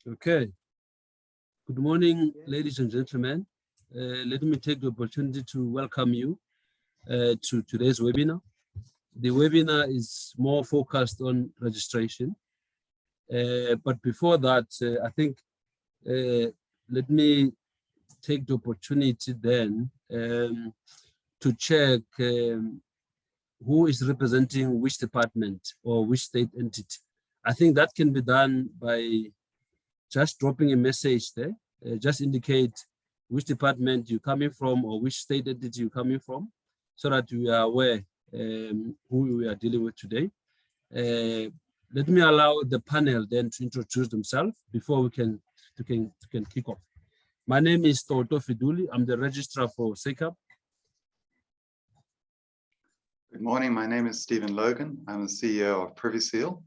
Okay. Good morning, ladies and gentlemen. Let me take the opportunity to welcome you to today's webinar. The webinar is more focused on registration. But before that, I think let me take the opportunity then to check who is representing which department or which state entity. I think that can be done by just dropping a message there. Just indicate which department you're coming from or which state entity you're coming from, so that we are aware who we are dealing with today. Let me allow the panel then to introduce themselves before we can kick off. My name is Toto Fiduli. I'm the registrar for SECAP. Good morning. My name is Stephen Logan. I'm the CEO of Privy Seal.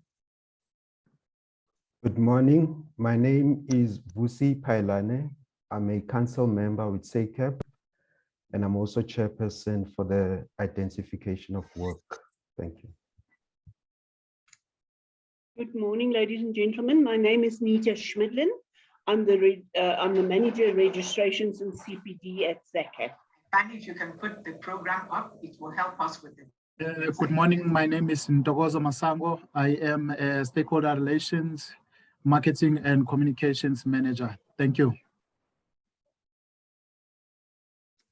Good morning. My name is Vusi Pailane. I'm a council member with SECAP, and I'm also chairperson for the identification of work. Thank you. Good morning, ladies and gentlemen. My name is Nita Schmidlin. I'm the manager of registrations and CPD at SECAP. And if you can put the program up, it will help us with it. Good morning. My name is Ntokozo Masango. I am a stakeholder relations, marketing and communications manager. Thank you.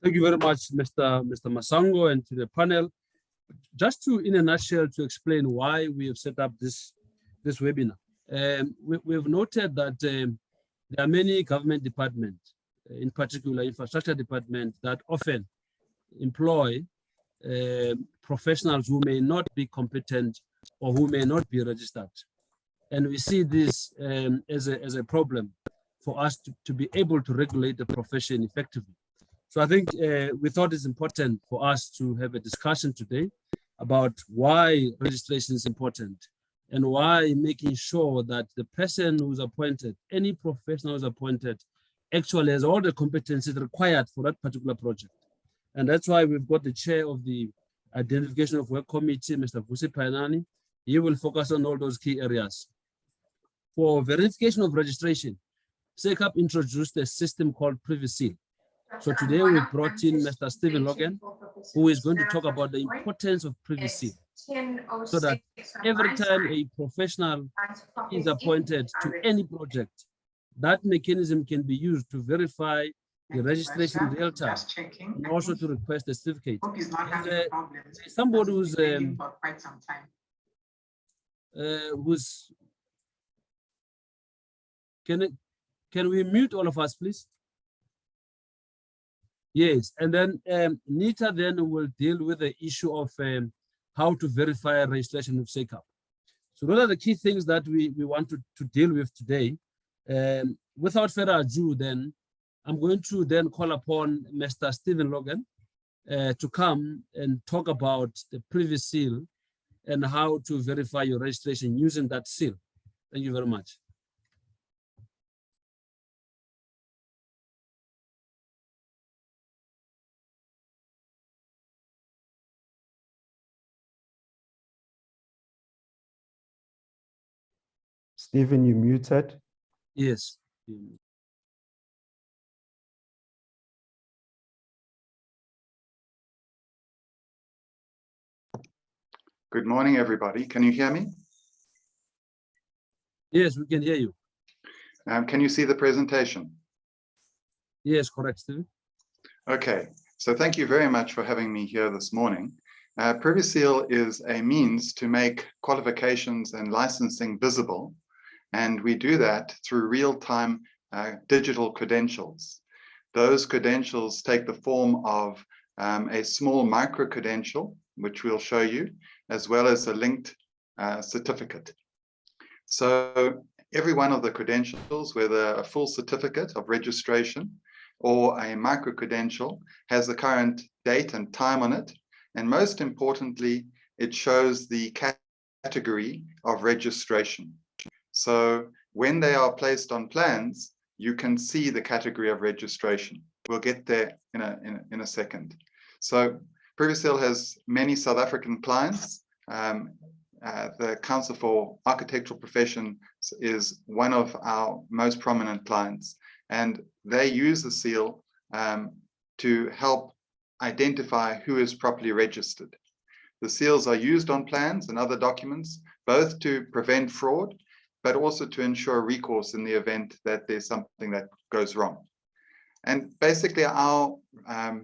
Thank you very much, Mr. Masango, and to the panel. Just to, in a nutshell, to explain why we have set up this webinar. We've noted that there are many government departments, in particular infrastructure department, that often employ professionals who may not be competent or who may not be registered. And we see this as a problem for us to be able to regulate the profession effectively. So I think we thought it's important for us to have a discussion today about why registration is important and why making sure that the person who's appointed, any professional who's appointed, actually has all the competencies required for that particular project. And that's why we've got the chair of the Identification of Work Committee, Mr. Vusi Pailane. He will focus on all those key areas. For verification of registration, SECAP introduced a system called Privy Seal. So today we brought in Mr. Stephen Logan, who is going to talk about the importance of Privy Seal, so that every time a professional is appointed to any project, that mechanism can be used to verify the registration in real time and also to request a certificate. Somebody who's can we mute all of us, please? Yes, and then Nita then will deal with the issue of how to verify registration with SECAP. So those are the key things that we want to deal with today. Without further ado, then I'm going to then call upon Mr. Stephen Logan to come and talk about the Privy Seal and how to verify your registration using that seal. Thank you very much. Stephen, you muted. Yes. Good morning, everybody. Can you hear me? Yes, we can hear you. Can you see the presentation? Yes, correct, Stephen. Okay, so thank you very much for having me here this morning. Privy Seal is a means to make qualifications and licensing visible, and we do that through real-time digital credentials. Those credentials take the form of a small micro-credential, which we'll show you, as well as a linked certificate. So every one of the credentials, whether a full certificate of registration or a micro-credential, has the current date and time on it. And most importantly, it shows the category of registration. So when they are placed on plans, you can see the category of registration. We'll get there in a second. So Privy Seal has many South African clients, the Council for Architectural Profession is one of our most prominent clients, and they use the seal to help identify who is properly registered. The seals are used on plans and other documents, both to prevent fraud, but also to ensure recourse in the event that there's something that goes wrong. And basically our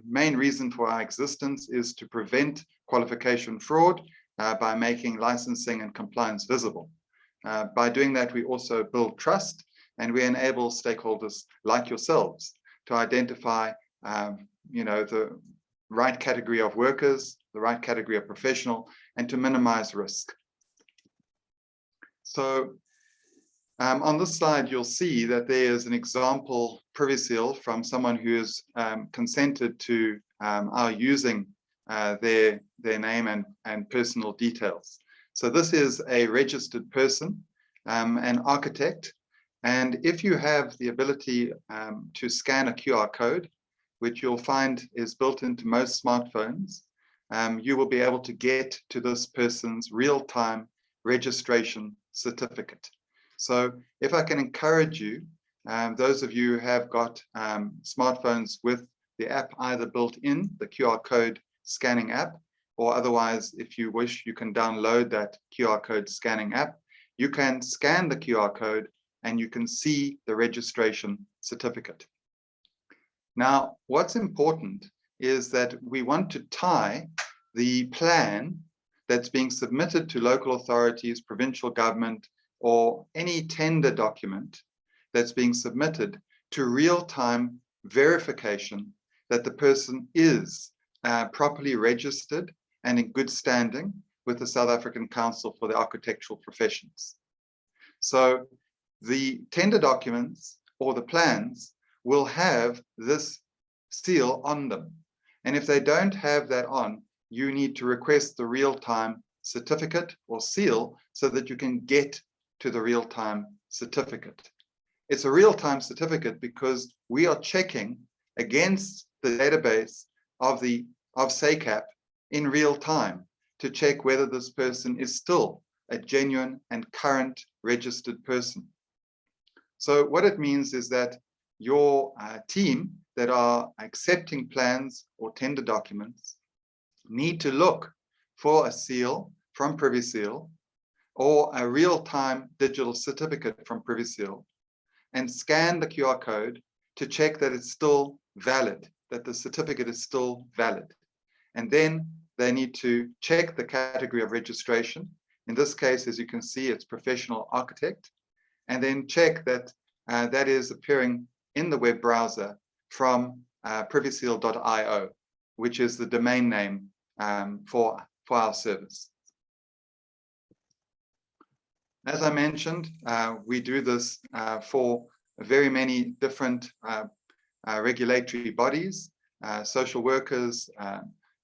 main reason for our existence is to prevent qualification fraud by making licensing and compliance visible. By doing that, we also build trust, and we enable stakeholders like yourselves to identify the right category of workers, the right category of professional, and to minimize risk. So on this slide, you'll see that there is an example privy seal from someone who has consented to our using their name and personal details. So this is a registered person, an architect, and if you have the ability to scan a QR code, which you'll find is built into most smartphones, you will be able to get to this person's real-time registration certificate. So if I can encourage you, those of you who have got smartphones with the app either built in, the QR code scanning app, or otherwise, if you wish, you can download that QR code scanning app. You can scan the QR code and you can see the registration certificate. Now, what's important is that we want to tie the plan that's being submitted to local authorities, provincial government, or any tender document that's being submitted to real-time verification that the person is properly registered and in good standing with the South African Council for the Architectural Professions. So the tender documents or the plans will have this seal on them. And if they don't have that on, you need to request the real-time certificate or seal so that you can get to the real-time certificate. It's a real-time certificate because we are checking against the database of SACAP in real time to check whether this person is still a genuine and current registered person. So what it means is that your team that are accepting plans or tender documents need to look for a seal from Privy Seal or a real-time digital certificate from Privy Seal and scan the QR code to check that it's still valid, that the certificate is still valid. And then they need to check the category of registration. In this case, as you can see, it's professional architect, and then check that that is appearing in the web browser from privyseal.io, which is the domain name for our service. As I mentioned, we do this for very many different regulatory bodies, social workers,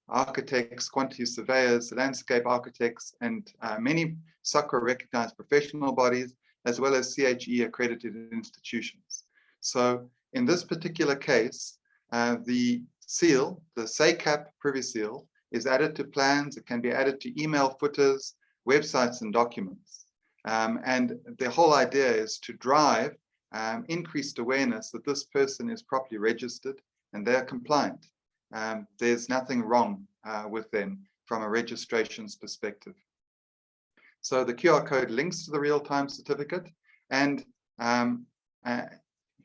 architects, quantity surveyors, landscape architects, and many SACRA recognized professional bodies, as well as CHE accredited institutions. So in this particular case, the seal, the SACAP Privy Seal, is added to plans. It can be added to email footers, websites, and documents. And the whole idea is to drive increased awareness that this person is properly registered and they're compliant. There's nothing wrong with them from a registrations perspective. So the QR code links to the real-time certificate, and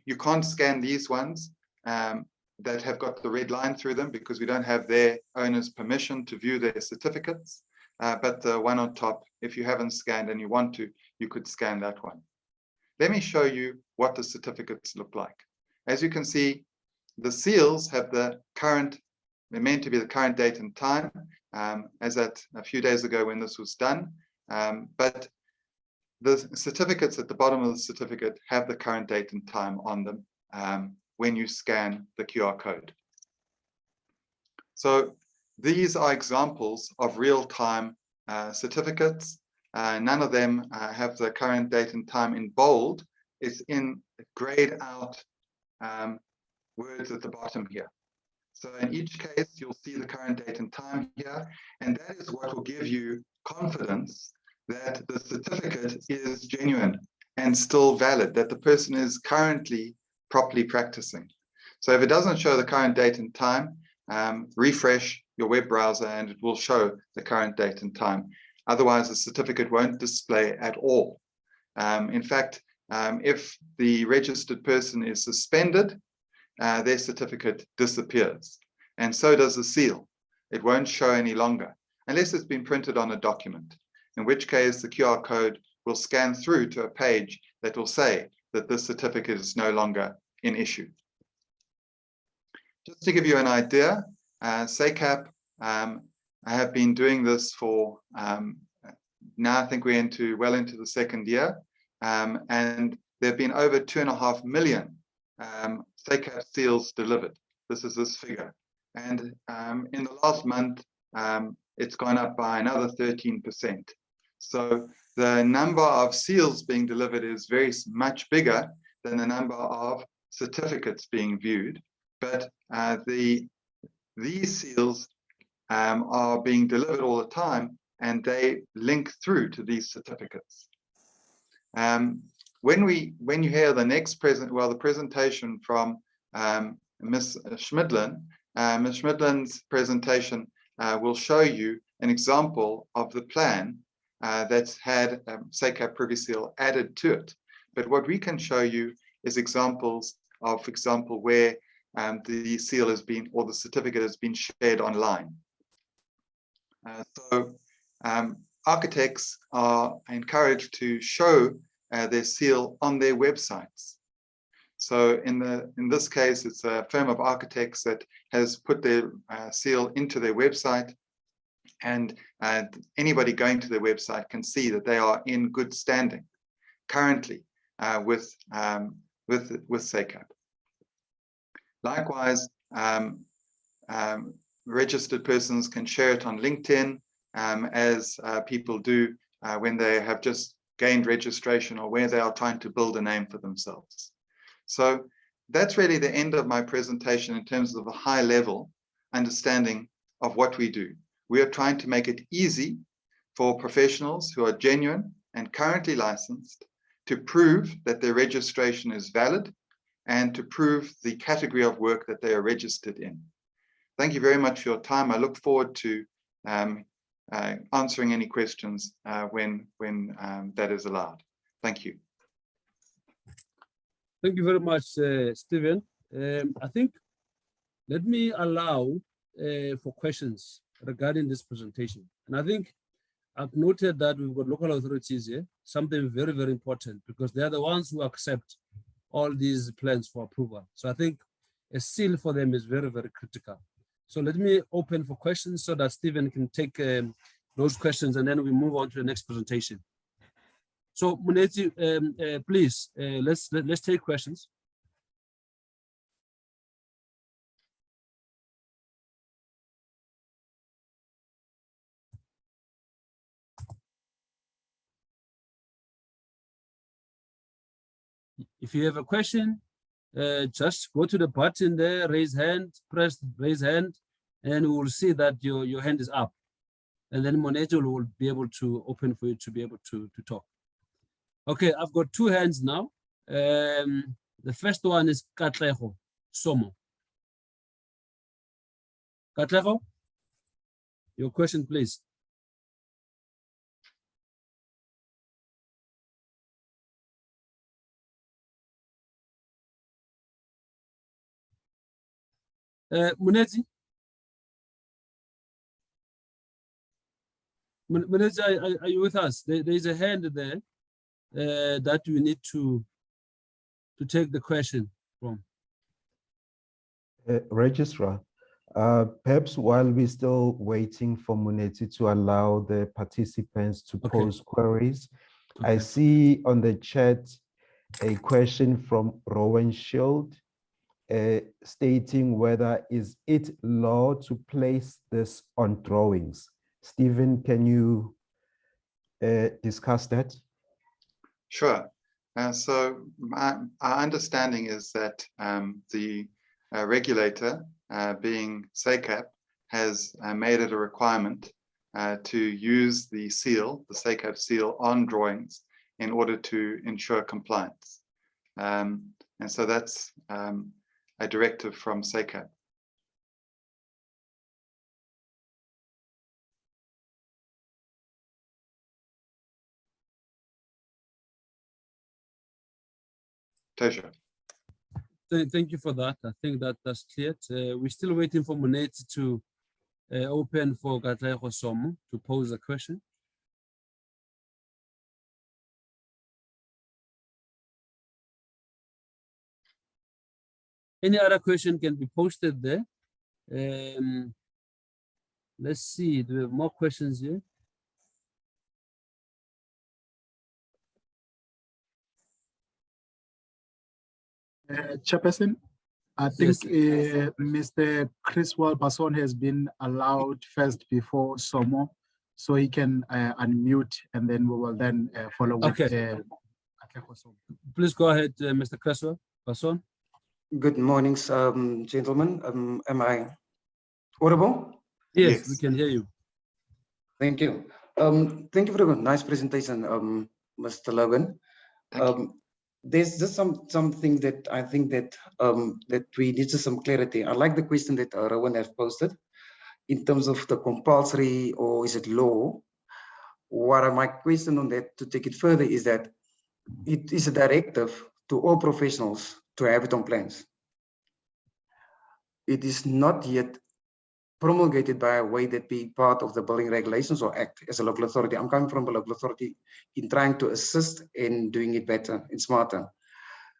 you can't scan these ones that have got the red line through them because we don't have their owner's permission to view their certificates. But the one on top, if you haven't scanned and you want to, you could scan that one. Let me show you what the certificates look like. As you can see, the seals have the current, they're meant to be the current date and time, as at a few days ago when this was done. But the certificates at the bottom of the certificate have the current date and time on them when you scan the QR code. So these are examples of real-time certificates. None of them have the current date and time in bold. It's in grayed out words at the bottom here. So in each case, you'll see the current date and time here, and that is what will give you confidence that the certificate is genuine and still valid, that the person is currently properly practicing. So if it doesn't show the current date and time, refresh your web browser and it will show the current date and time. Otherwise, the certificate won't display at all. In fact, if the registered person is suspended, their certificate disappears. And so does the seal. It won't show any longer, unless it's been printed on a document, in which case the QR code will scan through to a page that will say that this certificate is no longer in issue. Just to give you an idea, SACAP, I have been doing this for, now I think we're well into the second year, and there have been over 2.5 million SACAP seals delivered. This is this figure. And in the last month, it's gone up by another 13%. So the number of seals being delivered is very much bigger than the number of certificates being viewed. But these seals are being delivered all the time, and they link through to these certificates. When you hear the next the presentation from Ms. Schmidlin, Ms. Schmidlin's presentation will show you an example of the plan that's had SACAP Privy Seal added to it. But what we can show you is examples of, for example, where the seal has been, or the certificate has been shared online. So architects are encouraged to show their seal on their websites. So in this case, it's a firm of architects that has put their seal into their website, and anybody going to their website can see that they are in good standing currently with SACAP. Likewise, registered persons can share it on LinkedIn, as people do when they have just gained registration or where they are trying to build a name for themselves. So that's really the end of my presentation in terms of a high level understanding of what we do. We are trying to make it easy for professionals who are genuine and currently licensed to prove that their registration is valid and to prove the category of work that they are registered in. Thank you very much for your time. I look forward to answering any questions when that is allowed. Thank you. Thank you very much, Stephen. I think let me allow for questions regarding this presentation. And I think I've noted that we've got local authorities here, something very, very important, because they are the ones who accept all these plans for approval. So I think a seal for them is very, very critical. So let me open for questions so that Stephen can take those questions, and then we move on to the next presentation. So Muneti, please, let's take questions. If you have a question, just go to the button there, raise hand, press raise hand, and we will see that your hand is up. And then Moneto will be able to open for you to be able to talk. Okay, I've got two hands now. The first one is Katleho Somo. Katleho, your question, please. Munezi, are you with us? There is a hand there that we need to take the question from. Registrar, perhaps while we're still waiting for Muneti to allow the participants to pose queries, I see on the chat a question from Rowan Shield stating whether is it law to place this on drawings. Stephen, can you discuss that? Sure. So our understanding is that the regulator, being SACAP, has made it a requirement to use the seal, the SACAP seal, on drawings in order to ensure compliance. And so that's a directive from SACAP. Pleasure. Thank you for that. I think that that's clear. We're still waiting for Monet to open for Katlego Somo to pose a question. Any other question can be posted there. Let's see, do we have more questions here? Chairperson, I think Yes. Mr. Criswell Basson has been allowed first before Somo, so he can unmute, and then we will then follow with Okay. Please go ahead, Mr. Creswell. Basson. Good morning, gentlemen. Am I audible? Yes, Yes. we can hear you. Thank you. Thank you for the nice presentation, Mr. Logan. Thank you. There's just something that I think that that we need some clarity. I like the question that Rowan has posted in terms of the compulsory or is it law. My question on that, to take it further, is that it is a directive to all professionals to have it on plans. It is not yet promulgated by a way that be part of the building regulations or act as a local authority. I'm coming from a local authority in trying to assist in doing it better and smarter.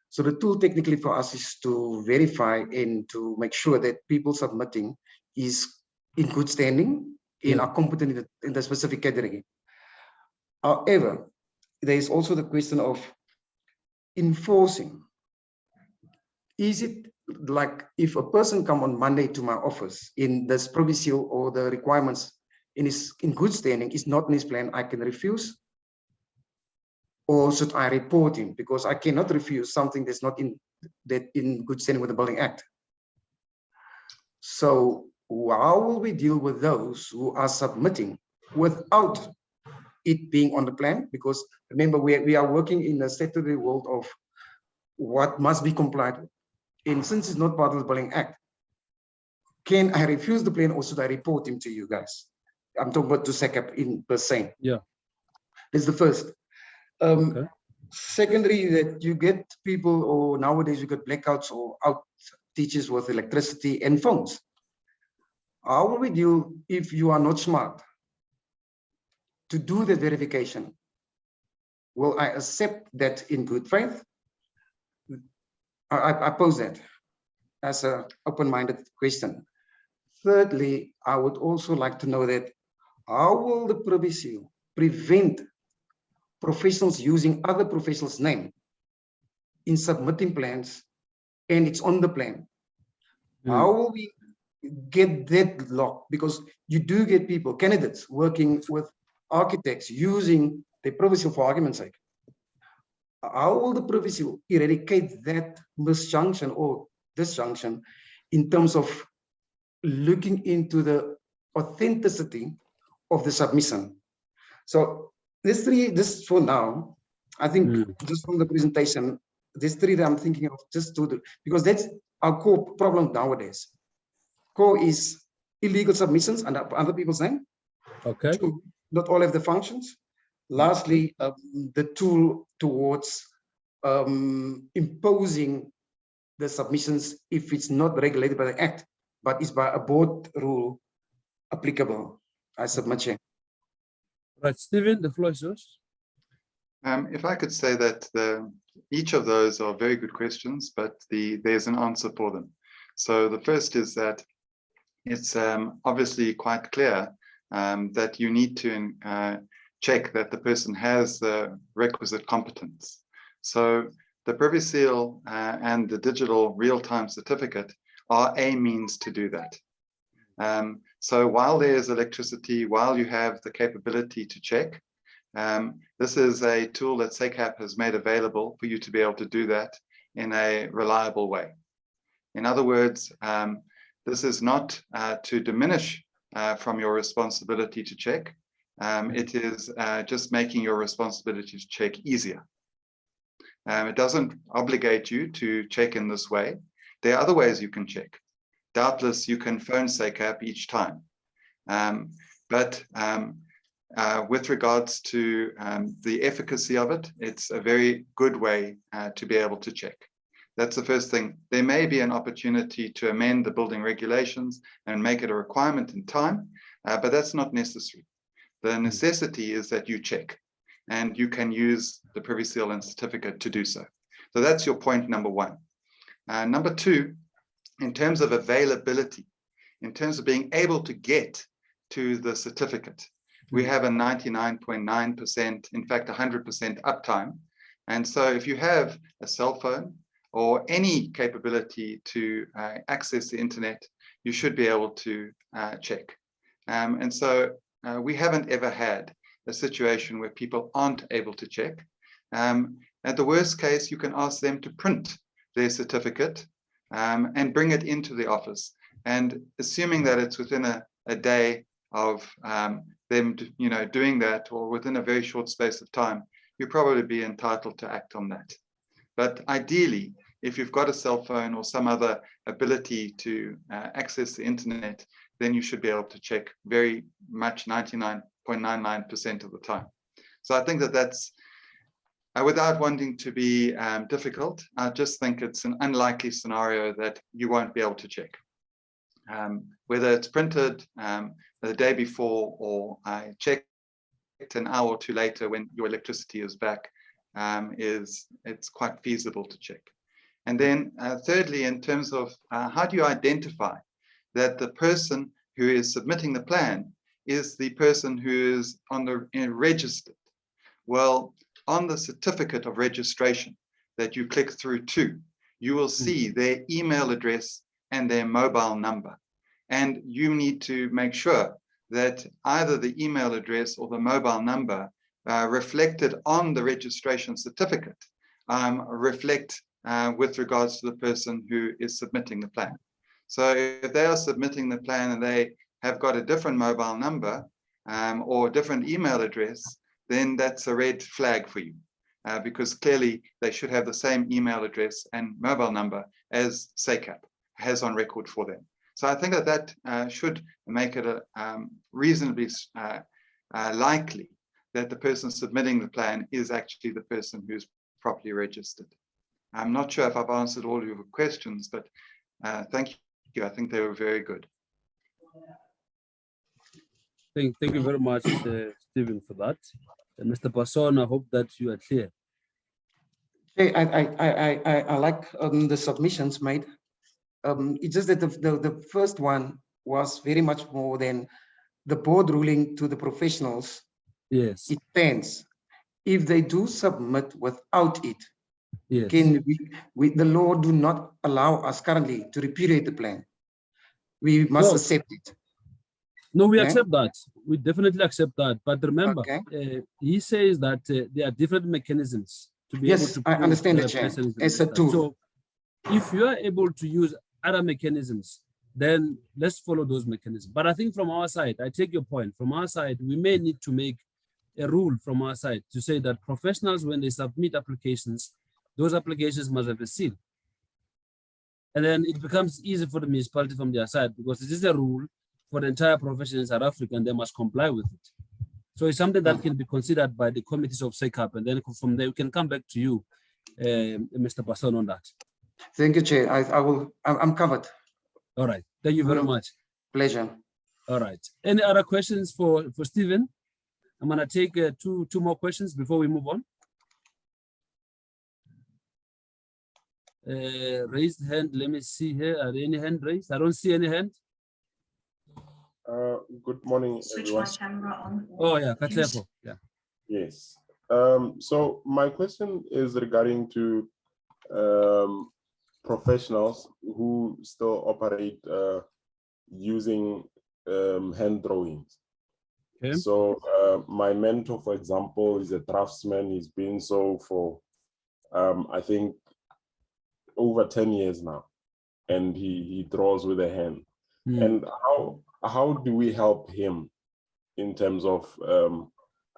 So the tool technically for us is to verify and to make sure that people submitting is in good standing and are competent in the specific category. However, there is also the question of enforcing. Is it like if a person come on Monday to my office in this provincial or the requirements and is in good standing, is not in his plan, I can refuse? Or should I report him? Because I cannot refuse something that's not in good standing with the Building Act. So how will we deal with those who are submitting without it being on the plan? Because remember, we are working in a statutory world of what must be complied with. And since it's not part of the Building Act, can I refuse the plan or should I report him to you guys? I'm talking about to SACAP in per se. Yeah. That's the first. Okay. Secondary, that you get people, or nowadays you get blackouts or out teachers with electricity and phones. How will we deal if you are not smart to do the verification? Will I accept that in good faith? I pose that as an open-minded question. Thirdly, I would also like to know that how will the provincial prevent professionals using other professionals' name in submitting plans and it's on the plan? How will we get that locked? Because you do get people, candidates, working with architects using the provincial for argument's sake. How will the provincial eradicate that misjunction or disjunction in terms of looking into the authenticity of the submission? So this for now, I think just from the presentation, these three that I'm thinking of just to do, because that's our core problem nowadays. Core is illegal submissions under other people's name. Okay. Two, not all have the functions. Lastly, the tool towards imposing the submissions if it's not regulated by the Act, but is by a board rule applicable. I submit, Chair. Right, Stephen, the floor is yours. If I could say that each of those are very good questions, but there's an answer for them. So the first is that it's obviously quite clear that you need to check that the person has the requisite competence. So the Privy Seal and the digital real-time certificate are a means to do that. So while there is electricity, while you have the capability to check, this is a tool that SACAP has made available for you to be able to do that in a reliable way. In other words, this is not to diminish from your responsibility to check. It is just making your responsibility to check easier. It doesn't obligate you to check in this way. There are other ways you can check. Doubtless, you can phone SACAP each time. With regards to the efficacy of it, it's a very good way to be able to check. That's the first thing. There may be an opportunity to amend the building regulations and make it a requirement in time, but that's not necessary. The necessity is that you check, and you can use the Privy Seal and certificate to do so. So that's your point number one. Number two, in terms of availability, in terms of being able to get to the certificate, we have a 99.9%, in fact, 100% uptime. And so if you have a cell phone or any capability to access the internet, you should be able to check. And so we haven't ever had a situation where people aren't able to check. At the worst case, you can ask them to print their certificate and bring it into the office. And assuming that it's within a day of them doing that, or within a very short space of time, you'll probably be entitled to act on that. But ideally, if you've got a cell phone or some other ability to access the internet, then you should be able to check very much 99.99% of the time. So I think that that's, without wanting to be difficult, I just think it's an unlikely scenario that you won't be able to check. Whether it's printed the day before or checked an hour or two later when your electricity is back, it's quite feasible to check. And then thirdly, in terms of how do you identify that the person who is submitting the plan is the person who is on the registered? Well, on the certificate of registration that you click through to, you will see their email address and their mobile number. And you need to make sure that either the email address or the mobile number reflected on the registration certificate reflect with regards to the person who is submitting the plan. So if they are submitting the plan and they have got a different mobile number or a different email address, then that's a red flag for you, because clearly they should have the same email address and mobile number as SACAP has on record for them. So I think that should make it reasonably likely that the person submitting the plan is actually the person who's properly registered. I'm not sure if I've answered all of your questions, but thank you. I think they were very good. Thank you very much, Stephen, for that. Mr. Passon, I hope that you are clear. Hey, I like the submissions made. It's just that the first one was very much more than the board ruling to the professionals. Yes. It depends. If they do submit without it, yes. Can the law do not allow us currently to repudiate the plan. We must accept it. No, we accept that. We definitely accept that. But remember, he says that there are different mechanisms to be able to. Yes, I understand the chair. It's a tool. So if you are able to use other mechanisms, then let's follow those mechanisms. But I think from our side, I take your point. From our side, we may need to make a rule from our side to say that professionals, when they submit applications, those applications must have a seal. And then it becomes easy for the municipality from their side, because it is a rule for the entire profession in South Africa, and they must comply with it. So it's something that can be considered by the committees of SACAP, and then from there we can come back to you, Mr. Passon, on that. Thank you, Chair. I'm covered. All right. Thank you very much. Pleasure. All right. Any other questions for Stephen? I'm going to take two more questions before we move on. Raised hand. Let me see here. Are there any hand raised? I don't see any hand. Good morning, Switch everyone. my camera on. Oh yeah, Katlefo. Yeah. Yes. So my question is regarding to professionals who still operate using hand drawings. Okay. So my mentor, for example, is a draftsman. He's been so for I think over 10 years now, and he draws with a hand. And how do we help him in terms of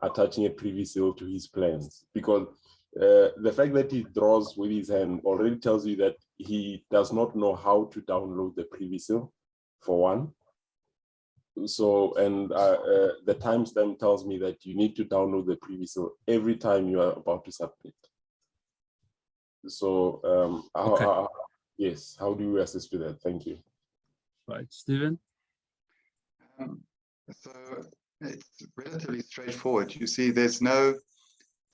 attaching a privy seal to his plans? Because the fact that he draws with his hand already tells you that he does not know how to download the privy seal, for one. So, and the timestamp tells me that you need to download the privy seal every time you are about to submit. So, yes, how do you assist with that? Thank you. Right, Stephen? So it's relatively straightforward. You see, there's no,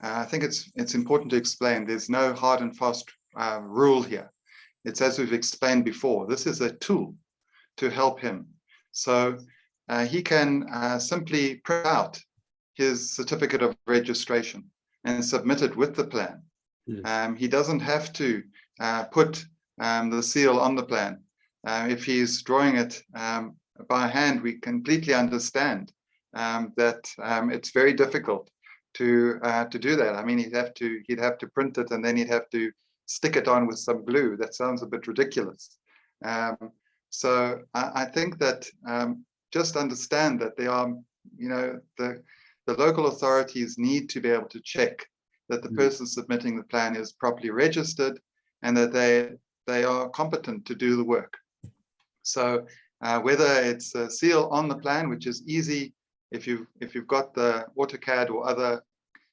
I think it's important to explain, there's no hard and fast rule here. It's as we've explained before, this is a tool to help him. So he can simply print out his certificate of registration and submit it with the plan. Yes. He doesn't have to put the seal on the plan. If he's drawing it by hand, we completely understand that it's very difficult to do that. I mean, he'd have to print it and then he'd have to stick it on with some glue. That sounds a bit ridiculous. So I think that just understand that they are, you know, the local authorities need to be able to check that the person submitting the plan is properly registered and that they are competent to do the work. So whether it's a seal on the plan, which is easy if you've got the AutoCAD or other,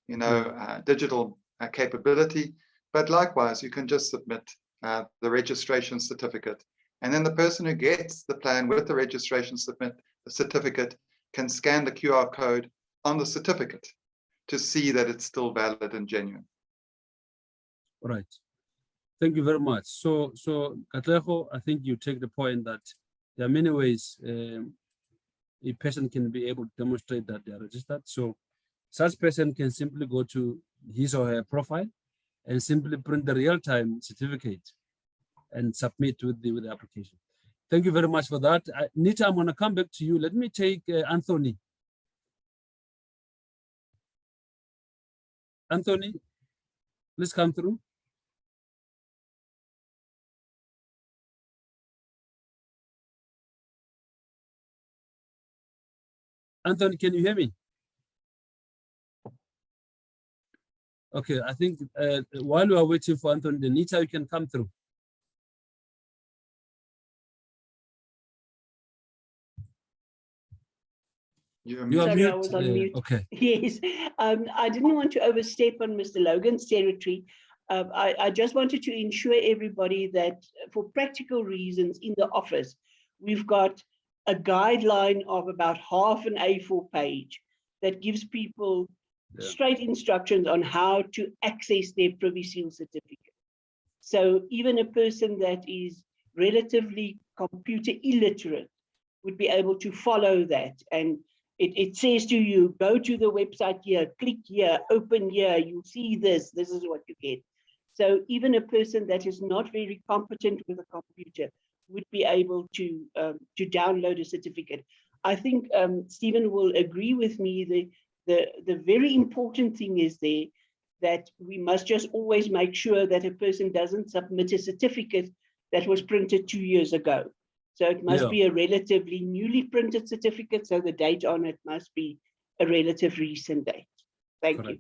you know, digital capability, but likewise you can just submit the registration certificate, and then the person who gets the plan with the registration certificate can scan the QR code on the certificate to see that it's still valid and genuine. All right. Thank you very much. So Katlego, I think you take the point that there are many ways a person can be able to demonstrate that they are registered. So such person can simply go to his or her profile and simply print the real-time certificate and submit with the application. Thank you very much for that. Nita, I'm going to come back to you. Let me take Anthony. Anthony, please come through. Anthony, can you hear me? Okay, I think while we are waiting for Anthony, Nita, you can come through. You are Sorry, mute. I was on mute. Okay. Yes, I didn't want to overstep on Mr. Logan's territory. I just wanted to ensure everybody that for practical reasons in the office, we've got a guideline of about half an A4 page that gives people straight instructions on how to access their Privy Seal certificate. So even a person that is relatively computer illiterate would be able to follow that. And it says to you, go to the website here, click here, open here, you see this is what you get. So even a person that is not very competent with a computer would be able to download a certificate. I think Stephen will agree with me. The very important thing is there that we must just always make sure that a person doesn't submit a certificate that was printed 2 years ago. So it must be a relatively newly printed certificate. So the date on it must be a relative recent date. Thank you.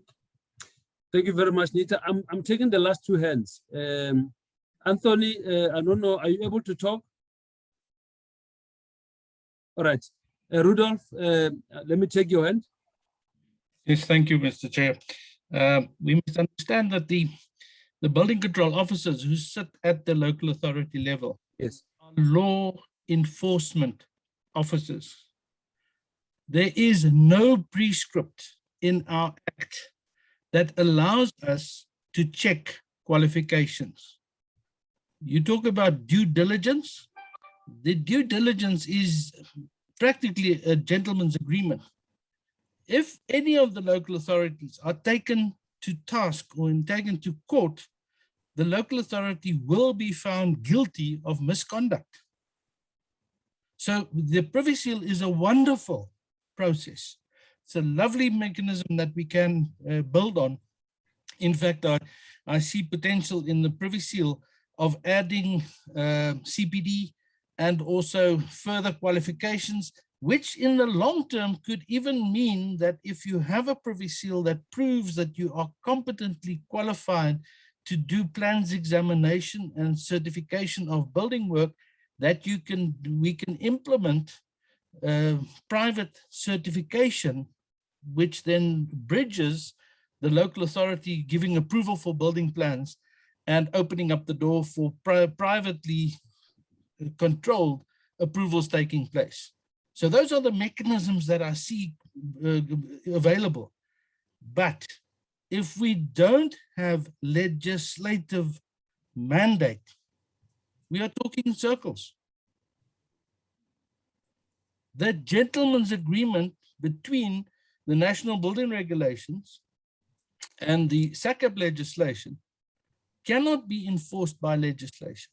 Thank you very much, Nita. I'm taking the last two hands. Anthony, I don't know, are you able to talk? All right. Rudolph, let me take your hand. Yes, thank you, Mr. Chair. We must understand that the building control officers who sit at the local authority level are law enforcement officers. There is no prescript in our Act that allows us to check qualifications. You talk about due diligence. The due diligence is practically a gentleman's agreement. If any of the local authorities are taken to task or taken to court, the local authority will be found guilty of misconduct. So the Privy Seal is a wonderful process. It's a lovely mechanism that we can build on. In fact, I see potential in the Privy Seal of adding CPD and also further qualifications which in the long term could even mean that if you have a Privy Seal that proves that you are competently qualified to do plans examination and certification of building work, that we can implement private certification, which then bridges the local authority giving approval for building plans and opening up the door for privately controlled approvals taking place. So those are the mechanisms that I see available. But if we don't have legislative mandate, we are talking in circles. The gentleman's agreement between the National Building Regulations and the SACAP legislation cannot be enforced by legislation.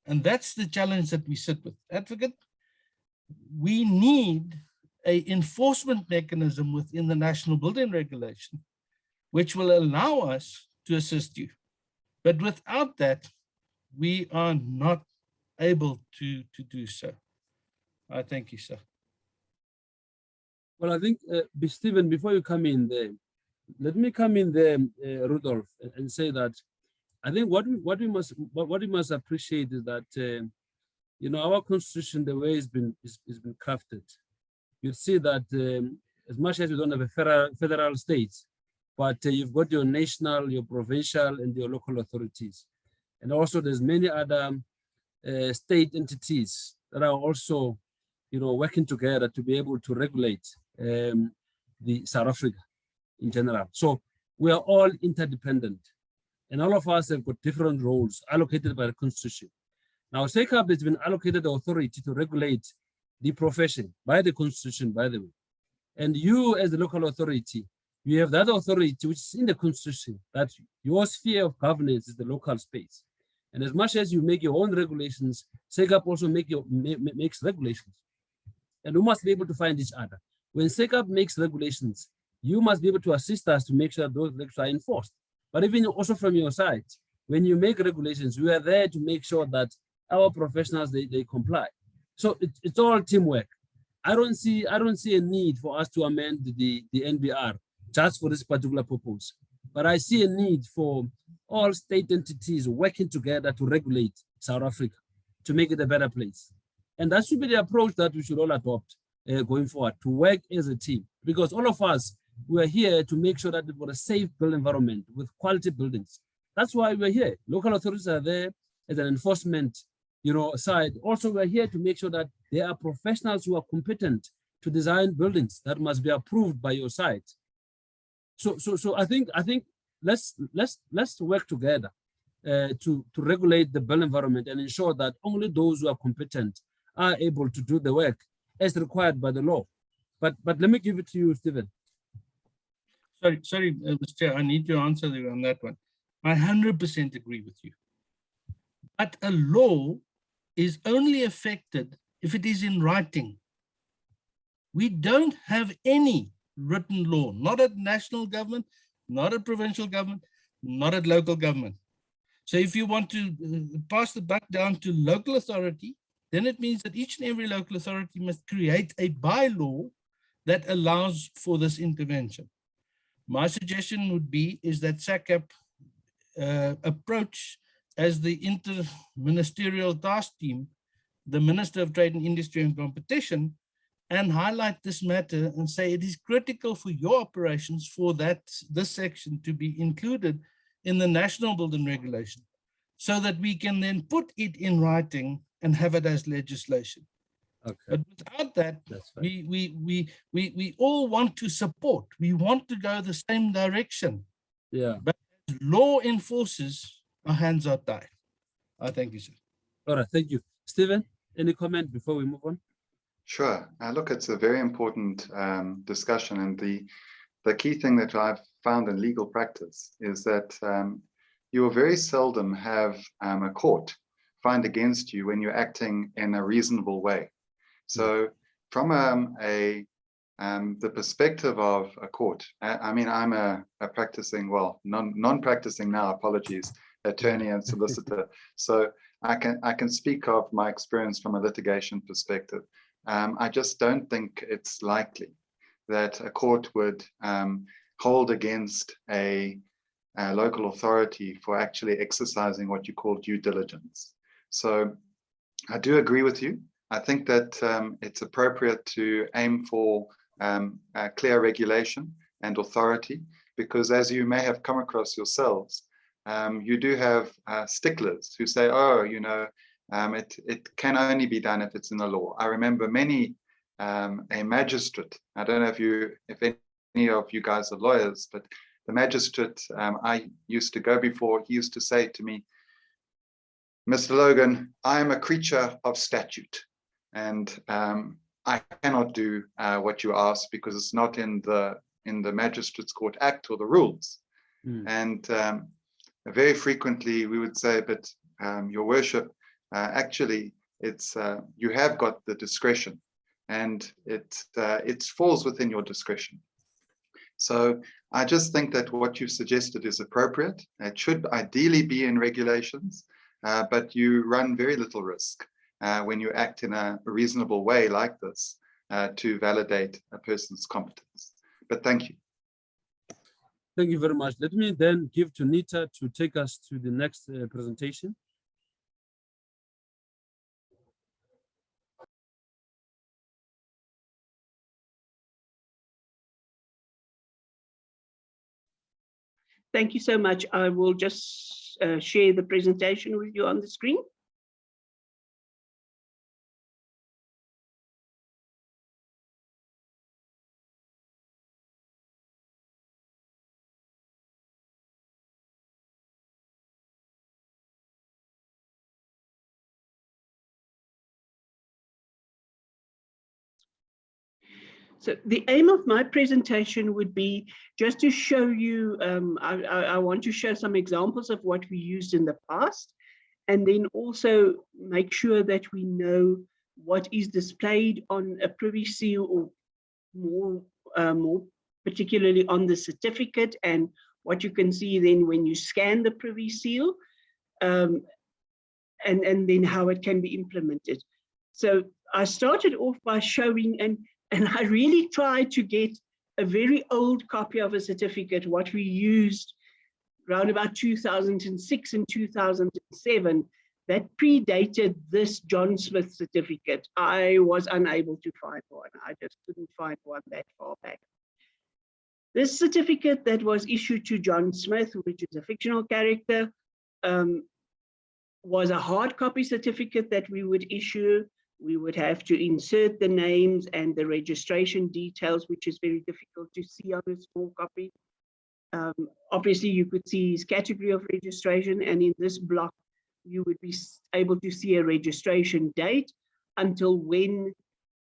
And that's the challenge that we sit with. Advocate, we need an enforcement mechanism within the National Building Regulation, which will allow us to assist you. But without that, we are not able to do so. I thank you, sir. Well, I think, Stephen, before you come in there, let me come in there, Rudolph, and say that I think what we must appreciate is that you know, our constitution, the way it's been crafted, you see that as much as we don't have a federal state, but you've got your national, your provincial, and your local authorities, and also there's many other state entities that are also, you know, working together to be able to regulate the South Africa in general. So we are all interdependent, and all of us have got different roles allocated by the Constitution. Now, SACAP has been allocated the authority to regulate the profession by the Constitution, by the way. And you, as the local authority, you have that authority which is in the Constitution, that your sphere of governance is the local space. And as much as you make your own regulations, SACAP also makes regulations. And we must be able to find each other. When SACAP makes regulations, you must be able to assist us to make sure those regulations are enforced. But even also from your side, when you make regulations, we are there to make sure that our professionals, they comply. So it's all teamwork. I don't see a need for us to amend the NBR just for this particular purpose. But I see a need for all state entities working together to regulate South Africa, to make it a better place. And that should be the approach that we should all adopt going forward, to work as a team. Because all of us, we are here to make sure that we've got a safe built environment with quality buildings. That's why we're here. Local authorities are there as an enforcement, you know, side. Also, we're here to make sure that there are professionals who are competent to design buildings that must be approved by your side. So I think let's work together to regulate the built environment and ensure that only those who are competent are able to do the work as required by the law. But let me give it to you, Stephen. Sorry, Mr. Chair, I need your answer there on that one. I 100% agree with you. But a law is only affected if it is in writing. We don't have any written law, not at national government, not at provincial government, not at local government. So if you want to pass the buck down to local authority, then it means that each and every local authority must create a bylaw that allows for this intervention. My suggestion would be is that SACAP approach as the inter-ministerial task team, the Minister of Trade and Industry and Competition, and highlight this matter and say it is critical for your operations for this section to be included in the National Building Regulation so that we can then put it in writing and have it as legislation. Okay. But without that, we all want to support. We want to go the same direction. Yeah. But as law enforcers, our hands are tied. I thank you, sir. All right, thank you. Stephen, any comment before we move on? Sure. Look, it's a very important discussion, and the key thing that I've found in legal practice is that you will very seldom have a court find against you when you're acting in a reasonable way. So from the perspective of a court, I mean, I'm a practicing, well, non-practicing now, apologies, attorney and solicitor. So I can speak of my experience from a litigation perspective. I just don't think it's likely that a court would hold against a local authority for actually exercising what you call due diligence. So I do agree with you. I think that it's appropriate to aim for clear regulation and authority, because as you may have come across yourselves, you do have sticklers who say, oh, you know, it can only be done if it's in the law. I remember a magistrate, I don't know if any of you guys are lawyers, but the magistrate I used to go before, he used to say to me, Mr. Logan, I am a creature of statute, and I cannot do what you ask because it's not in the Magistrates Court Act or the rules. And very frequently we would say, but Your Worship, actually it's you have got the discretion, and it falls within your discretion. So I just think that what you've suggested is appropriate. It should ideally be in regulations, but you run very little risk when you act in a reasonable way like this to validate a person's competence. But thank you. Thank you very much. Let me then give to Nita to take us to the next presentation. Thank you so much. I will just share the presentation with you on the screen. So the aim of my presentation would be just to show you, I want to show some examples of what we used in the past, and then also make sure that we know what is displayed on a privy seal, or more particularly on the certificate, and what you can see then when you scan the privy seal, and then how it can be implemented. So I started off by showing, and I really tried to get a very old copy of a certificate, what we used around about 2006 and 2007, that predated this John Smith certificate. I was unable to find one. I just couldn't find one that far back. This certificate that was issued to John Smith, which is a fictional character, was a hard copy certificate that we would issue. We would have to insert the names and the registration details, which is very difficult to see on a small copy. Obviously, you could see his category of registration, and in this block, you would be able to see a registration date until when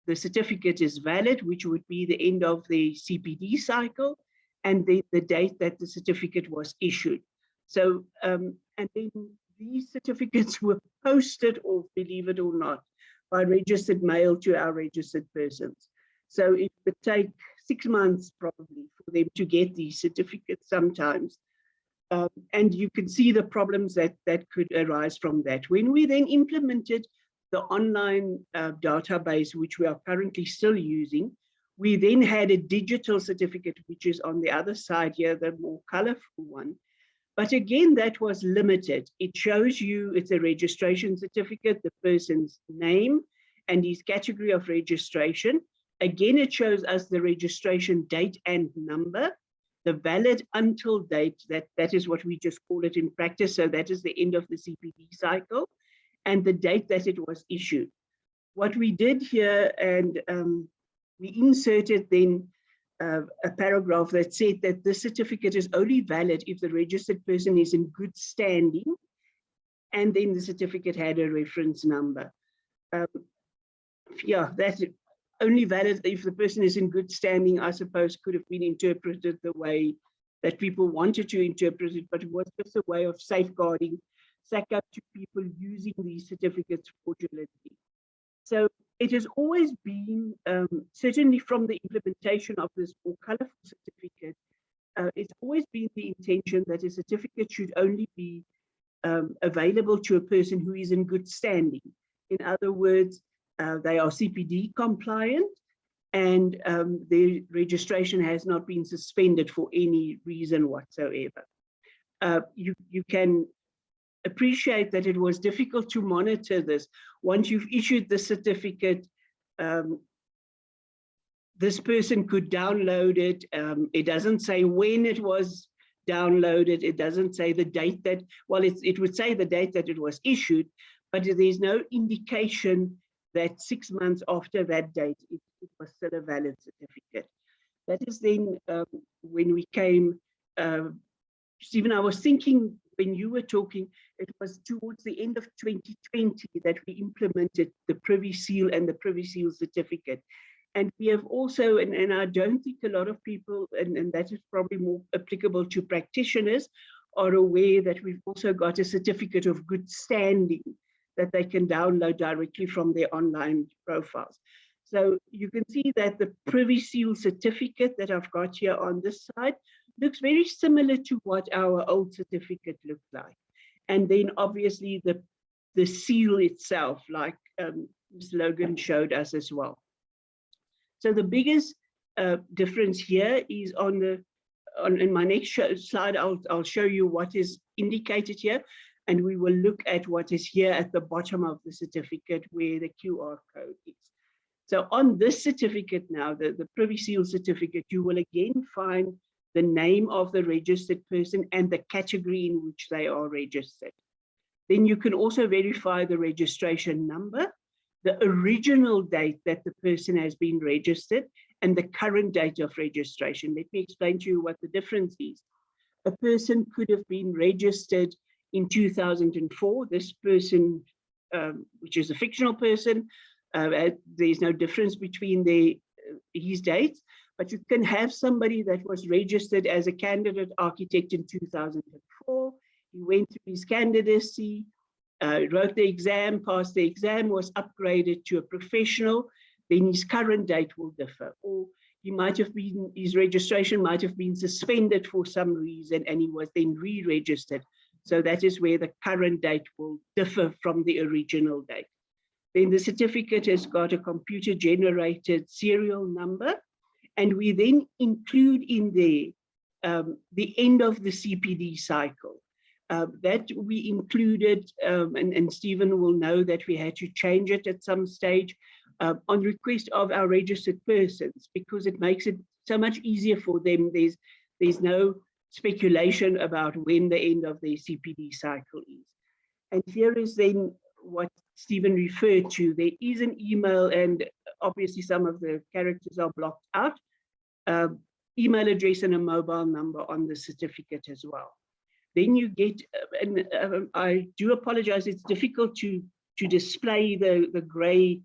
the certificate is valid, which would be the end of the CPD cycle, and then the date that the certificate was issued. So, and then these certificates were posted off, believe it or not, by registered mail to our registered persons. So it would take 6 months probably for them to get these certificates sometimes. And you can see the problems that could arise from that. When we then implemented the online database, which we are currently still using, we then had a digital certificate, which is on the other side here, the more colorful one. But again, that was limited. It shows you it's a registration certificate, the person's name and his category of registration. Again, it shows us the registration date and number, the valid until date, that is what we just call it in practice. So that is the end of the CPD cycle, and the date that it was issued. What we did here, and we inserted then a paragraph that said that this certificate is only valid if the registered person is in good standing, and then the certificate had a reference number. Yeah, that's only valid if the person is in good standing, I suppose, could have been interpreted the way that people wanted to interpret it, but it was just a way of safeguarding SACCUP to people using these certificates fraudulently. So it has always been, certainly from the implementation of this more colorful certificate, it's always been the intention that a certificate should only be available to a person who is in good standing. In other words, They are CPD compliant, and their registration has not been suspended for any reason whatsoever. You can appreciate that it was difficult to monitor this. Once you've issued the certificate, this person could download it. It doesn't say when it was downloaded. It doesn't say the date that, well, it would say the date that it was issued, but there's no indication that 6 months after that date, it was still a valid certificate. That is then when we came, Stephen, I was thinking when you were talking, it was towards the end of 2020 that we implemented the Privy Seal and the Privy Seal certificate. And we have also, and I don't think a lot of people, and that is probably more applicable to practitioners, are aware that we've also got a certificate of good standing that they can download directly from their online profiles. So you can see that the Privy Seal certificate that I've got here on this side looks very similar to what our old certificate looked like. And then obviously the seal itself, like Ms. Logan showed us as well. So the biggest difference here is in my next slide, I'll show you what is indicated here, and we will look at what is here at the bottom of the certificate where the QR code is. So on this certificate now, the Privy Seal certificate, you will again find the name of the registered person and the category in which they are registered. Then you can also verify the registration number, the original date that the person has been registered, and the current date of registration. Let me explain to you what the difference is. A person could have been registered in 2004. This person, which is a fictional person, there's no difference between his dates, but you can have somebody that was registered as a candidate architect in 2004. He went through his candidacy, wrote the exam, passed the exam, was upgraded to a professional, then his current date will differ. Or he might have been, his registration might have been suspended for some reason and he was then re-registered. So that is where the current date will differ from the original date. Then the certificate has got a computer generated serial number, and we then include in there the end of the CPD cycle. That we included, and Stephen will know that we had to change it at some stage on request of our registered persons, because it makes it so much easier for them. There's no speculation about when the end of their CPD cycle is. And here is then what Stephen referred to. There is an email, and obviously some of the characters are blocked out, email address and a mobile number on the certificate as well. Then you get, and I do apologize, it's difficult to display the gray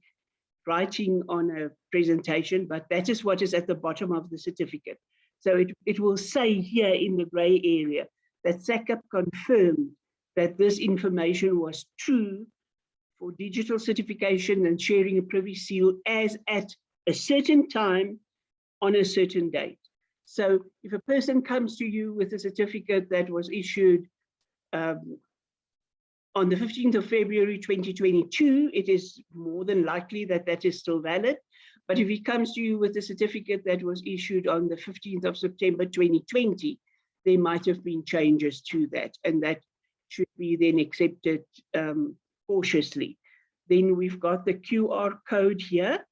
writing on a presentation, but that is what is at the bottom of the certificate. So it will say here in the gray area that SACCUP confirmed that this information was true for digital certification and sharing a Privy Seal as at a certain time on a certain date. So if a person comes to you with a certificate that was issued on the 15th of February 2022, it is more than likely that that is still valid. But if he comes to you with a certificate that was issued on the 15th of September 2020, there might have been changes to that, and that should be then accepted cautiously. Then we've got the QR code here,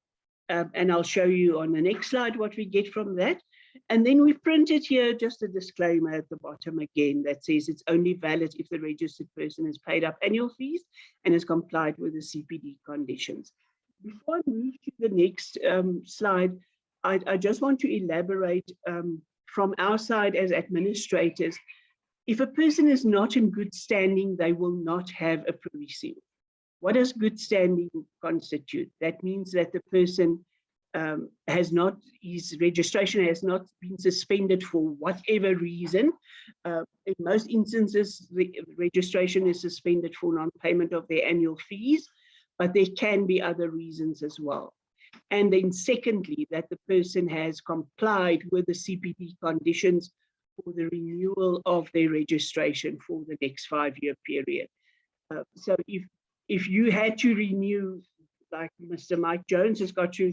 and I'll show you on the next slide what we get from that. And then we've printed here just a disclaimer at the bottom again that says it's only valid if the registered person has paid up annual fees and has complied with the CPD conditions. Before I move to the next slide, I just want to elaborate from our side as administrators. If a person is not in good standing, they will not have a Privy Seal. What does good standing constitute? That means that the person his registration has not been suspended for whatever reason. In most instances, the registration is suspended for non-payment of their annual fees, but there can be other reasons as well. And then secondly, that the person has complied with the CPD conditions for the renewal of their registration for the next 5-year period. So if you had to renew like Mr. Mike Jones has got to,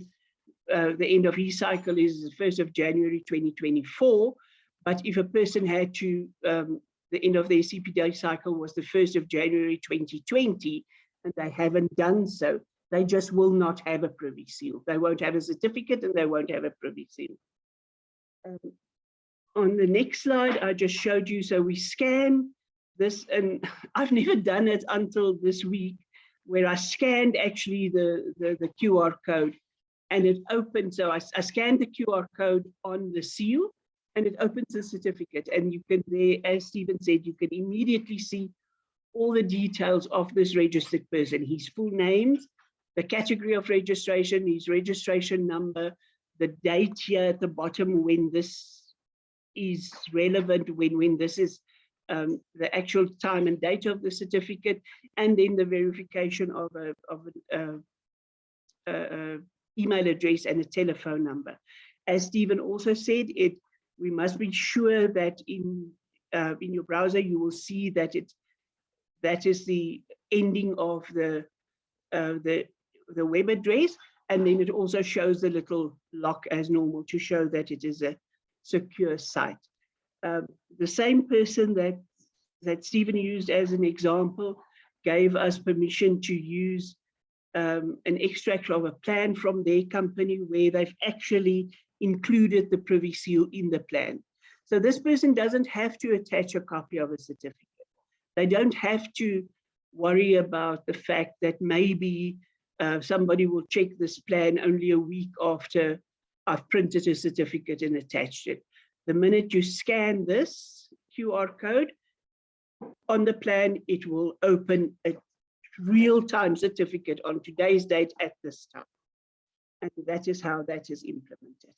the end of his cycle is the 1st of January 2024. But if a person had to, the end of their CPD cycle was the 1st of January 2020, and they haven't done so, they just will not have a privy seal. They won't have a certificate and they won't have a privy seal. On the next slide, I just showed you, so we scan this, and I've never done it until this week, where I scanned actually the QR code, and it opened. So I scanned the QR code on the seal, and it opens the certificate. And you can there, as Stephen said, you can immediately see all the details of this registered person, his full names, the category of registration, his registration number, the date here at the bottom when this is relevant, when this is the actual time and date of the certificate, and then the verification of an email address and a telephone number. As Stephen also said, we must be sure that in your browser you will see that that is the ending of the web address, and then it also shows the little lock as normal to show that it is a secure site. The same person that Stephen used as an example gave us permission to use an extract of a plan from their company where they've actually included the privy seal in the plan. So this person doesn't have to attach a copy of a certificate. They don't have to worry about the fact that maybe somebody will check this plan only a week after I've printed a certificate and attached it. The minute you scan this QR code on the plan, it will open a real-time certificate on today's date at this time. And that is how that is implemented.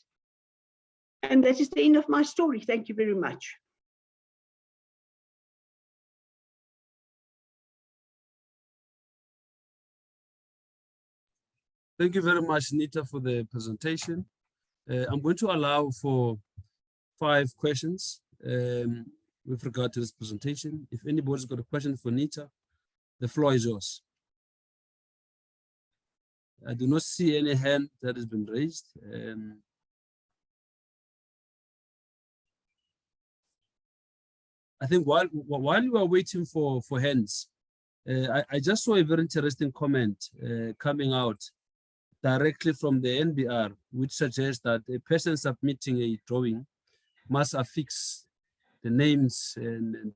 And that is the end of my story. Thank you very much. Thank you very much, Nita, for the presentation. I'm going to allow for 5 questions with regard to this presentation. If anybody's got a question for Nita, the floor is yours. I do not see any hand that has been raised. I think while you are waiting for hands, I just saw a very interesting comment coming out directly from the NBR, which suggests that a person submitting a drawing must affix the names and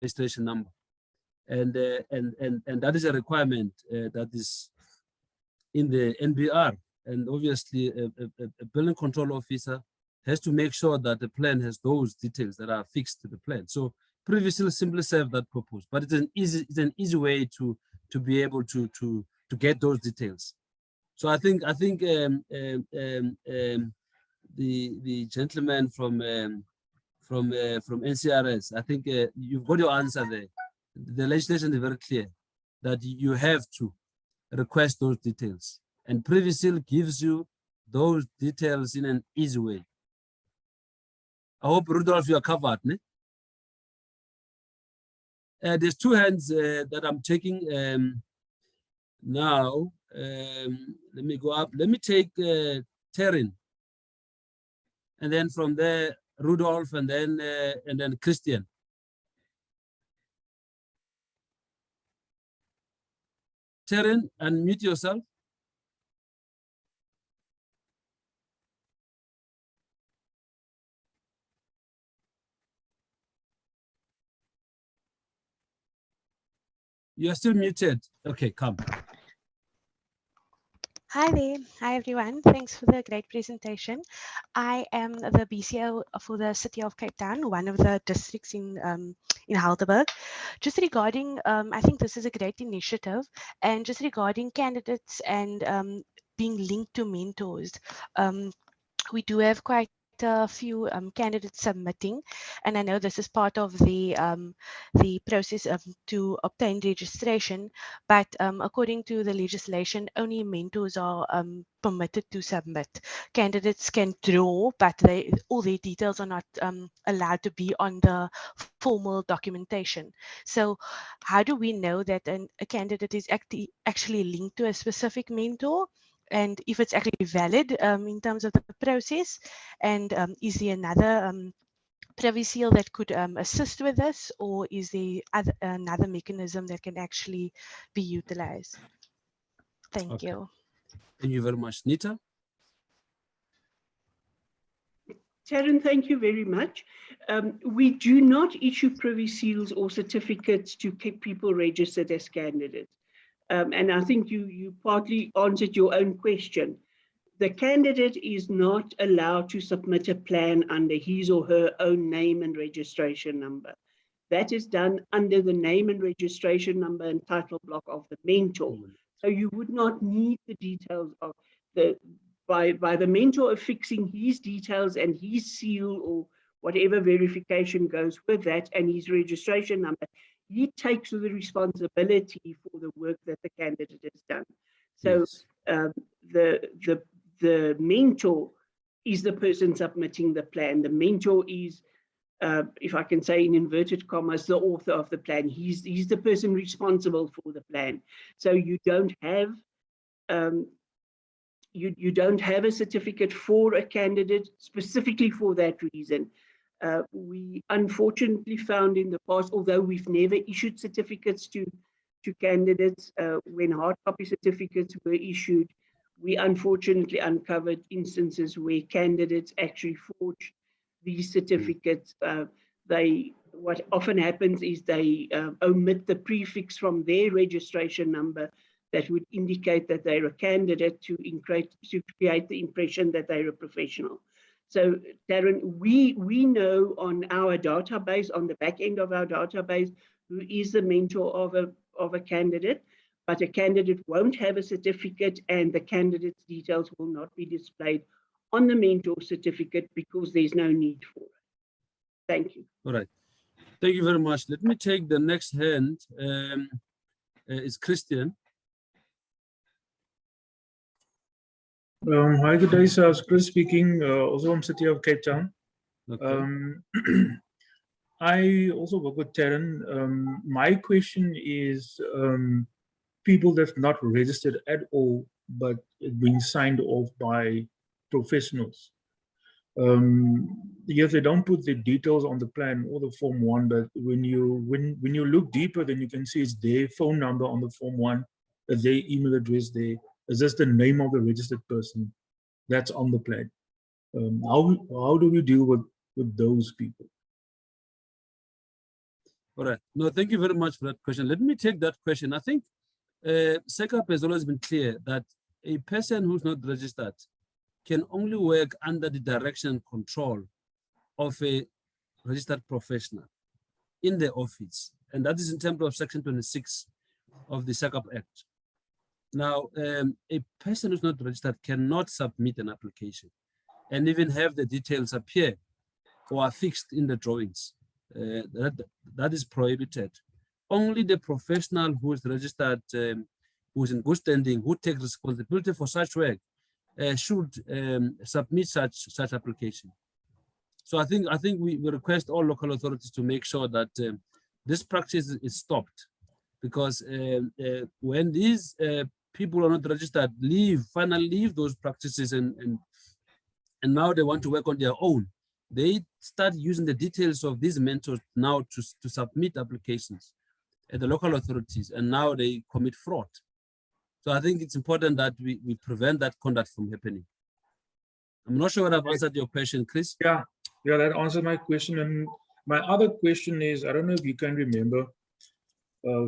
registration number, and that is a requirement that is in the NBR, and obviously a building control officer has to make sure that the plan has those details that are affixed to the plan. So previously simply serve that purpose, but it's an easy way to be able to get those details. So I think the gentleman from NCRS, I think you've got your answer there. The legislation is very clear that you have to request those details, and Privy Seal gives you those details in an easy way. I hope, Rudolph, you are covered. Ne? There's 2 hands that I'm taking now. Let me go up. Let me take Terrin, and then from there Rudolph, and then Christian. Terrin, unmute yourself. You are still muted. Okay, come. Hi there. Hi, everyone. Thanks for the great presentation. I am the BCO for the City of Cape Town, one of the districts in Helderberg. Just regarding, I think this is a great initiative, and just regarding candidates and being linked to mentors, we do have quite a few candidates submitting, and I know this is part of the process to obtain registration, but according to the legislation, only mentors are permitted to submit. Candidates can draw, but all their details are not allowed to be on the formal documentation. So how do we know that a candidate is actually linked to a specific mentor? And if it's actually valid in terms of the process, and is there another Privy Seal that could assist with this, or is there another mechanism that can actually be utilized? Thank you. Thank you very much. Nita? Sharon, thank you very much. We do not issue Privy Seals or certificates to keep people registered as candidates. And I think you partly answered your own question. The candidate is not allowed to submit a plan under his or her own name and registration number. That is done under the name and registration number and title block of the mentor. So you would not need the details of by the mentor affixing his details and his seal or whatever verification goes with that and his registration number. He takes the responsibility for the work that the candidate has done. So yes. The mentor is the person submitting the plan. The mentor is, if I can say in inverted commas, the author of the plan. He's the person responsible for the plan. So you don't have you don't have a certificate for a candidate specifically for that reason. We unfortunately found in the past, although we've never issued certificates to candidates, when hard copy certificates were issued, we unfortunately uncovered instances where candidates actually forged these certificates. What often happens is they omit the prefix from their registration number that would indicate that they're a candidate to create the impression that they're a professional. So, Darren, we know on our database, on the back end of our database, who is the mentor of a candidate, but a candidate won't have a certificate and the candidate's details will not be displayed on the mentor certificate because there's no need for it. Thank you. All right. Thank you very much. Let me take the next hand. It's Christian. Hi, good day, sir. It's Chris speaking, also from City of Cape Town. Okay. I also work with Taryn. My question is people that's not registered at all, but being signed off by professionals. Yes, they don't put the details on the plan or the Form 1, but when you look deeper, then you can see it's their phone number on the Form 1, their email address there. It's just the name of the registered person that's on the plan. How do we deal with those people? All right. No, thank you very much for that question. Let me take that question. I think SECAP has always been clear that a person who's not registered can only work under the direction and control of a registered professional in the office. And that is in terms of Section 26 of the SECAP Act. Now, a person who's not registered cannot submit an application and even have the details appear or are fixed in the drawings. That is prohibited. Only the professional who is registered, who is in good standing, who takes responsibility for such work, should submit such application. So I think we request all local authorities to make sure that this practice is stopped, because when these people who are not registered finally leave those practices and now they want to work on their own, they start using the details of these mentors now to submit applications at the local authorities, and now they commit fraud. So I think it's important that we prevent that conduct from happening. I'm not sure whether I've answered your question, Chris. Yeah, that answered my question. And my other question is, I don't know if you can remember, a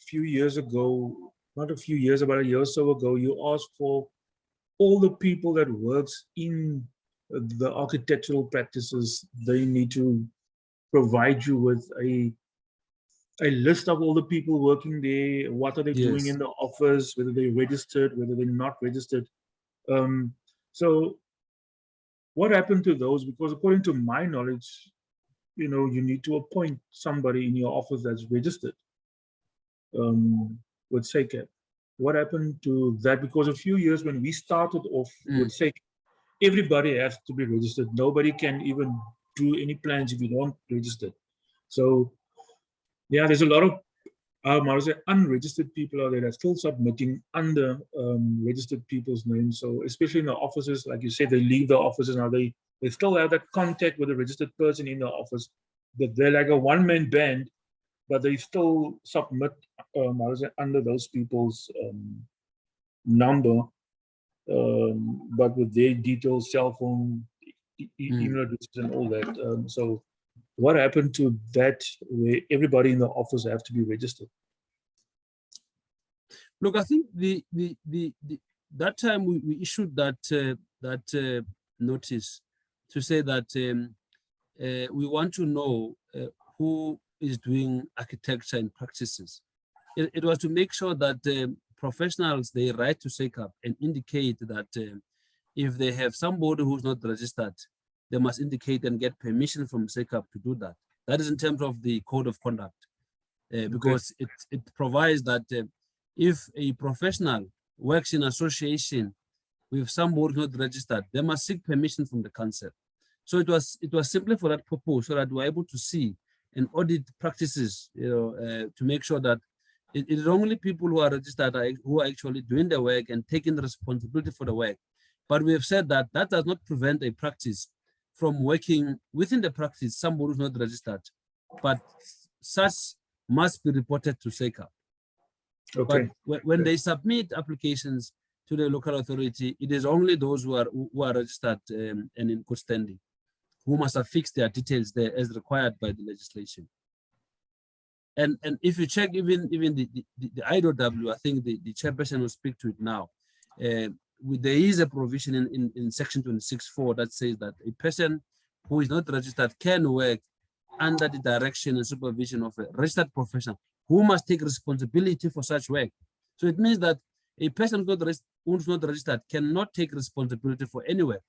few years ago, not a few years, about a year or so ago, you asked for all the people that works in the architectural practices, they need to provide you with a list of all the people working there, what are they doing in the office, whether they're registered, whether they're not registered. So what happened to those? Because according to my knowledge, you know, you need to appoint somebody in your office that's registered with SECAP. What happened to that? Because a few years when we started off with SECAP, everybody has to be registered. Nobody can even do any plans if you don't register. So yeah, there's a lot of I would say unregistered people out there that are still submitting under registered people's names. So especially in the offices, like you said, they leave the offices now. They still have that contact with a registered person in the office. That they're like a one-man band, but they still submit I would say under those people's number, but with their details, cell phone, email addresses, and all that. So what happened to that where everybody in the office have to be registered? Look, I think that time we issued that notice to say that we want to know who is doing architecture and practices. It was to make sure that professionals, they write to SECAP and indicate that if they have somebody who's not registered, they must indicate and get permission from SECAP to do that. That is in terms of the code of conduct, because it provides that if a professional works in association with somebody not registered, they must seek permission from the council. So it was simply for that purpose, so that we're able to see and audit practices, you know, to make sure that it is only people who are registered who are actually doing the work and taking the responsibility for the work. But we have said that that does not prevent a practice from working within the practice, somebody who's not registered, but such must be reported to SECAP. Okay. But when they submit applications to the local authority, it is only those who are registered and in good standing, who must affix their details there as required by the legislation. And if you check even the IWW, I think the chairperson will speak to it now. There is a provision in section 26.4 that says that a person who is not registered can work under the direction and supervision of a registered professional who must take responsibility for such work. So it means that a person who's not registered cannot take responsibility for any work.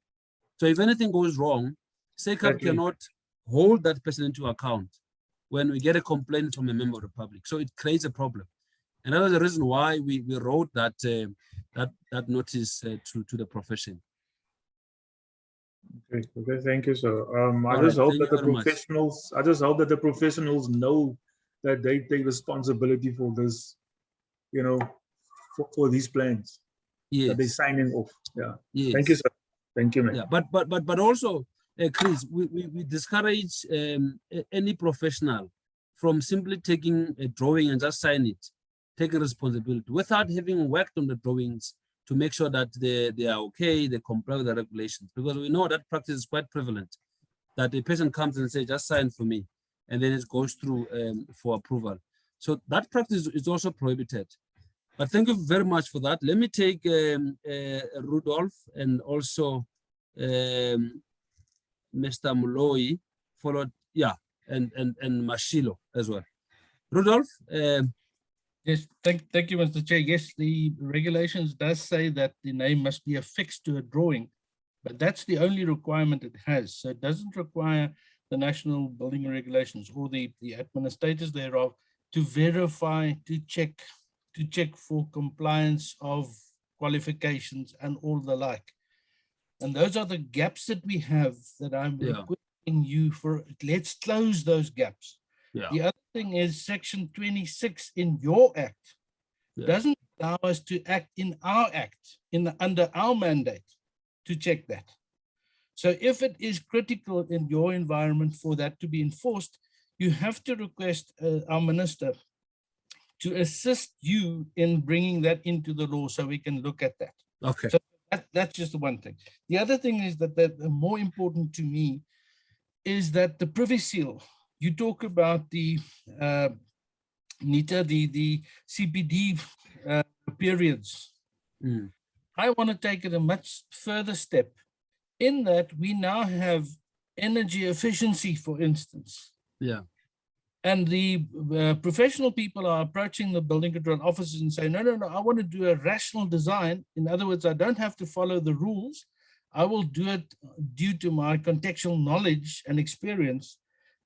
So if anything goes wrong, SECAP cannot hold that person into account when we get a complaint from a member of the public. So it creates a problem. And that was the reason why we wrote that that notice to the profession. Okay, thank you, sir. I just hope that the professionals know that they take responsibility for this, you know, for these plans. Yes. That they're signing off. Yeah. Yes. Thank you, sir. Thank you, man. Yeah, but also, Chris, we discourage any professional from simply taking a drawing and just sign it, taking responsibility without having worked on the drawings to make sure that they are okay, they comply with the regulations. Because we know that practice is quite prevalent, that a person comes and says, just sign for me, and then it goes through for approval. So that practice is also prohibited. But thank you very much for that. Let me take Rudolph and also Mr. Muloi, followed, and Mashilo as well. Rudolph? Yes, thank you, Mr. Chair. Yes, the regulations does say that the name must be affixed to a drawing, but that's the only requirement it has. So it doesn't require the national building regulations or the administrators thereof to verify, to check for compliance of qualifications and all the like. And those are the gaps that we have that I'm requesting you for. Let's close those gaps. Yeah. The other thing is section 26 in your act doesn't allow us to act in our act, under our mandate to check that. So if it is critical in your environment for that to be enforced, you have to request our minister to assist you in bringing that into the law so we can look at that. Okay. So that's just the one thing. The other thing is that the more important to me is that the privy seal, you talk about the NITA, the CPD periods. I want to take it a much further step in that we now have energy efficiency, for instance. Yeah. And the professional people are approaching the building control officers and say, no, I want to do a rational design. In other words, I don't have to follow the rules. I will do it due to my contextual knowledge and experience,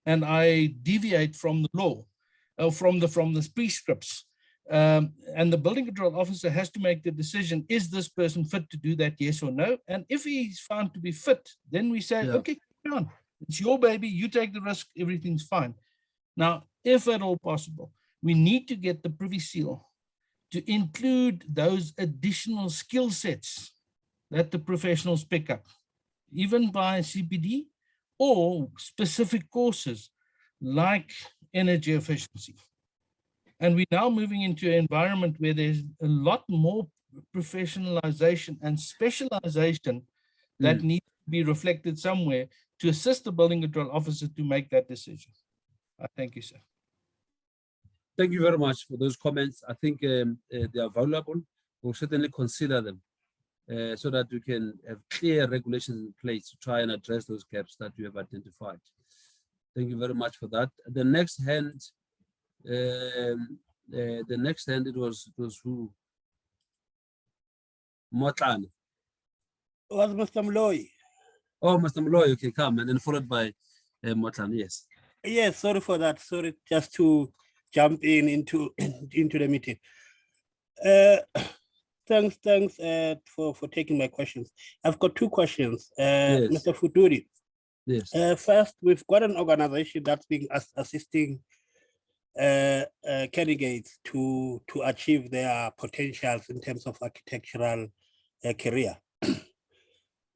and I deviate from the law, from the prescripts. And the building control officer has to make the decision, is this person fit to do that, yes or no? And if he's found to be fit, then we say, okay, come on, it's your baby, you take the risk, everything's fine. Now, if at all possible, we need to get the Privy Seal to include those additional skill sets that the professionals pick up, even by CPD or specific courses like energy efficiency. And we're now moving into an environment where there's a lot more professionalization and specialization that needs to be reflected somewhere to assist the building control officer to make that decision. Thank you, sir. Thank you very much for those comments. I think they are valuable. We'll certainly consider them so that we can have clear regulations in place to try and address those gaps that you have identified. Thank you very much for that. The next hand, it was who? Motlane. Was Mr. Mloy. Oh, Mr. Mloy, okay, come, and then followed by Motlane, yes. Yes, sorry for that. Sorry, just to jump into the meeting. Thanks for taking my questions. I've got two questions. Yes. Mr. Futuri. Yes. First, we've got an organization that's been assisting candidates to achieve their potentials in terms of architectural career.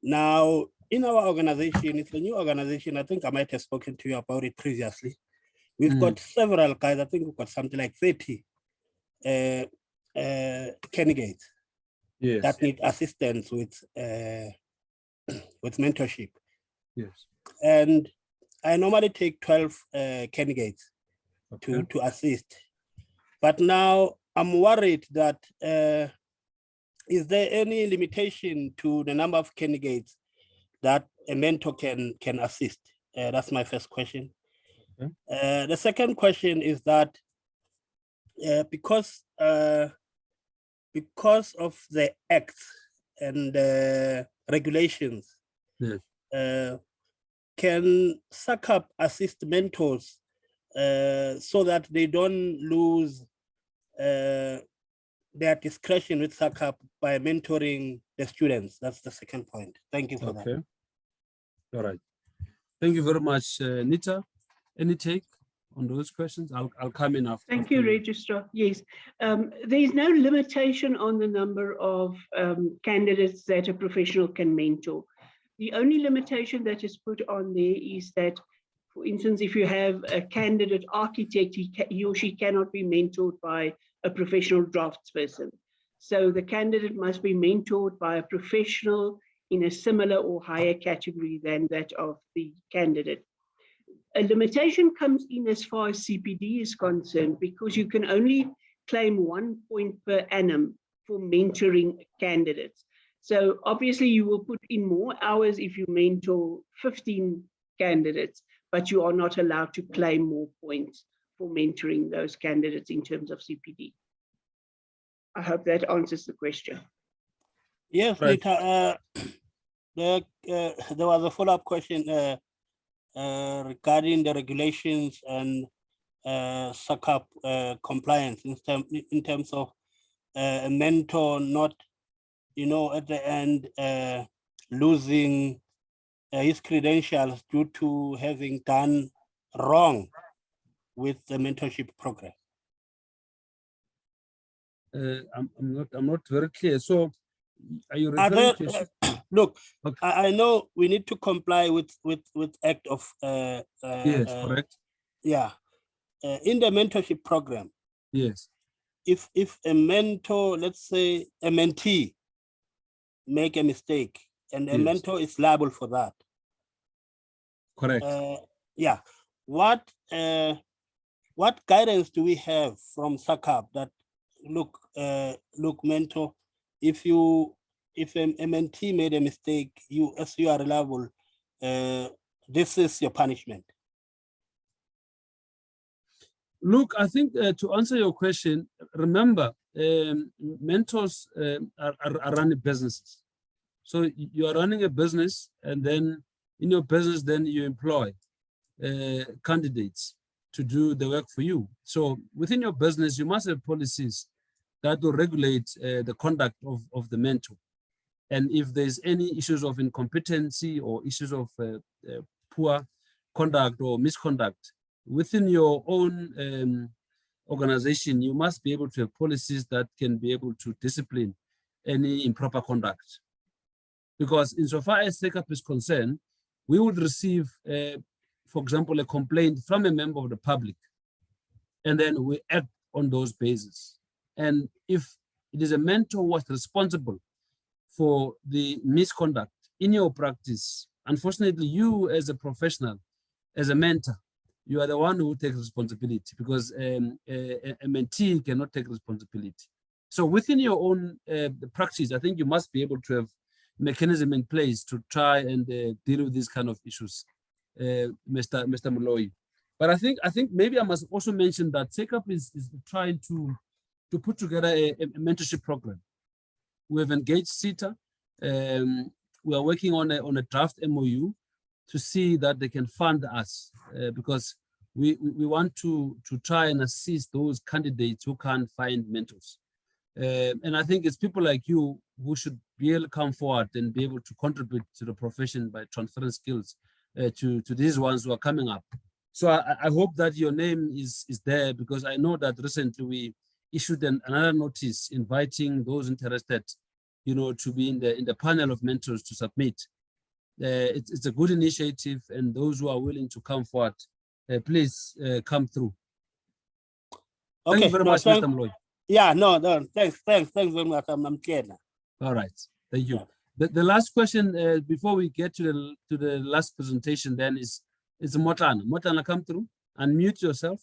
Now, in our organization, it's a new organization. I think I might have spoken to you about it previously. We've got several guys. I think we've got something like 30 candidates that need assistance with mentorship. Yes. And I normally take 12 candidates to assist. But now I'm worried that is there any limitation to the number of candidates that a mentor can assist? That's my first question. The second question is that because of the Act and regulations, can SACAP assist mentors so that they don't lose their discretion with SACAP by mentoring the students? That's the second point. Thank you for that. All right. Thank you very much, Nita. Any take on those questions? I'll come in after. Thank you, Registrar. Yes, there is no limitation on the number of candidates that a professional can mentor. The only limitation that is put on there is that, for instance, if you have a candidate architect, he or she cannot be mentored by a professional draftsperson. So the candidate must be mentored by a professional in a similar or higher category than that of the candidate. A limitation comes in as far as CPD is concerned, because you can only claim 1 point per annum for mentoring candidates. So obviously you will put in more hours if you mentor 15 candidates, but you are not allowed to claim more points for mentoring those candidates in terms of CPD. I hope that answers the question. Yes, Right. Rita, there was a follow-up question regarding the regulations and SACAP compliance in terms of a mentor not, at the end losing his credentials due to having done wrong with the mentorship program. I'm not very clear. So are you referring to? Look, I know we need to comply with Act of yes, correct. Yeah, in the mentorship program. Yes. If a mentor, let's say a mentee, make a mistake, and a mentor is liable for that. Correct. Yeah. What guidance do we have from SACAP that look, mentor, if a mentee made a mistake, as you are liable, this is your punishment? Look, I think to answer your question, remember, mentors are running businesses. So you are running a business, and then in your business, then you employ candidates to do the work for you. So within your business, you must have policies that will regulate the conduct of the mentor. And if there's any issues of incompetency or issues of poor conduct or misconduct within your own organization, you must be able to have policies that can be able to discipline any improper conduct. Because insofar as take-up is concerned, we would receive, for example, a complaint from a member of the public, and then we act on those bases. And if it is a mentor who was responsible for the misconduct in your practice, unfortunately, you as a professional, as a mentor, you are the one who takes responsibility, because a mentee cannot take responsibility. So within your own practice, I think you must be able to have mechanism in place to try and deal with these kind of issues, Mr. Moloi. But I think maybe I must also mention that take-up is trying to put together a mentorship program. We have engaged CETA. We are working on a draft MOU to see that they can fund us, because we want to try and assist those candidates who can't find mentors. And I think it's people like you who should be able to come forward and be able to contribute to the profession by transferring skills to these ones who are coming up. So I hope that your name is there, because I know that recently we issued another notice inviting those interested, to be in the panel of mentors to submit. It's a good initiative, and those who are willing to come forward, please come through. Okay, Thank you very much, Mr. Moloi. Yeah, no, thanks very much. I'm clear now. All right, thank you. The last question before we get to the last presentation then is Motana. Motana, come through, unmute yourself.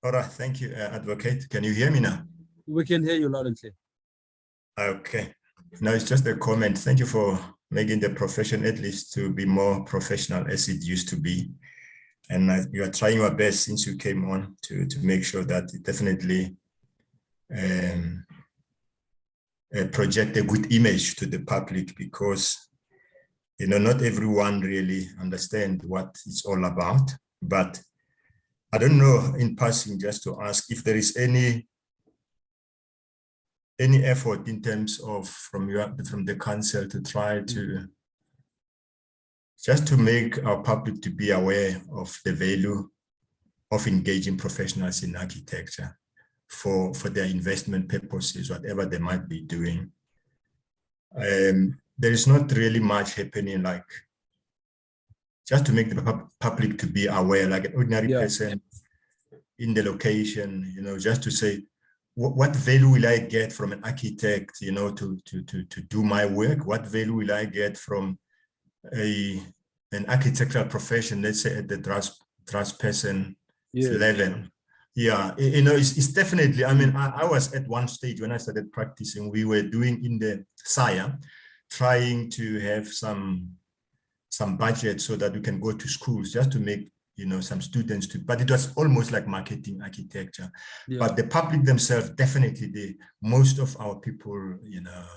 All right, thank you, Advocate. Can you hear me now? We can hear you loud and clear. Okay, no, it's just a comment. Thank you for making the profession at least to be more professional as it used to be. And you are trying your best since you came on to make sure that it definitely project a good image to the public, because, not everyone really understands what it's all about. But I don't know, in passing, just to ask if there is any effort in terms of from the council to try to just to make our public to be aware of the value of engaging professionals in architecture for their investment purposes, whatever they might be doing. There is not really much happening, like just to make the public to be aware, like an ordinary person in the location, just to say, what value will I get from an architect, to do my work? What value will I get from an architectural profession, let's say at the draftsperson level? Yeah, it's definitely, I was at one stage when I started practicing, we were doing in the SIA, trying to have some budget so that we can go to schools just to make, some students but it was almost like marketing architecture. But the public themselves, definitely most of our people,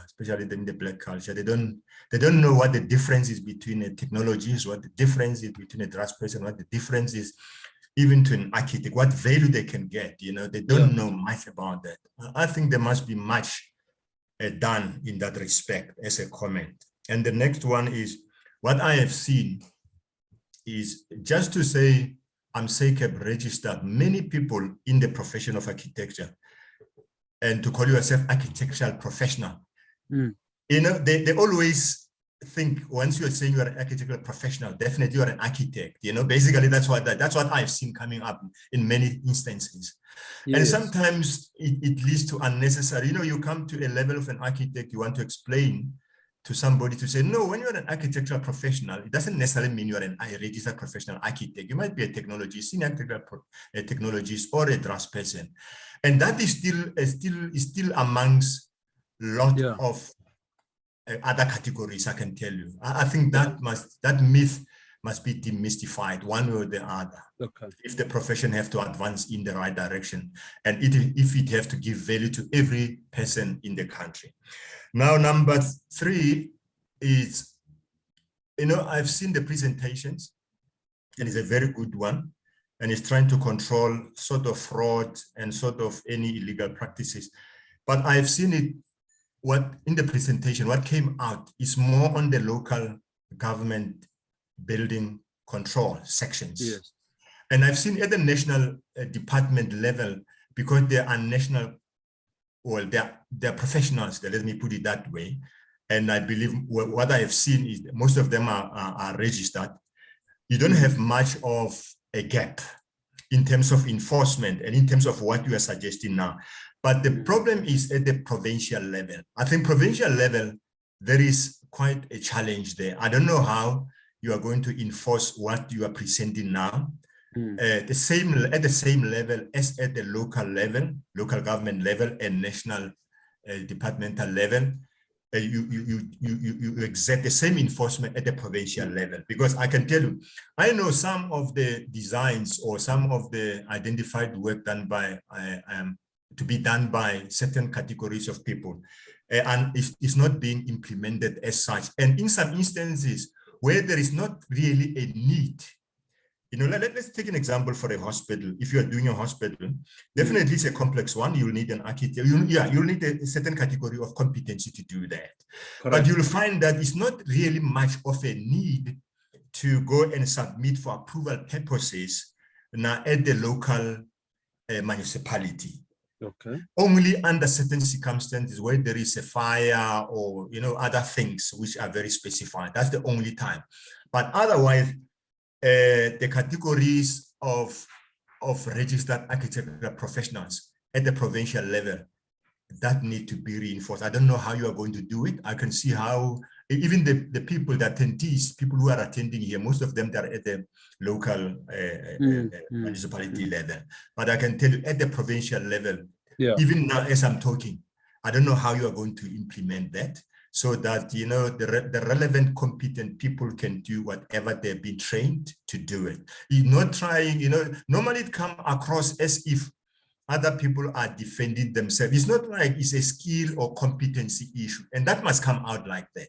especially in the Black culture, they don't know what the difference is between a technologist, what the difference is between a draftsperson, what the difference is even to an architect, what value they can get. They don't know much about that. I think there must be much done in that respect as a comment. And the next one is what I have seen is just to say, I'm SACEP registered, many people in the profession of architecture, and to call yourself architectural professional, they always think once you're saying you're an architectural professional, definitely you're an architect. Basically that's what I've seen coming up in many instances. And sometimes it leads to unnecessary, you come to a level of an architect, you want to explain to somebody to say, no, when you're an architectural professional, it doesn't necessarily mean you're a registered professional architect. You might be a technologist, senior technologist, or a draftsperson. And that is still amongst a lot of other categories, I can tell you. I think that myth must be demystified one way or the other. Okay. If the profession have to advance in the right direction, and if it have to give value to every person in the country. Now, number 3 is, I've seen the presentations, and it's a very good one, and it's trying to control sort of fraud and sort of any illegal practices. But I've seen it, in the presentation, what came out is more on the local government building control sections. Yes. And I've seen at the national department level, because they are national, well, they're professionals, let me put it that way. And I believe what I have seen is most of them are registered. You don't have much of a gap in terms of enforcement and in terms of what you are suggesting now. But the problem is at the provincial level. I think provincial level, there is quite a challenge there. I don't know how you are going to enforce what you are presenting now. At the same level as at the local level, local government level and national departmental level. You exert the same enforcement at the provincial level, because I can tell you, I know some of the designs or some of the identified work done by to be done by certain categories of people, and it's not being implemented as such. And in some instances where there is not really a need, let's take an example for a hospital. If you are doing a hospital, definitely it's a complex one. You'll need an architect. You'll need a certain category of competency to do that. Correct. But you'll find that it's not really much of a need to go and submit for approval purposes now at the local municipality. Okay. Only under certain circumstances where there is a fire or other things which are very specified. That's the only time. But otherwise, the categories of registered architectural professionals at the provincial level that need to be reinforced. I don't know how you are going to do it. I can see how even the people, the attendees, people who are attending here, most of them are at the local municipality level. But I can tell you at the provincial level, even now as I'm talking, I don't know how you are going to implement that, so that the relevant competent people can do whatever they've been trained to do it. You're not trying, normally it comes across as if other people are defending themselves. It's not like it's a skill or competency issue, and that must come out like that.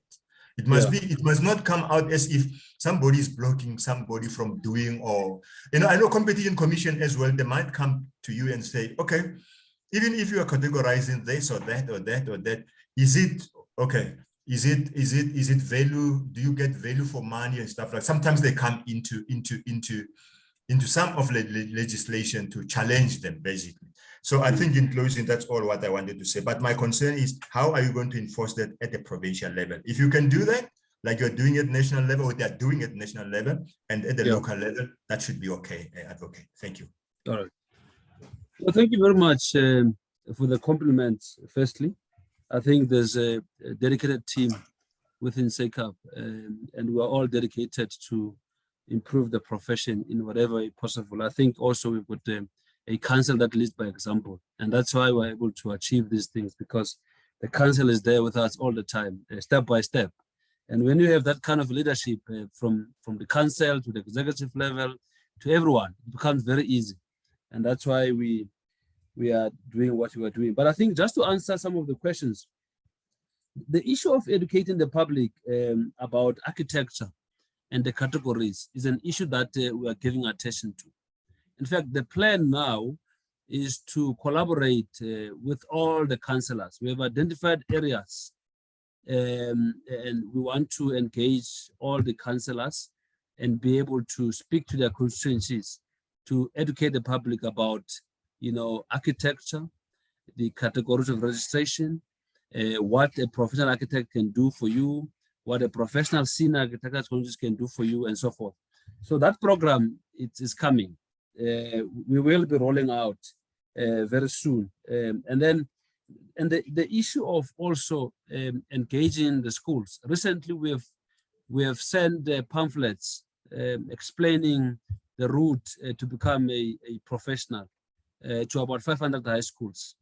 It must it must not come out as if somebody is blocking somebody from doing, or I know Competition Commission as well, they might come to you and say, okay, even if you are categorizing this or that or that or that, is it okay? Is it value? Do you get value for money and stuff like? Sometimes they come into some of the legislation to challenge them, basically. So I think in closing, that's all what I wanted to say. But my concern is, how are you going to enforce that at the provincial level? If you can do that, like you're doing at national level, or they're doing at national level, and at the local level, that should be okay, Advocate. Thank you. All right. Well, thank you very much for the compliments, firstly. I think there's a dedicated team within SECAP, and we're all dedicated to improve the profession in whatever way possible. I think also we've got a council that leads by example, and that's why we're able to achieve these things, because the council is there with us all the time, step by step. And when you have that kind of leadership from the council to the executive level to everyone, it becomes very easy. And that's why we are doing what we are doing. But I think just to answer some of the questions, the issue of educating the public about architecture and the categories is an issue that we are giving attention to. In fact, the plan now is to collaborate with all the councillors. We have identified areas and we want to engage all the councillors and be able to speak to their constituencies to educate the public about, architecture, the categories of registration, what a professional architect can do for you, what a professional senior architect can do for you, and so forth. So that program, it is coming. We will be rolling out very soon. And the issue of also engaging the schools. Recently, we have sent pamphlets explaining the route to become a professional to about 500 high schools.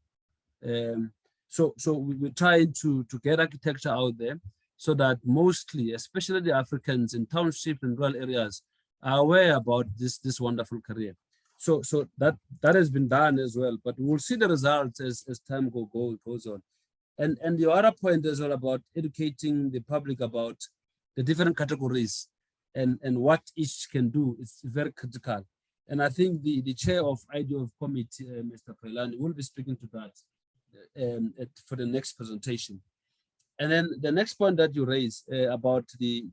So we're trying to get architecture out there. so that mostly, especially the Africans in township and rural areas, are aware about this wonderful career. So that has been done as well, but we'll see the results as time goes on. And the other point is all about educating the public about the different categories and what each can do. It's very critical. And I think the chair of IDOF committee, Mr. Pailani, will be speaking to that for the next presentation. And then the next point that you raised about the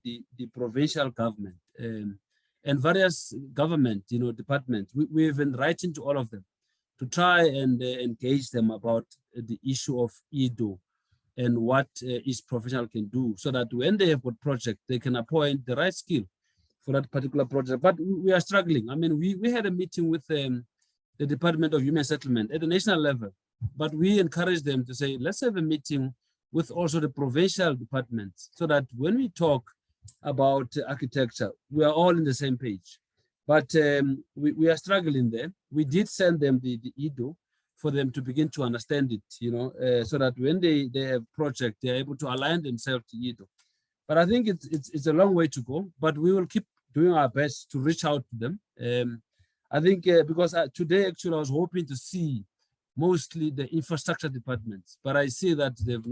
provincial government and various government, departments, we've been writing to all of them to try and engage them about the issue of EDO and what each professional can do, so that when they have a project, they can appoint the right skill for that particular project. But we are struggling. I mean, we had a meeting with the Department of Human Settlement at the national level, but we encouraged them to say, let's have a meeting with also the provincial departments, so that when we talk about architecture, we are all in the same page. But we are struggling there. We did send them the EDO for them to begin to understand it, so that when they have project, they're able to align themselves to EDO. But I think it's a long way to go, but we will keep doing our best to reach out to them. I think because today, actually, I was hoping to see mostly the infrastructure departments, but I see that they've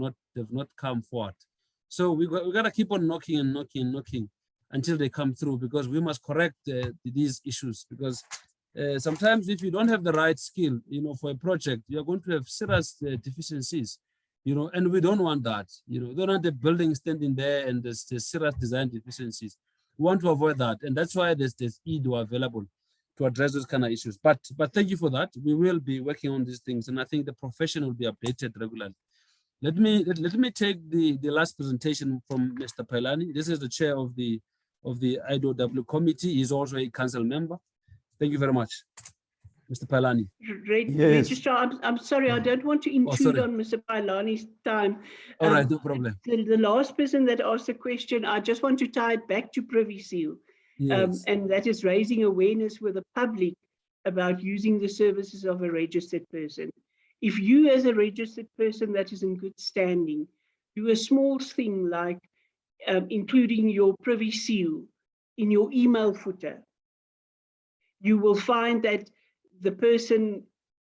not come forward. So we got to keep on knocking and knocking until they come through, because we must correct these issues. Because sometimes if you don't have the right skill, for a project, you're going to have serious deficiencies, and we don't want that. We don't want the building standing there and there's serious design deficiencies. We want to avoid that, and that's why there's EDO available to address those kind of issues. But thank you for that. We will be working on these things, and I think the profession will be updated regularly. Let me take the last presentation from Mr. Pailani. This is the chair of the IDOW committee. He's also a council member. Thank you very much, Mr. Pailani. Yes. Registrar, I'm sorry, I don't want to intrude on Mr. Pailani's time. All right, no problem. The last person that asked the question, I just want to tie it back to Privy Seal. Yes. And that is raising awareness with the public about using the services of a registered person. If you, as a registered person that is in good standing, do a small thing like including your Privy Seal in your email footer, you will find that the person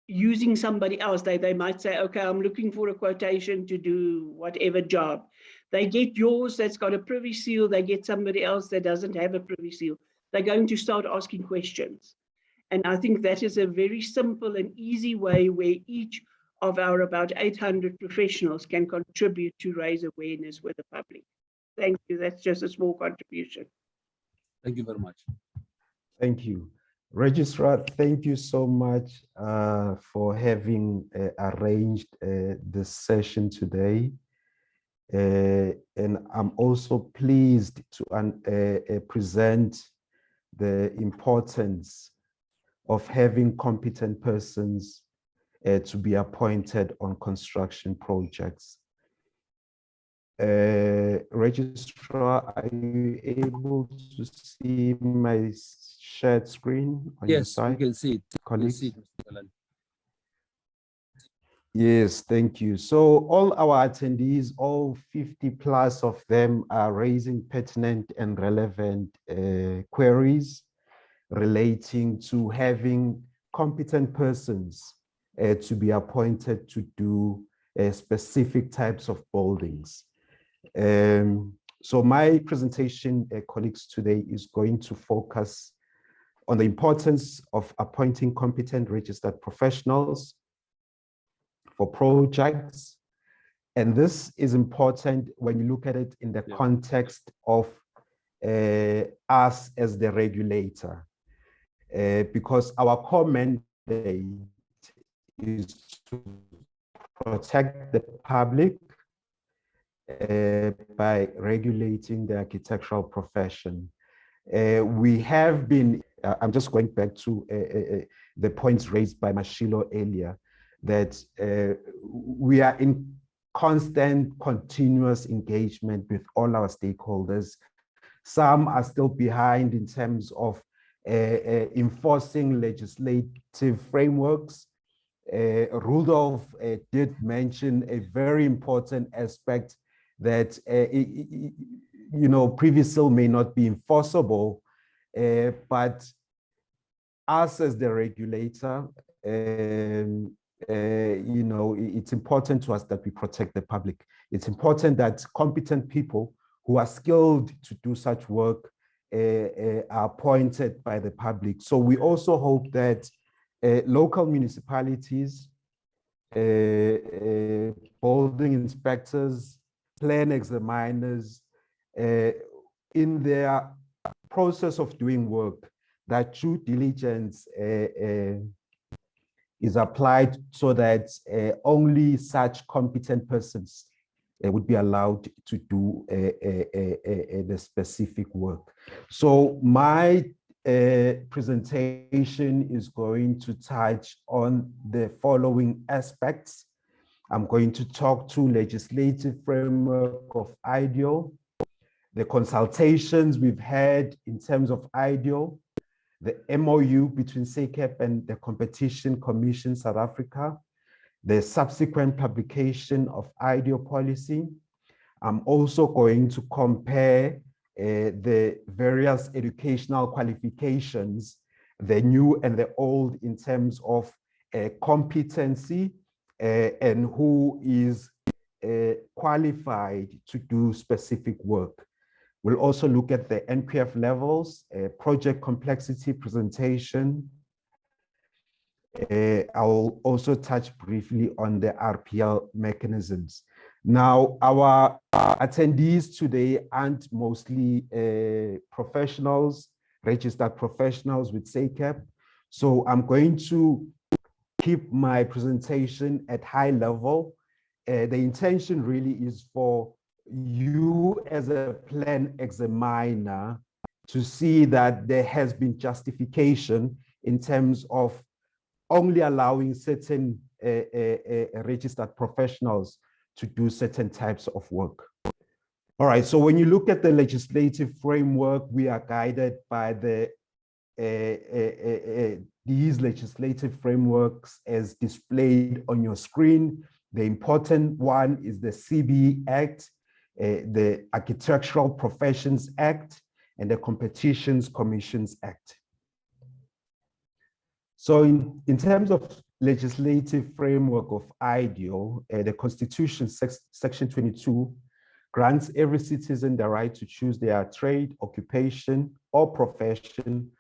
using somebody else, they might say, okay, I'm looking for a quotation to do whatever job. They get yours that's got a Privy Seal, they get somebody else that doesn't have a Privy Seal. They're going to start asking questions. And I think that is a very simple and easy way where each of our about 800 professionals can contribute to raise awareness with the public. Thank you. That's just a small contribution. Thank you very much. Thank you. Registrar, thank you so much for having arranged this session today. And I'm also pleased to present the importance of having competent persons to be appointed on construction projects. Registrar, are you able to see my shared screen on your side? Yes, you can see it. Colleagues? You can see it. Yes, thank you. So all our attendees, all 50 plus of them, are raising pertinent and relevant queries relating to having competent persons to be appointed to do specific types of buildings. So my presentation, colleagues, today is going to focus on the importance of appointing competent registered professionals for projects. And this is important when you look at it in the context of us as the regulator, because our core mandate is to protect the public by regulating the architectural profession. We have been, I'm just going back to the points raised by Mashilo earlier, that we are in constant, continuous engagement with all our stakeholders. Some are still behind in terms of enforcing legislative frameworks. Rudolph did mention a very important aspect that, Previously may not be enforceable, but us as the regulator, it's important to us that we protect the public. It's important that competent people who are skilled to do such work are appointed by the public. So we also hope that local municipalities, building inspectors, plan examiners, in their process of doing work, that due diligence is applied so that only such competent persons would be allowed to do the specific work. So my presentation is going to touch on the following aspects. I'm going to talk to legislative framework of IDEO, the consultations we've had in terms of IDEO, the MOU between SACEP and the Competition Commission South Africa, the subsequent publication of IDEO policy. I'm also going to compare the various educational qualifications, the new and the old, in terms of competency and who is qualified to do specific work. We'll also look at the NQF levels, project complexity presentation. I'll also touch briefly on the RPL mechanisms. Now, our attendees today aren't mostly professionals, registered professionals with SACEP. So I'm going to keep my presentation at high level. The intention really is for you as a plan examiner to see that there has been justification in terms of only allowing certain registered professionals to do certain types of work. All right, so when you look at the legislative framework, we are guided by these legislative frameworks as displayed on your screen. The important one is the CBE Act, the Architectural Professions Act, and the Competitions Commissions Act. So in terms of legislative framework of IDEO, the Constitution, Section 22, grants every citizen the right to choose their trade, occupation, or profession,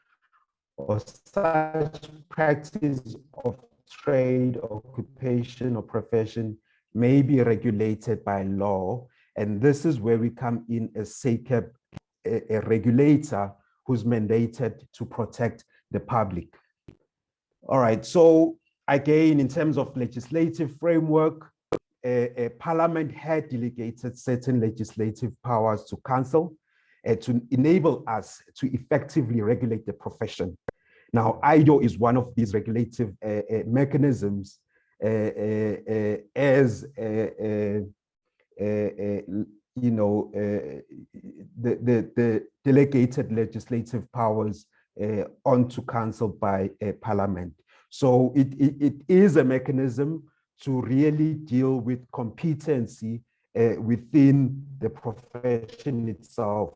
or such practice of trade, occupation, or profession may be regulated by law. And this is where we come in as SACEP, a regulator who's mandated to protect the public. All right, so again, in terms of legislative framework, Parliament had delegated certain legislative powers to Council to enable us to effectively regulate the profession. Now, IDEO is one of these regulative mechanisms as the delegated legislative powers onto Council by Parliament. So it is a mechanism to really deal with competency within the profession itself.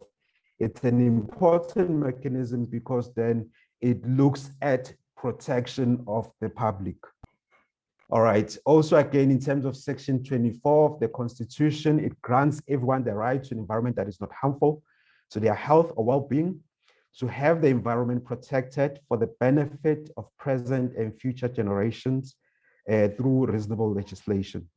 It's an important mechanism because then it looks at protection of the public. All right, also again, in terms of Section 24 of the Constitution, it grants everyone the right to an environment that is not harmful to their health or well-being, to have the environment protected for the benefit of present and future generations through reasonable legislation.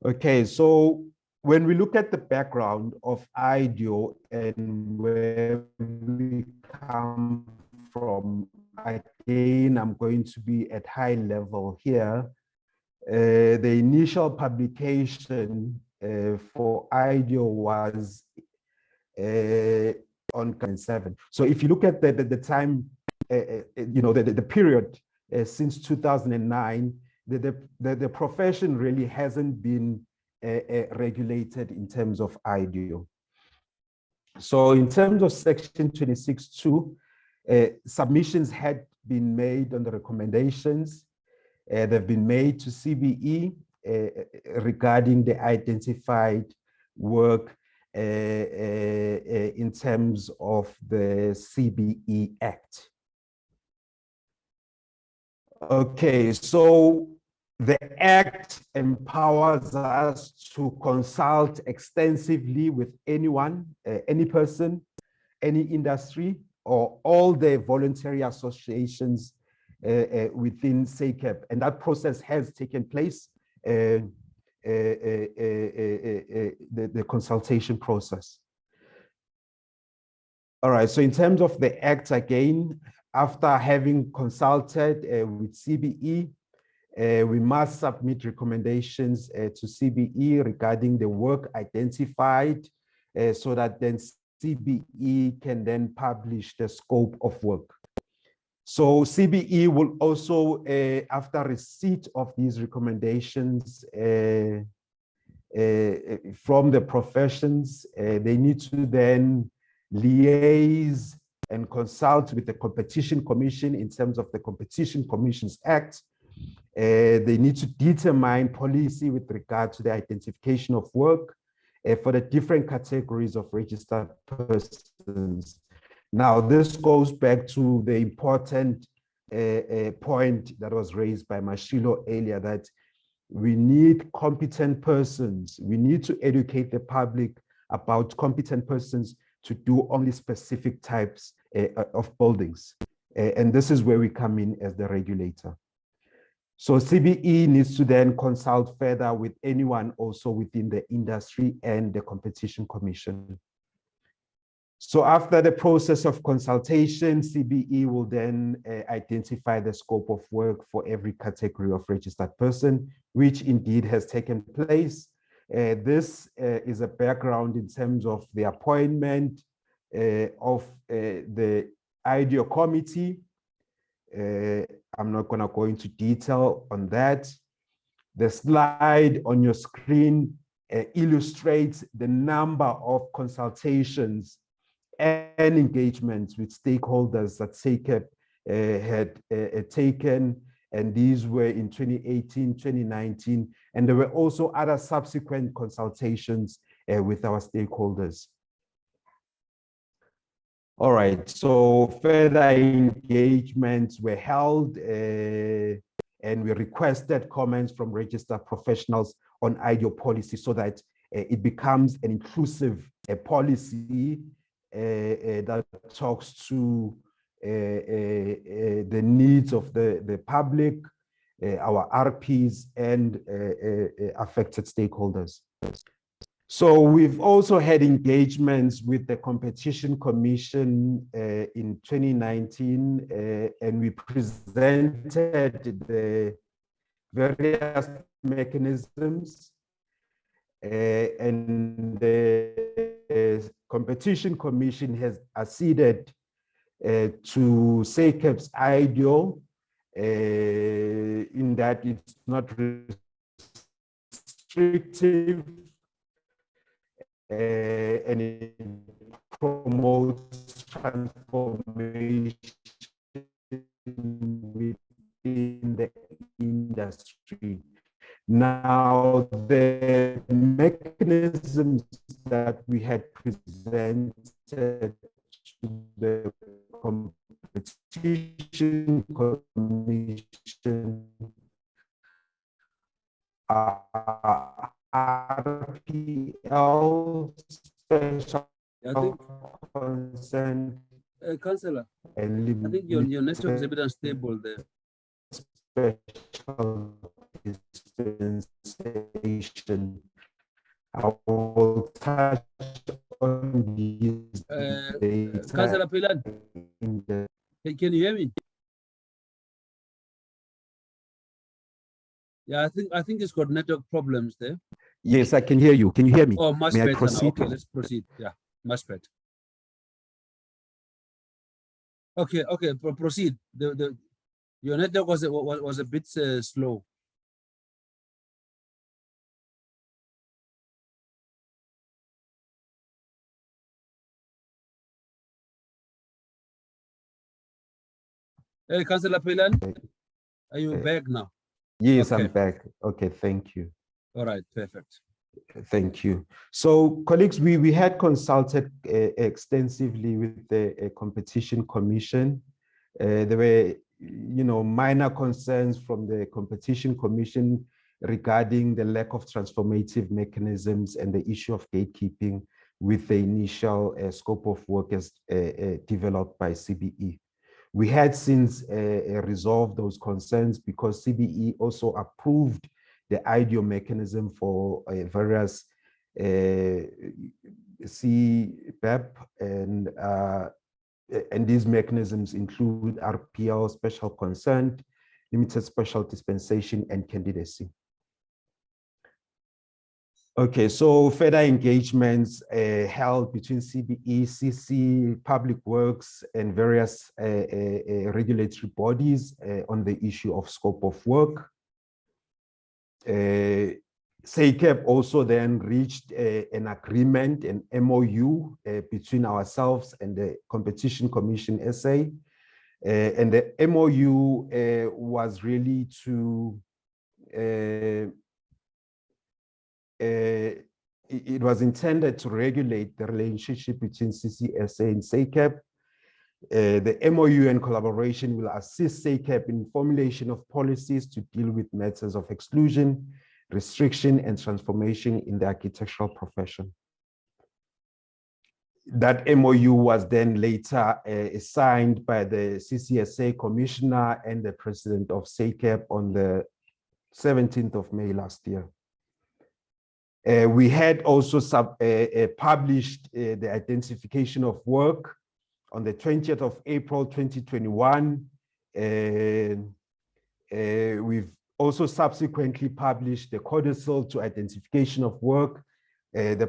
Okay, so when we look at the background of IDEO and where we come from, again, I'm going to be at high level here. The initial publication for IDEO was on 7. So if you look at the time, the period since 2009, the profession really hasn't been regulated in terms of IDEO. So in terms of Section 26.2, submissions had been made on the recommendations. They've been made to CBE, regarding the identified work in terms of the CBE Act. Okay, so the Act empowers us to consult extensively with anyone, any person, any industry, or all the voluntary associations within SACEP, and that process has taken place, the consultation process. All right, so in terms of the Act again, after having consulted with CBE, we must submit recommendations to CBE regarding the work identified so that then CBE can then publish the scope of work. So CBE will also, after receipt of these recommendations from the professions, they need to then liaise and consult with the Competition Commission in terms of the Competition Commissions Act. They need to determine policy with regard to the identification of work for the different categories of registered persons. Now, this goes back to the important point that was raised by Mashilo earlier, that we need competent persons. We need to educate the public about competent persons to do only specific types of buildings. And this is where we come in as the regulator. So CBE needs to then consult further with anyone also within the industry and the Competition Commission. So after the process of consultation, CBE will then identify the scope of work for every category of registered person, which indeed has taken place. This is a background in terms of the appointment of the IDEO committee. I'm not going to go into detail on that. The slide on your screen illustrates the number of consultations and engagements with stakeholders that SACEP had taken, and these were in 2018, 2019, and there were also other subsequent consultations with our stakeholders. All right, so further engagements were held and we requested comments from registered professionals on IDEO policy so that it becomes an inclusive policy that talks to the needs of the public, our RPs, and affected stakeholders. So we've also had engagements with the Competition Commission in 2019, and we presented the various mechanisms, and the Competition Commission has acceded to SACEP's IDEO in that it's not restrictive, and it promotes transformation within the industry. Now, the mechanisms that we had presented to the Competition Commission are RPL, special consent. Councillor, and I think your network is a bit unstable there. Special dispensation. I will touch on these. Councillor Pilan, can you hear me? Yeah, I think it's got network problems there. Yes, I can hear you. Can you hear me? Oh, much May I better proceed? now. Okay, let's proceed. Yeah, much better. Okay, proceed. Your network was a bit slow. Hey, Councillor Pilan, are you back now? Yes, Okay. I'm back. Okay, thank you. All right, perfect. Thank you. So, colleagues, we had consulted extensively with the Competition Commission. There were, minor concerns from the Competition Commission regarding the lack of transformative mechanisms and the issue of gatekeeping with the initial scope of work as developed by CBE. We had since resolved those concerns because CBE also approved the ideal mechanism for various CBEP, and these mechanisms include RPL, special consent, limited special dispensation, and candidacy. Okay, so further engagements held between CBE, CC, Public Works, and various regulatory bodies on the issue of scope of work. SACEP also then reached an agreement, an MOU between ourselves and the Competition Commission SA. And the MOU was really to, it was intended to regulate the relationship between CCSA and SACEP. The MOU and collaboration will assist SACEP in formulation of policies to deal with matters of exclusion, restriction, and transformation in the architectural profession. That MOU was then later signed by the CCSA commissioner and the president of SACEP on the 17th of May last year. We had also published the identification of work on the 20th of April, 2021. We've also subsequently published the codicil to identification of work. The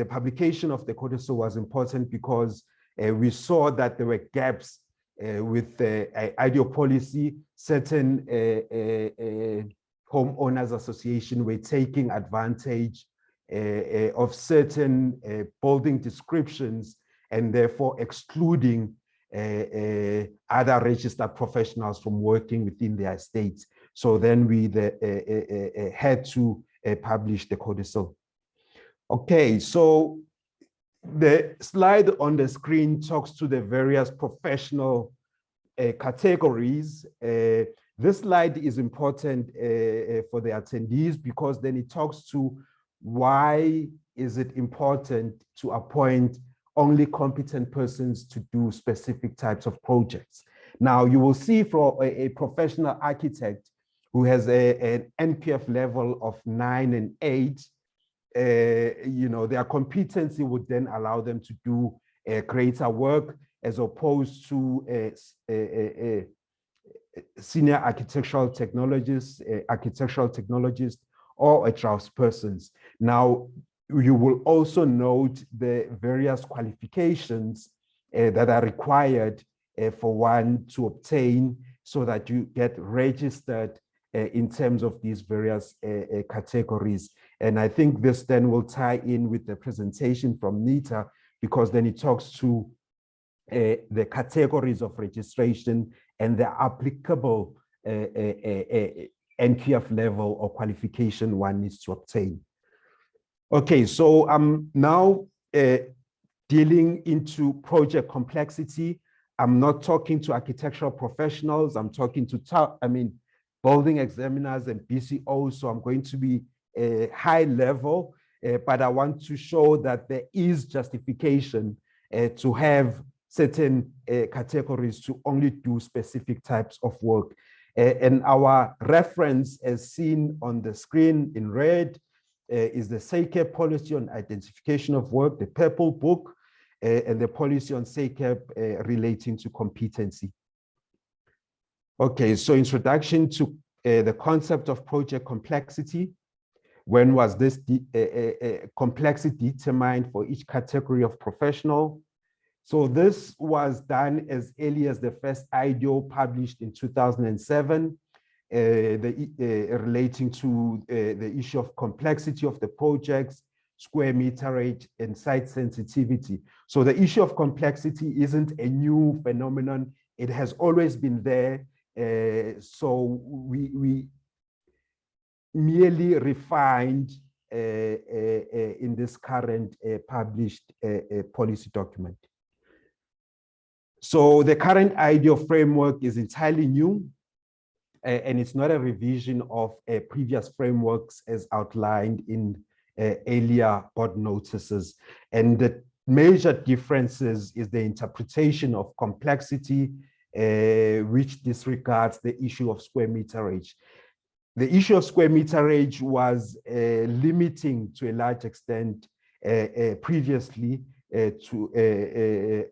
publication of the codicil was important because we saw that there were gaps with the ideal policy. Certain homeowners association were taking advantage of certain building descriptions and therefore excluding other registered professionals from working within their estates. So then we had to publish the codicil. Okay, so the slide on the screen talks to the various professional categories. This slide is important for the attendees because then it talks to why is it important to appoint only competent persons to do specific types of projects. Now, you will see for a professional architect who has an NPF level of 9 and 8, their competency would then allow them to do greater work as opposed to a senior architectural technologist, or a draftspersons. Now, you will also note the various qualifications that are required for one to obtain so that you get registered in terms of these various categories. And I think this then will tie in with the presentation from Nita, because then it talks to the categories of registration and the applicable NPF level or qualification one needs to obtain. Okay, so I'm now dealing into project complexity. I'm not talking to architectural professionals. I'm talking to, building examiners and BCOs. So I'm going to be high level, but I want to show that there is justification to have certain categories to only do specific types of work. And our reference, as seen on the screen in red, is the SACEP policy on identification of work, the purple book, and the policy on SACEP relating to competency. Okay, so introduction to the concept of project complexity. When was this complexity determined for each category of professional? So this was done as early as the first IDEO published in 2007, relating to the issue of complexity of the projects, square meterage, and site sensitivity. So the issue of complexity isn't a new phenomenon. It has always been there. So merely refined in this current published policy document. So the current IDEO framework is entirely new, and it's not a revision of previous frameworks as outlined in earlier board notices. And the major differences is the interpretation of complexity, which disregards the issue of square meterage. The issue of square meterage was limiting to a large extent previously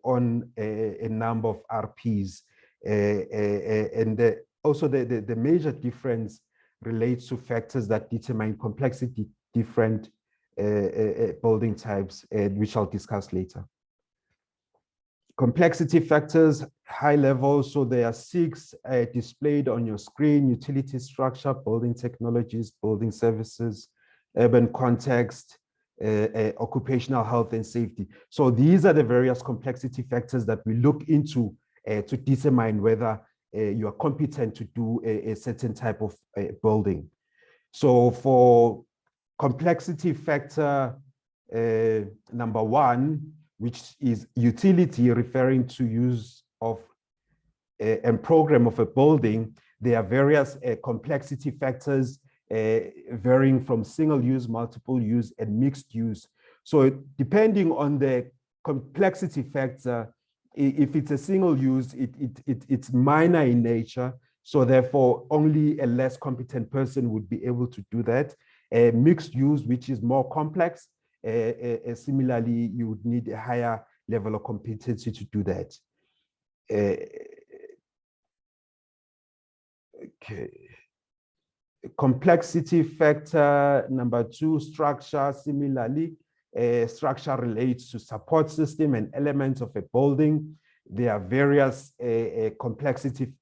on a number of RPs. And also the major difference relates to factors that determine complexity different building types, which I'll discuss later. Complexity factors, high level, so there are 6 displayed on your screen: utility structure, building technologies, building services, urban context, occupational health and safety. So these are the various complexity factors that we look into to determine whether you are competent to do a certain type of building. So for complexity factor number 1, which is utility, referring to use of and program of a building, there are various complexity factors varying from single use, multiple use, and mixed use. So depending on the complexity factor, if it's a single use, it's minor in nature. So therefore, only a less competent person would be able to do that. Mixed use, which is more complex, similarly, you would need a higher level of competency to do that. Okay. Complexity factor number 2, structure. Similarly, structure relates to support system and elements of a building. There are various complexity,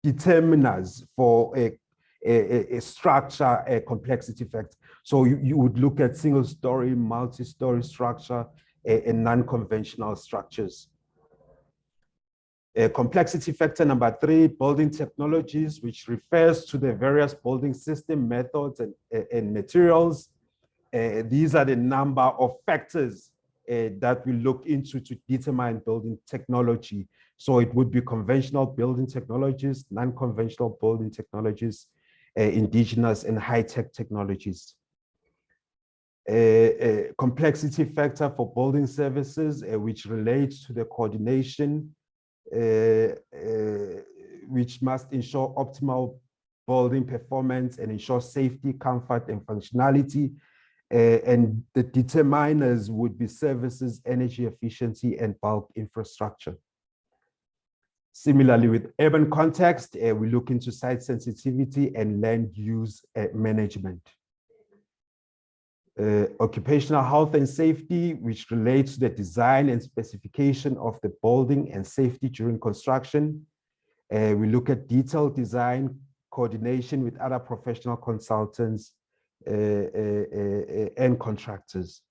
determiners for a structure, a complexity factor. So you would look at single-story, multi-story structure, and non-conventional structures. Complexity factor number 3, building technologies, which refers to the various building system methods and materials. These are the number of factors that we look into to determine building technology. So it would be conventional building technologies, non-conventional building technologies, indigenous and high-tech technologies. Complexity factor for building services, which relates to the coordination, which must ensure optimal building performance and ensure safety, comfort, and functionality. And the determiners would be services, energy efficiency, and bulk infrastructure. Similarly, with urban context, we look into site sensitivity and land use management. Occupational health and safety, which relates to the design and specification of the building and safety during construction. We look at detailed design, coordination with other professional consultants and contractors.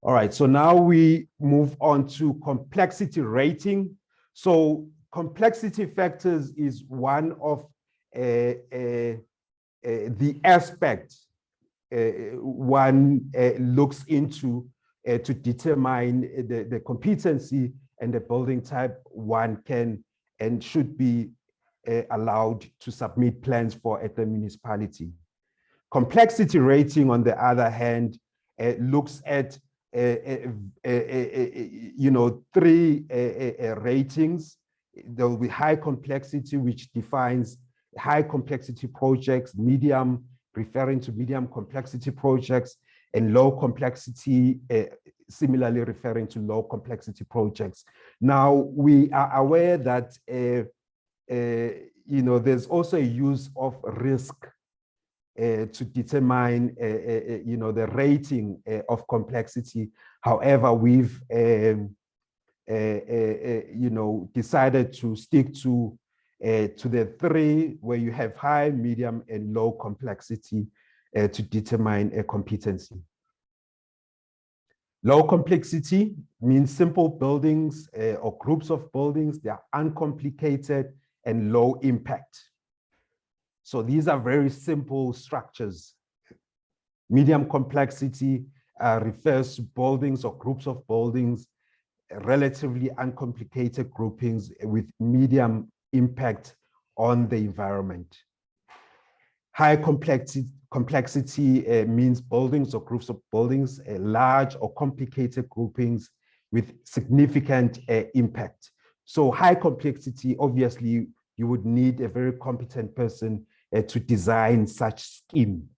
All right, so now we move on to complexity rating. So complexity factors is one of the aspects one looks into to determine the competency and the building type one can and should be allowed to submit plans for at the municipality. Complexity rating, on the other hand, looks at 3 ratings. There will be high complexity, which defines high complexity projects, medium, referring to medium complexity projects, and low complexity, similarly referring to low complexity projects. Now, we are aware that there's also a use of risk to determine the rating of complexity. However, we've decided to stick to the 3, where you have high, medium, and low complexity to determine a competency. Low complexity means simple buildings or groups of buildings. They are uncomplicated and low impact. So these are very simple structures. Medium complexity refers to buildings or groups of buildings, relatively uncomplicated groupings with medium impact on the environment. High complexity means buildings or groups of buildings, large or complicated groupings with significant impact. So high complexity, obviously, you would need a very competent person to design such scheme.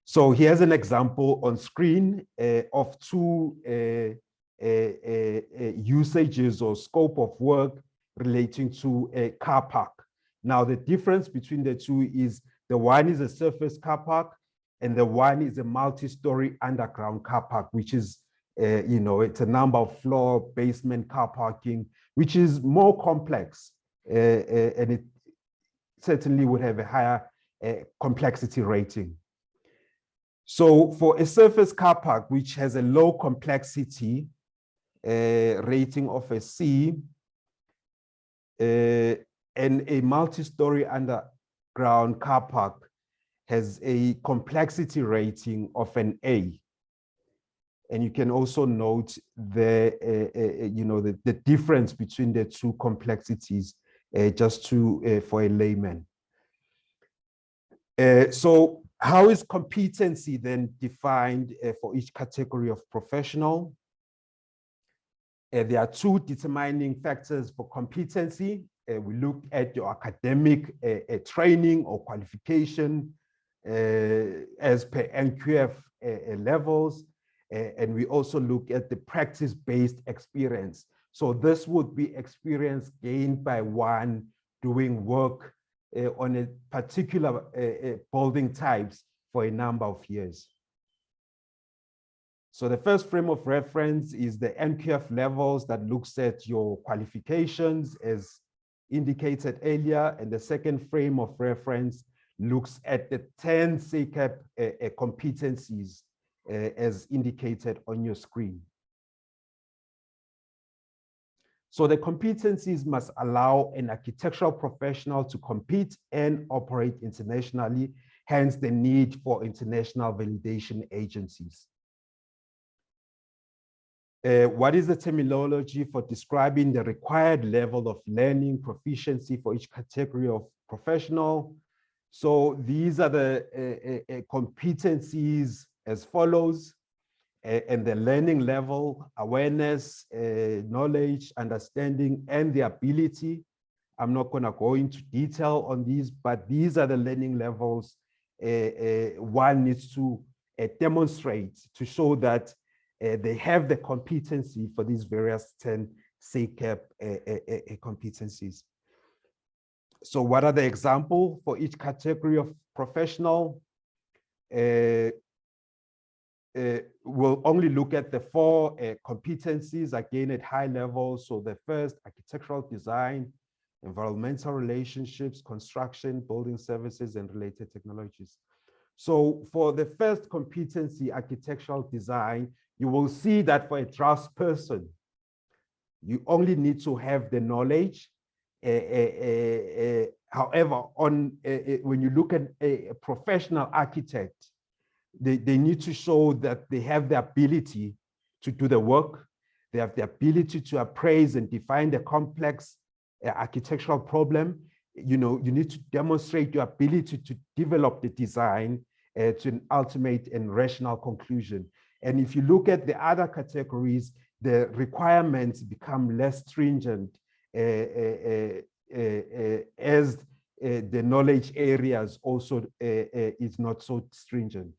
So here's an example on screen of two usages or scope of work relating to a car park. Now, the difference between the two is the one is a surface car park and the one is a multi-story underground car park, which is, it's a number of floor basement car parking, which is more complex and it certainly would have a higher complexity rating. So for a surface car park, which has a low complexity rating of a C, and a multi-story underground car park has a complexity rating of an A. And you can also note the, the difference between the two complexities just for a layman. So how is competency then defined for each category of professional? There are two determining factors for competency. We look at your academic training or qualification as per NQF levels. And we also look at the practice-based experience. So this would be experience gained by one doing work on a particular building types for a number of years. So the first frame of reference is the NQF levels that looks at your qualifications as indicated earlier, and the second frame of reference looks at the 10 CCAP competencies as indicated on your screen. So the competencies must allow an architectural professional to compete and operate internationally, hence the need for international validation agencies. What is the terminology for describing the required level of learning proficiency for each category of professional? So these are the competencies as follows, and the learning level, awareness, knowledge, understanding, and the ability. I'm not going to go into detail on these, but these are the learning levels one needs to demonstrate to show that they have the competency for these various 10 CCAP competencies. So what are the examples for each category of professional? We'll only look at the 4 competencies, again at high level. So the first, architectural design, environmental relationships, construction, building services, and related technologies. So for the first competency, architectural design, you will see that for a draftsperson, you only need to have the knowledge. However, when you look at a professional architect, they need to show that they have the ability to do the work. They have the ability to appraise and define the complex architectural problem. You need to demonstrate your ability to develop the design to an ultimate and rational conclusion. And if you look at the other categories, the requirements become less stringent as the knowledge areas also is not so stringent.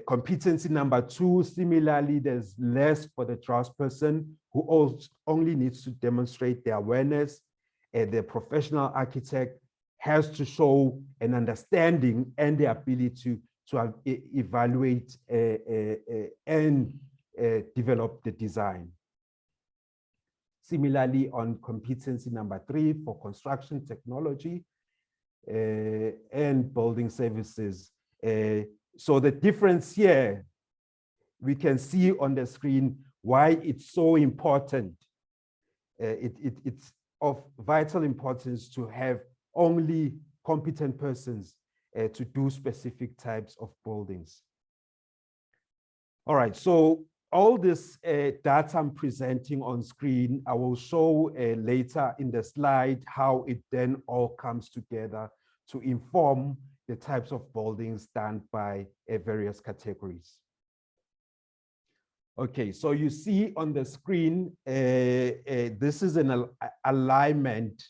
Competency number 2, similarly, there's less for the draftsperson who also only needs to demonstrate the awareness. The professional architect has to show an understanding and the ability to evaluate and develop the design. Similarly, on competency number 3 for construction technology and building services. So the difference here we can see on the screen why it's so important. It's of vital importance to have only competent persons to do specific types of buildings. All right, so all this data I'm presenting on screen, I will show later in the slide how it then all comes together to inform the types of buildings done by various categories. Okay, so you see on the screen, this is an alignment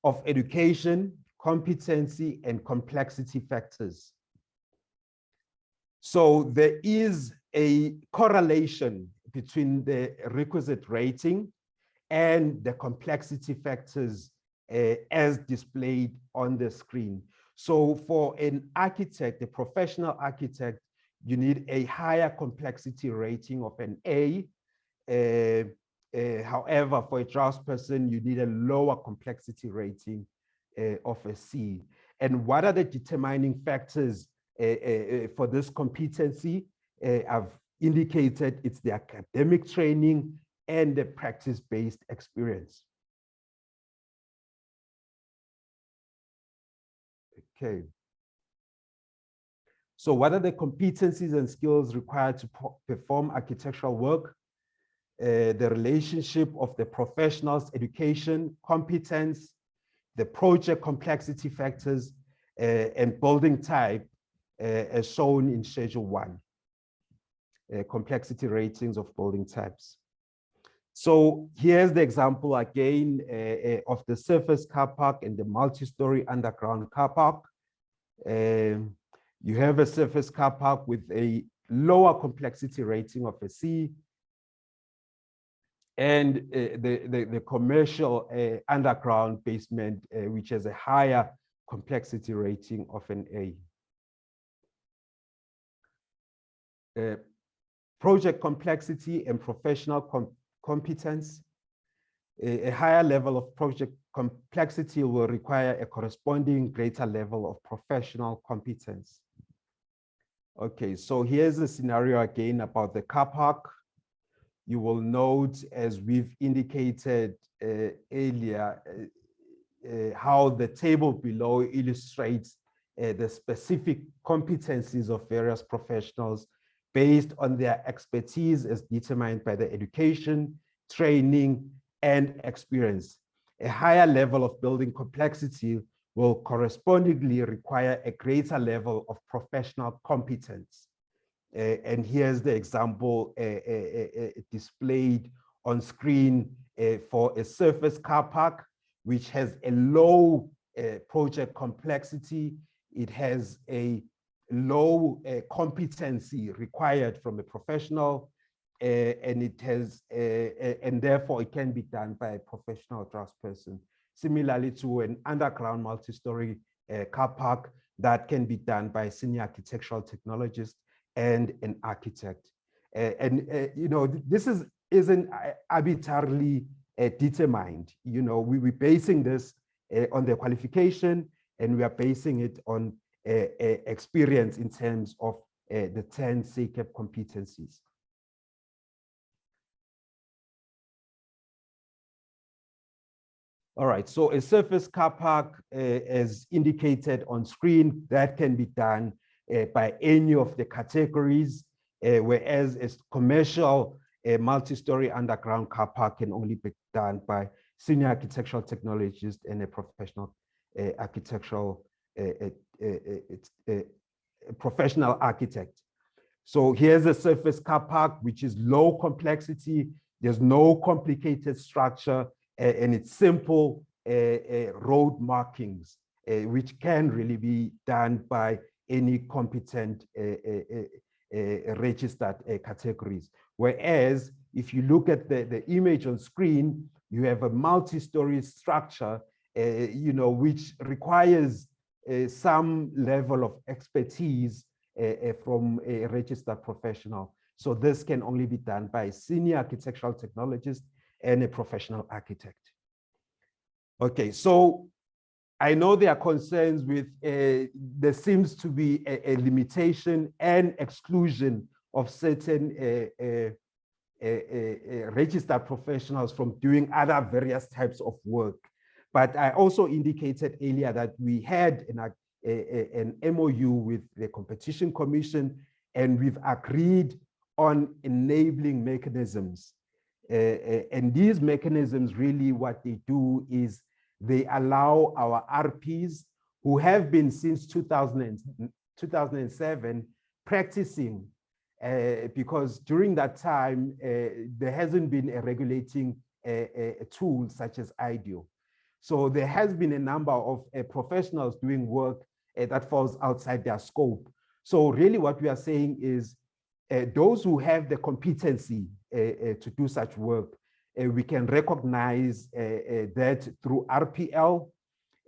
of education, competency, and complexity factors. So there is a correlation between the requisite rating and the complexity factors as displayed on the screen. So for an architect, a professional architect, you need a higher complexity rating of an A. However, for a draftsperson, you need a lower complexity rating of a C. And what are the determining factors for this competency? I've indicated it's the academic training and the practice-based experience. Okay. So what are the competencies and skills required to perform architectural work? The relationship of the professional's education, competence, the project complexity factors, and building type as shown in Schedule 1, complexity ratings of building types. So here's the example again of the surface car park and the multi-story underground car park. You have a surface car park with a lower complexity rating of a C, and the commercial underground basement, which has a higher complexity rating of an A. Project complexity and professional competence. A higher level of project complexity will require a corresponding greater level of professional competence. Okay, so here's a scenario again about the car park. You will note, as we've indicated earlier, how the table below illustrates the specific competencies of various professionals based on their expertise as determined by the education, training, and experience. A higher level of building complexity will correspondingly require a greater level of professional competence. And here's the example displayed on screen for a surface car park, which has a low project complexity. It has a low competency required from a professional, and it has, and therefore it can be done by a professional draftsperson. Similarly to an underground multi-story car park that can be done by a senior architectural technologist and an architect. You know, this isn't arbitrarily determined. You know, we're basing this on the qualification, and we are basing it on experience in terms of the 10 CAP competencies. All right, so a surface car park, as indicated on screen, that can be done by any of the categories, whereas a commercial multi-story underground car park can only be done by senior architectural technologist and a professional architectural professional architect. So here's a surface car park, which is low complexity. There's no complicated structure, and it's simple road markings, which can really be done by any competent registered categories. Whereas if you look at the image on screen, you have a multi-story structure, you know, which requires some level of expertise from a registered professional. So this can only be done by a senior architectural technologist and a professional architect. Okay, so I know there are concerns with, there seems to be a limitation and exclusion of certain registered professionals from doing other various types of work. But I also indicated earlier that we had an MOU with the Competition Commission, and we've agreed on enabling mechanisms. And these mechanisms, really what they do is they allow our RPs who have been since 2007 practicing, because during that time, there hasn't been a regulating tool such as IDEO. So there has been a number of professionals doing work that falls outside their scope. So really what we are saying is those who have the competency to do such work, we can recognize that through RPL.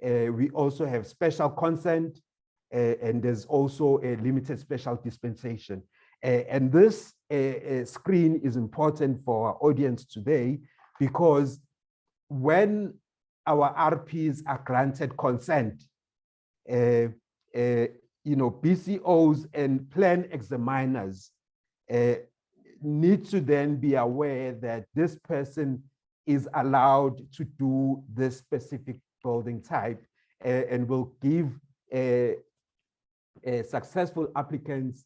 We also have special consent, and there's also a limited special dispensation. And this screen is important for our audience today, because when our RPs are granted consent, BCOs and plan examiners need to then be aware that this person is allowed to do this specific building type, and will give successful applicants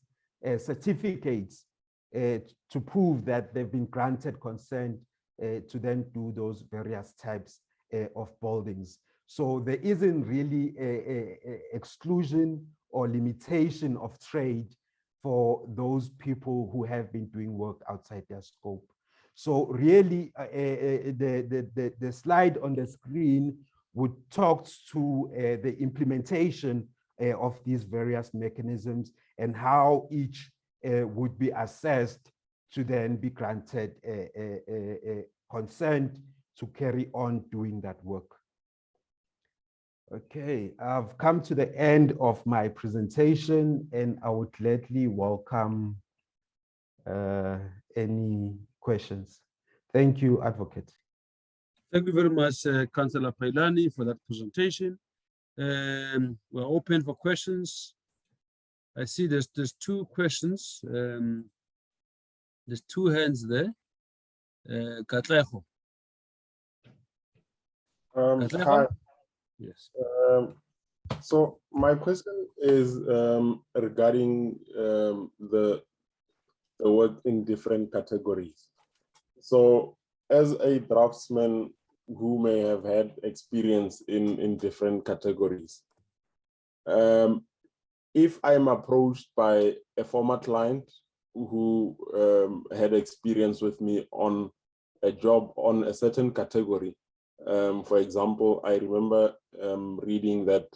certificates to prove that they've been granted consent to then do those various types of buildings. So there isn't really a exclusion or limitation of trade for those people who have been doing work outside their scope. So really, the slide on the screen would talk to the implementation of these various mechanisms and how each would be assessed to then be granted consent to carry on doing that work. Okay, I've come to the end of my presentation, and I would gladly welcome any questions. Thank you, Advocate. Thank you very much, Councillor Pailani, for that presentation. We're open for questions. I see there's two questions. There's two hands there. Katleho. Hi. Yes. So my question is regarding the work in different categories. So as a draftsman who may have had experience in different categories, if I'm approached by a former client who had experience with me on a job on a certain category, for example, I remember reading that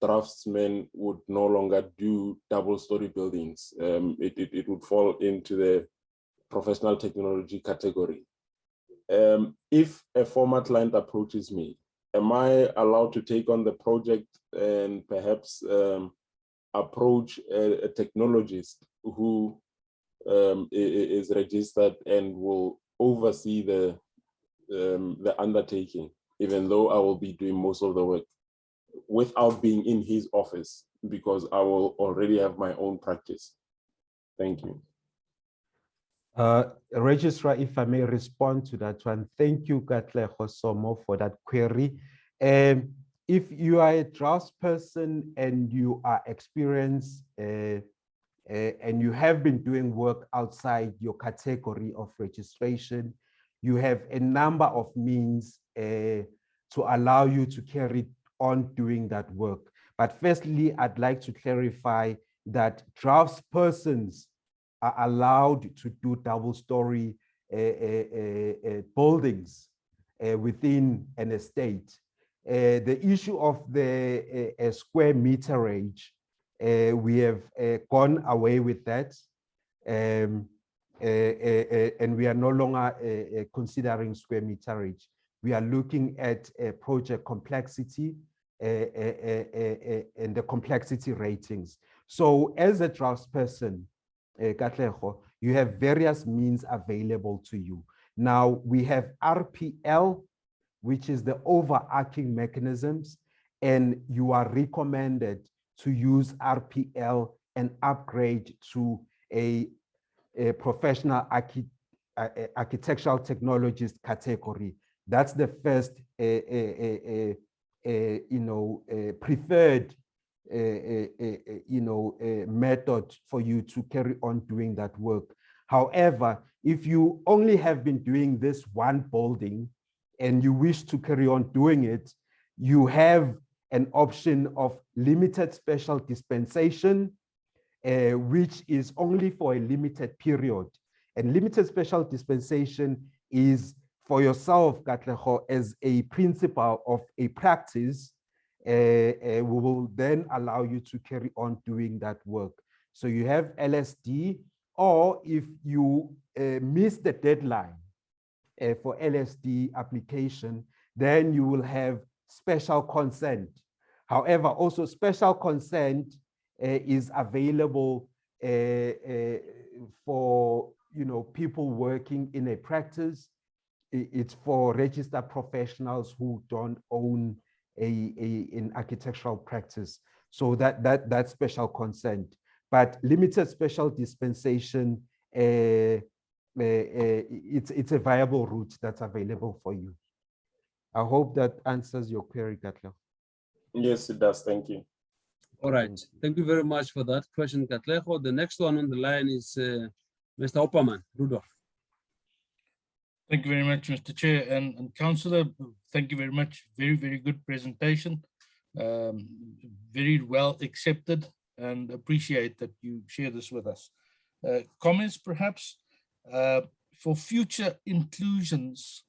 draftsmen would no longer do double-story buildings. It would fall into the professional technology category. If a former client approaches me, am I allowed to take on the project and perhaps approach a technologist who is registered and will oversee the undertaking, even though I will be doing most of the work, without being in his office, because I will already have my own practice? Thank you. Registrar, if I may respond to that one. Thank you, Katleho Somo, for that query. If you are a draftsperson and you are experienced and you have been doing work outside your category of registration, you have a number of means to allow you to carry on doing that work. But firstly, I'd like to clarify that draftspersons are allowed to do double-story buildings within an estate. The issue of the square meterage, we have gone away with that. And we are no longer considering square meterage. We are looking at project complexity and the complexity ratings. So as a draftsperson, Katleho, you have various means available to you. Now we have RPL, which is the overarching mechanisms, and you are recommended to use RPL and upgrade to a professional architectural technologist category. That's the first, preferred, method for you to carry on doing that work. However, if you only have been doing this one building and you wish to carry on doing it, you have an option of limited special dispensation, which is only for a limited period. And limited special dispensation is for yourself, Katleho, as a principal of a practice. We will then allow you to carry on doing that work. So you have LSD, or if you miss the deadline for LSD application, then you will have special consent. However, also special consent is available for people working in a practice. It's for registered professionals who don't own an architectural practice. So that's special consent. But limited special dispensation, it's a viable route that's available for you. I hope that answers your query, Katla. Yes, it does. Thank you. All right. Thank you very much for that question, Katleho. The next one on the line is Mr. Opperman, Rudolph. Thank you very much, Mr. Chair and Councillor. Thank you very much. Very, very good presentation. Very well accepted, and appreciate that you share this with us. Comments, perhaps, for future inclusions,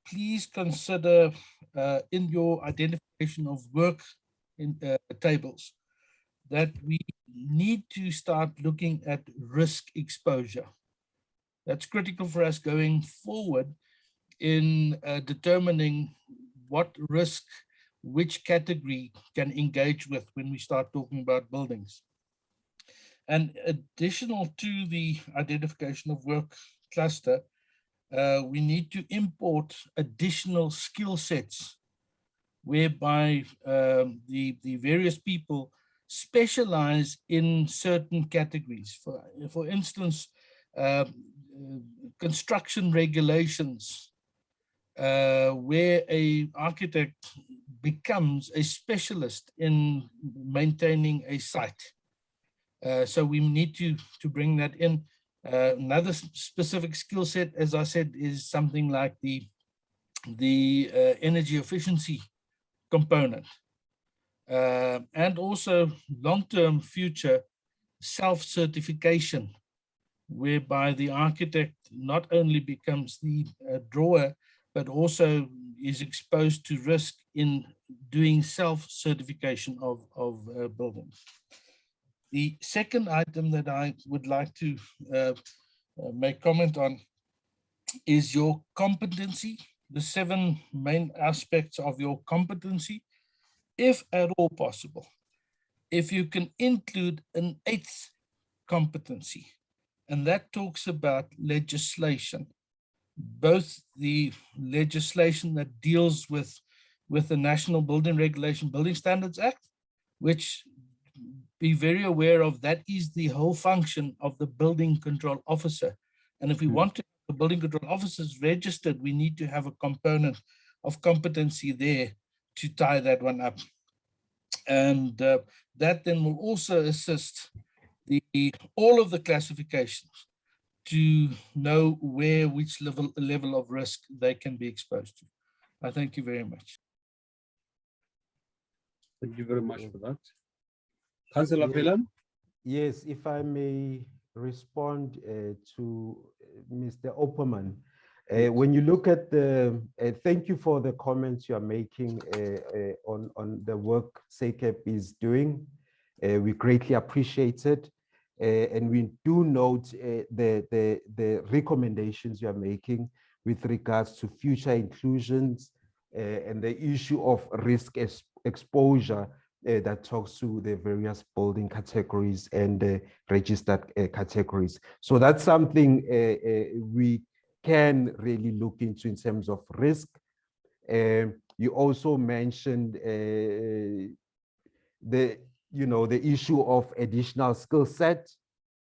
please consider in your identification of work in tables that we need to start looking at risk exposure. That's critical for us going forward in determining what risk which category can engage with when we start talking about buildings. And additional to the identification of work cluster, we need to import additional skill sets whereby the various people specialize in certain categories. For instance, construction regulations, where an architect becomes a specialist in maintaining a site. So we need to bring that in. Another specific skill set, as I said, is something like the energy efficiency component. And also long-term future self-certification, whereby the architect not only becomes the drawer, but also is exposed to risk in doing self-certification of buildings. The second item that I would like to make comment on is your competency, the 7 main aspects of your competency, if at all possible. If you can include an 8th competency, and that talks about legislation, both the legislation that deals with the National Building Regulation Building Standards Act, which be very aware of, that is the whole function of the building control officer. And if we want to have the building control officers registered, we need to have a component of competency there to tie that one up. And that then will also assist all of the classifications to know which level of risk they can be exposed to. I thank you very much. Thank you very much for that. Councillor Phelan? Yes, if I may respond to Mr. Opperman. When you look at thank you for the comments you are making on the work SACEP is doing. We greatly appreciate it. And we do note the recommendations you are making with regards to future inclusions and the issue of risk exposure that talks to the various building categories and the registered categories. So that's something we can really look into in terms of risk. You also mentioned the issue of additional skill set.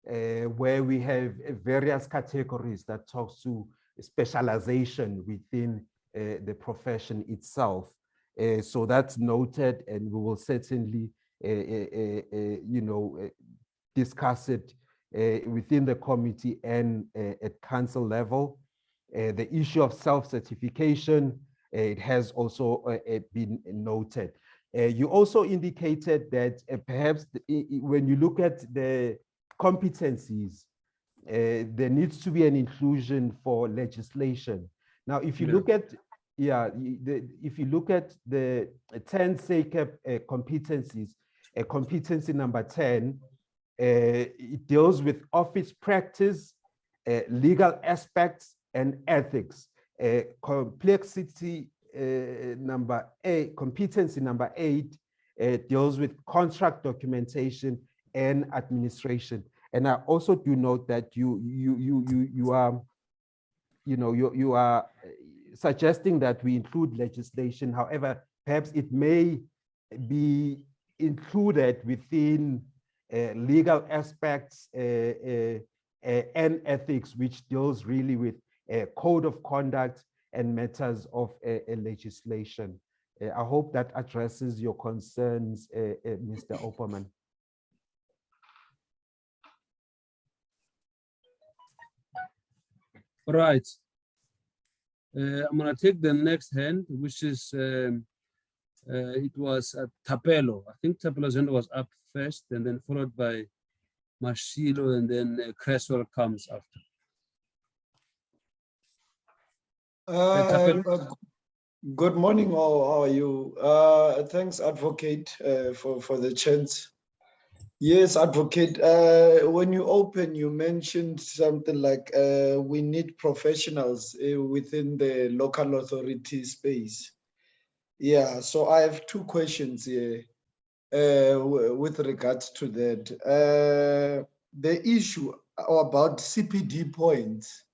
where we have various categories that talks to specialization within the profession itself. So that's noted, and we will certainly, discuss it within the committee and at council level. The issue of self-certification, it has also been noted. You also indicated that perhaps when you look at the competencies, there needs to be an inclusion for legislation. Now, if you look at, if you look at the 10 SACEP competencies, competency number 10, it deals with office practice, legal aspects, and ethics. Complexity number 8, competency number 8, deals with contract documentation and administration. And I also do note that you are suggesting that we include legislation. However, perhaps it may be included within legal aspects and ethics, which deals really with code of conduct and matters of legislation. I hope that addresses your concerns, Mr. Opperman. All right. I'm going to take the next hand, which is, it was Tapelo. I think Tapelo's hand was up first, and then followed by Mashilo, and then Cresswell comes after. Good morning, all. How are you? Thanks, Advocate, for the chance. Yes, Advocate, when you open, you mentioned something like we need professionals within the local authority space. Yeah, so I have two questions here with regards to that. The issue about CPD points.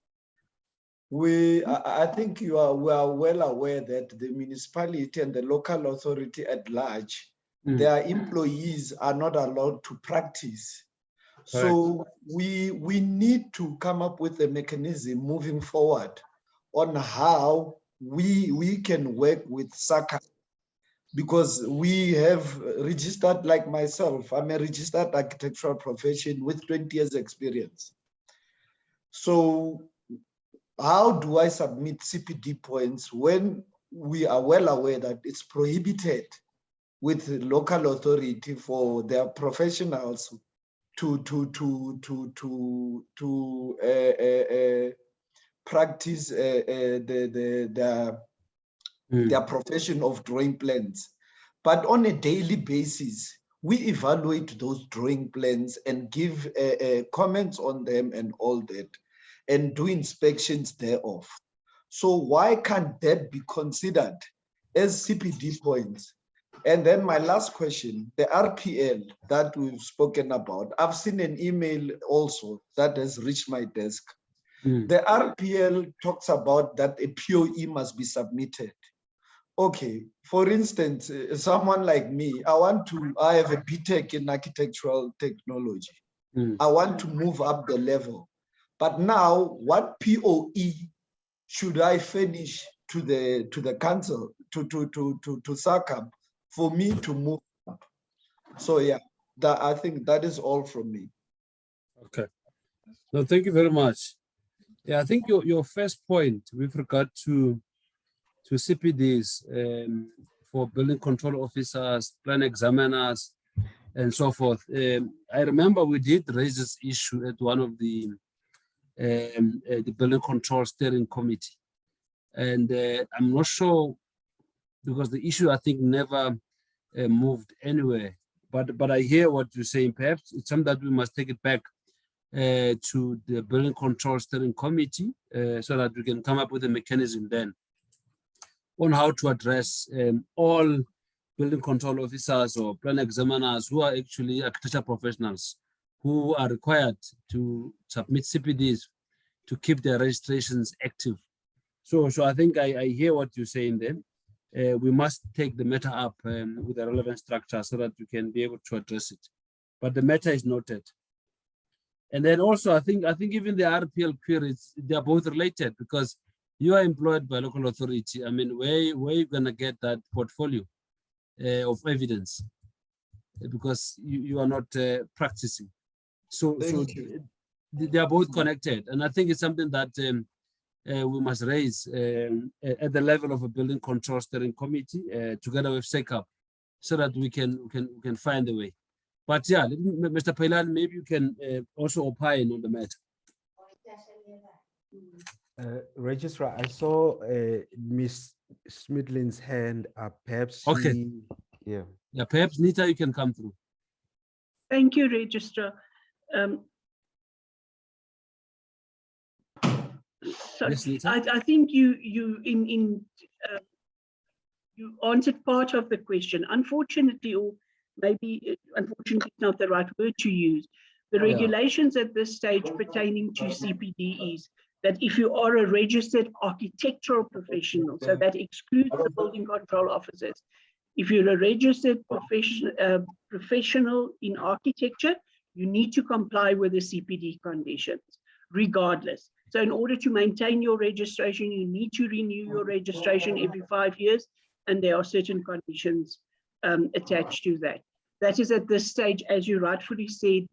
I think we are well aware that the municipality and the local authority at large, their employees are not allowed to practice. So we need to come up with a mechanism moving forward on how we can work with SACA, because we have registered, like myself, I'm a registered architectural profession with 20 years experience. So how do I submit CPD points when we are well aware that it's prohibited with the local authority for their professionals to practice their profession of drawing plans? But on a daily basis, we evaluate those drawing plans and give comments on them and all that, and do inspections thereof. So why can't that be considered as CPD points? And then my last question, the RPL that we've spoken about, I've seen an email also that has reached my desk. The RPL talks about that a POE must be submitted. Okay, for instance, someone like me, I have a BTech in architectural technology. I want to move up the level. But now, what POE should I furnish to the council, to SACAP, for me to move up? So yeah, I think that is all from me. Okay. No, thank you very much. Yeah, I think your first point with regard to CPDs for building control officers, plan examiners, and so forth. I remember we did raise this issue at one of the building control steering committee, and I'm not sure, because the issue I think never moved anywhere. But I hear what you're saying. Perhaps it's something that we must take it back to the building control steering committee so that we can come up with a mechanism then on how to address all building control officers or plan examiners who are actually architecture professionals who are required to submit CPDs to keep their registrations active. So I think I hear what you're saying then. We must take the matter up with the relevant structure so that we can be able to address it. But the matter is noted. And then also, I think even the RPL queries, they are both related because you are employed by local authority. I mean, where you gonna get that portfolio of evidence? Because you are not practicing. So they are both connected, and I think it's something that we must raise at the level of a building control steering committee together with SECAP, so that we can find a way. But yeah, Mr. Pailan, maybe you can also opine on the matter. Registrar, I saw Miss Smidlin's hand up. Perhaps Okay. Yeah, perhaps Nita, you can come through. Thank you, Registrar. So Yes, Nita. I think you answered part of the question. Unfortunately, or maybe unfortunately is not the right word to use. The regulations at this stage pertaining to CPD is that if you are a registered architectural professional, so that excludes the building control officers. If you're a registered professional in architecture, you need to comply with the CPD conditions, regardless. So in order to maintain your registration, you need to renew your registration every 5 years, and there are certain conditions attached to that. That is at this stage, as you rightfully said,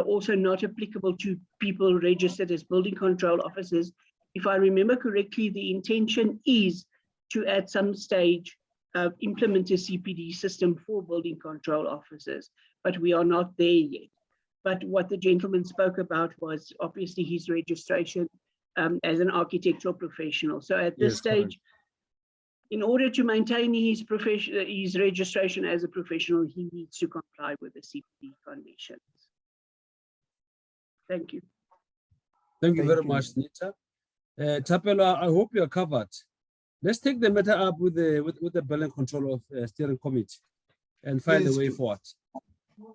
also not applicable to people registered as building control officers. If I remember correctly, the intention is to at some stage implement a CPD system for building control officers, but we are not there yet. But what the gentleman spoke about was obviously his registration as an architectural professional. So at this stage, in order to maintain his registration as a professional, he needs to comply with the CPD conditions. Thank you. Thank you very much, Nita. Tapela, I hope you are covered. Let's take the matter up with the Building Control of Steering Committee and find a way forward.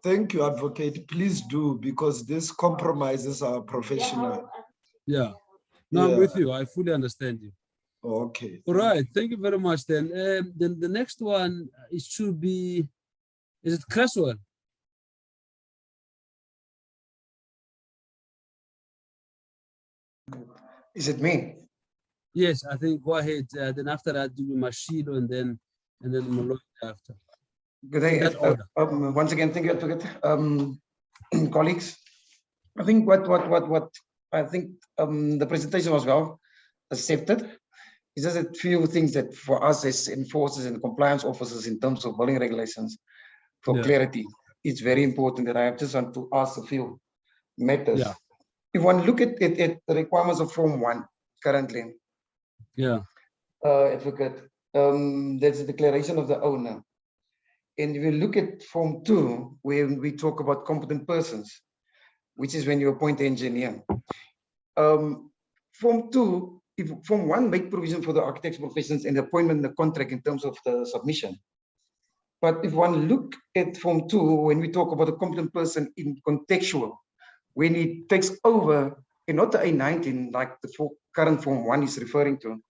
Thank you, Advocate. Please do, because this compromises our professional. Yeah. No, I'm with you. I fully understand you. Okay. All right. Thank you very much. Then the next one, it should be, is it Cresswell? Is it me? Yes, I think go ahead. Then after that, do Mashilo and then Moloi after. Good day. Once again, thank you, Advocate. Colleagues, I think what I think the presentation was well accepted. It's just a few things that for us as enforcers and compliance officers in terms of building regulations, for clarity, it's very important that I just want to ask a few matters. Yeah. If one look at the requirements of Form 1 currently, Advocate, there's a declaration of the owner. And if you look at Form 2, where we talk about competent persons, which is when you appoint the engineer. Form 2, if Form 1 make provision for the architectural professions and the appointment in the contract in terms of the submission. But if one look at Form 2, when we talk about a competent person in contextual, when it takes over, and not the A19, like the current Form 1 is referring to,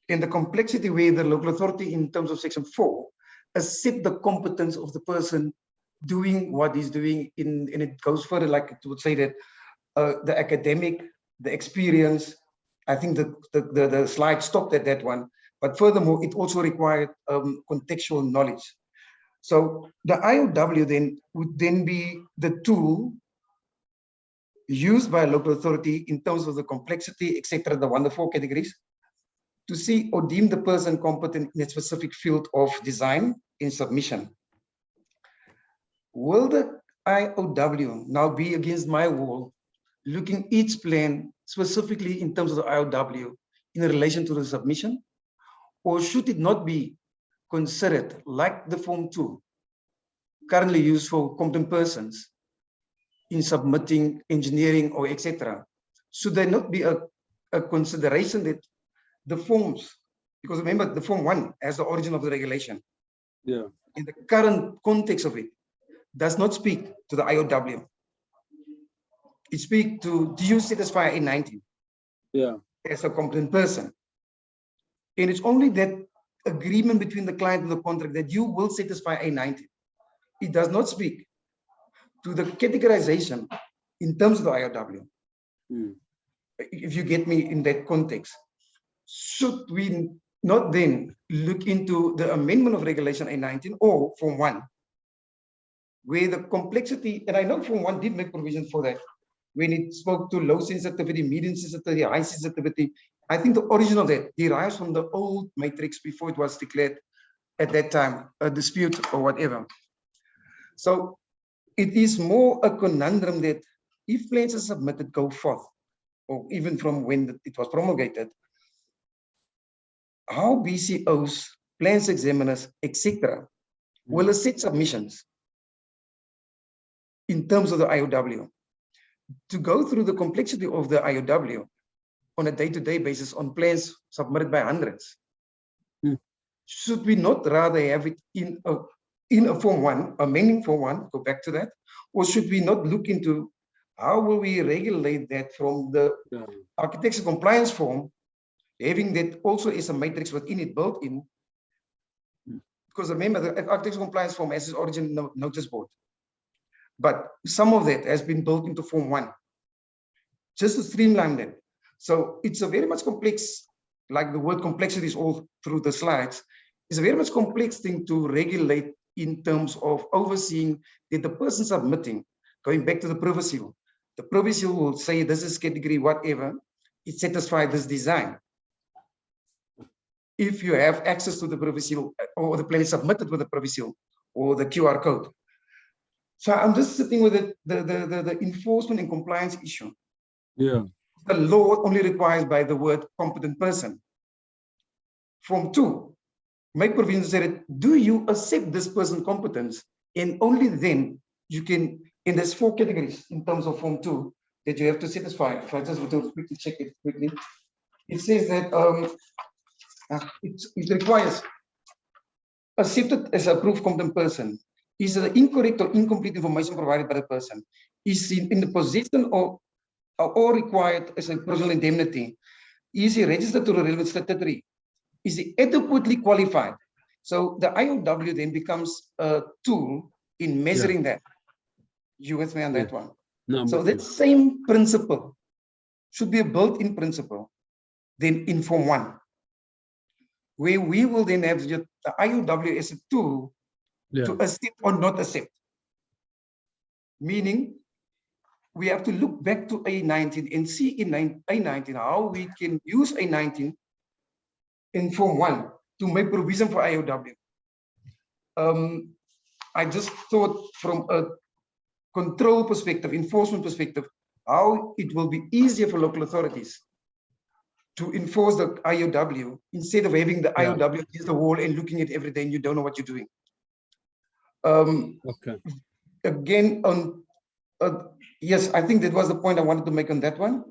in the complexity where the local authority in terms of Section 4, accept the competence of the person doing what he's doing, and it goes further, like it would say that the academic, the experience, I think the slide stopped at that one, but furthermore, it also required contextual knowledge. So the IOW then would then be the tool used by a local authority in terms of the complexity, etc., the 1 to 4 categories, to see or deem the person competent in a specific field of design in submission. Will the IOW now be against my wall, looking each plan specifically in terms of the IOW in relation to the submission? Or should it not be considered like the Form 2, currently used for competent persons in submitting engineering or etc.? Should there not be a consideration that the forms, because remember the Form 1 as the origin of the regulation, in the current context of it, does not speak to the IOW. It speaks to, do you satisfy A19 as a competent person? And it's only that agreement between the client and the contract that you will satisfy A19. It does not speak to the categorization in terms of the IOW. If you get me in that context, should we not then look into the amendment of Regulation A19 or Form 1, where the complexity, and I know Form 1 did make provision for that, when it spoke to low sensitivity, medium sensitivity, high sensitivity. I think the origin of that derives from the old matrix before it was declared at that time a dispute or whatever. So it is more a conundrum that if plans are submitted, go forth, or even from when it was promulgated, how BCOs, plans examiners, etc., will assess submissions in terms of the IOW. To go through the complexity of the IOW on a day-to-day basis on plans submitted by hundreds, should we not rather have it in a Form 1, amending Form 1, go back to that, or should we not look into how will we regulate that from the architecture compliance form, having that also is a matrix within it built in? Because remember, the architecture compliance form has its origin in the notice board, but some of that has been built into Form 1, just to streamline that. So it's a very much complex, like the word complexity is all through the slides, it's a very much complex thing to regulate in terms of overseeing that the person submitting, going back to the Privy Seal, the Privy Seal will say this is category whatever, it satisfies this design. If you have access to the Privy Seal or the plan is submitted with the Privy Seal or the QR code. So I'm just sitting with the enforcement and compliance issue. Yeah. The law only requires by the word competent person. Form 2, make provision say that, do you accept this person competence? And only then you can, and there's 4 categories in terms of Form 2 that you have to satisfy. If I just want to quickly check it quickly. It says that it requires accepted as a approved competent person. Is the incorrect or incomplete information provided by the person? Is in the possession of or required as a personal indemnity? Is he registered to the relevant statutory? Is he adequately qualified? So the IOW then becomes a tool in measuring that. You with me on that one? No, so that same principle should be a built-in principle then in Form 1, where we will then have the IOW as a tool to accept or not accept. Meaning, we have to look back to A19 and see in A19 how we can use A19 in Form 1 to make provision for IOW. I just thought from a control perspective, enforcement perspective, how it will be easier for local authorities to enforce the IOW instead of having the IOW against the wall and looking at it every day and you don't know what you're doing. Again, on yes, I think that was the point I wanted to make on that one.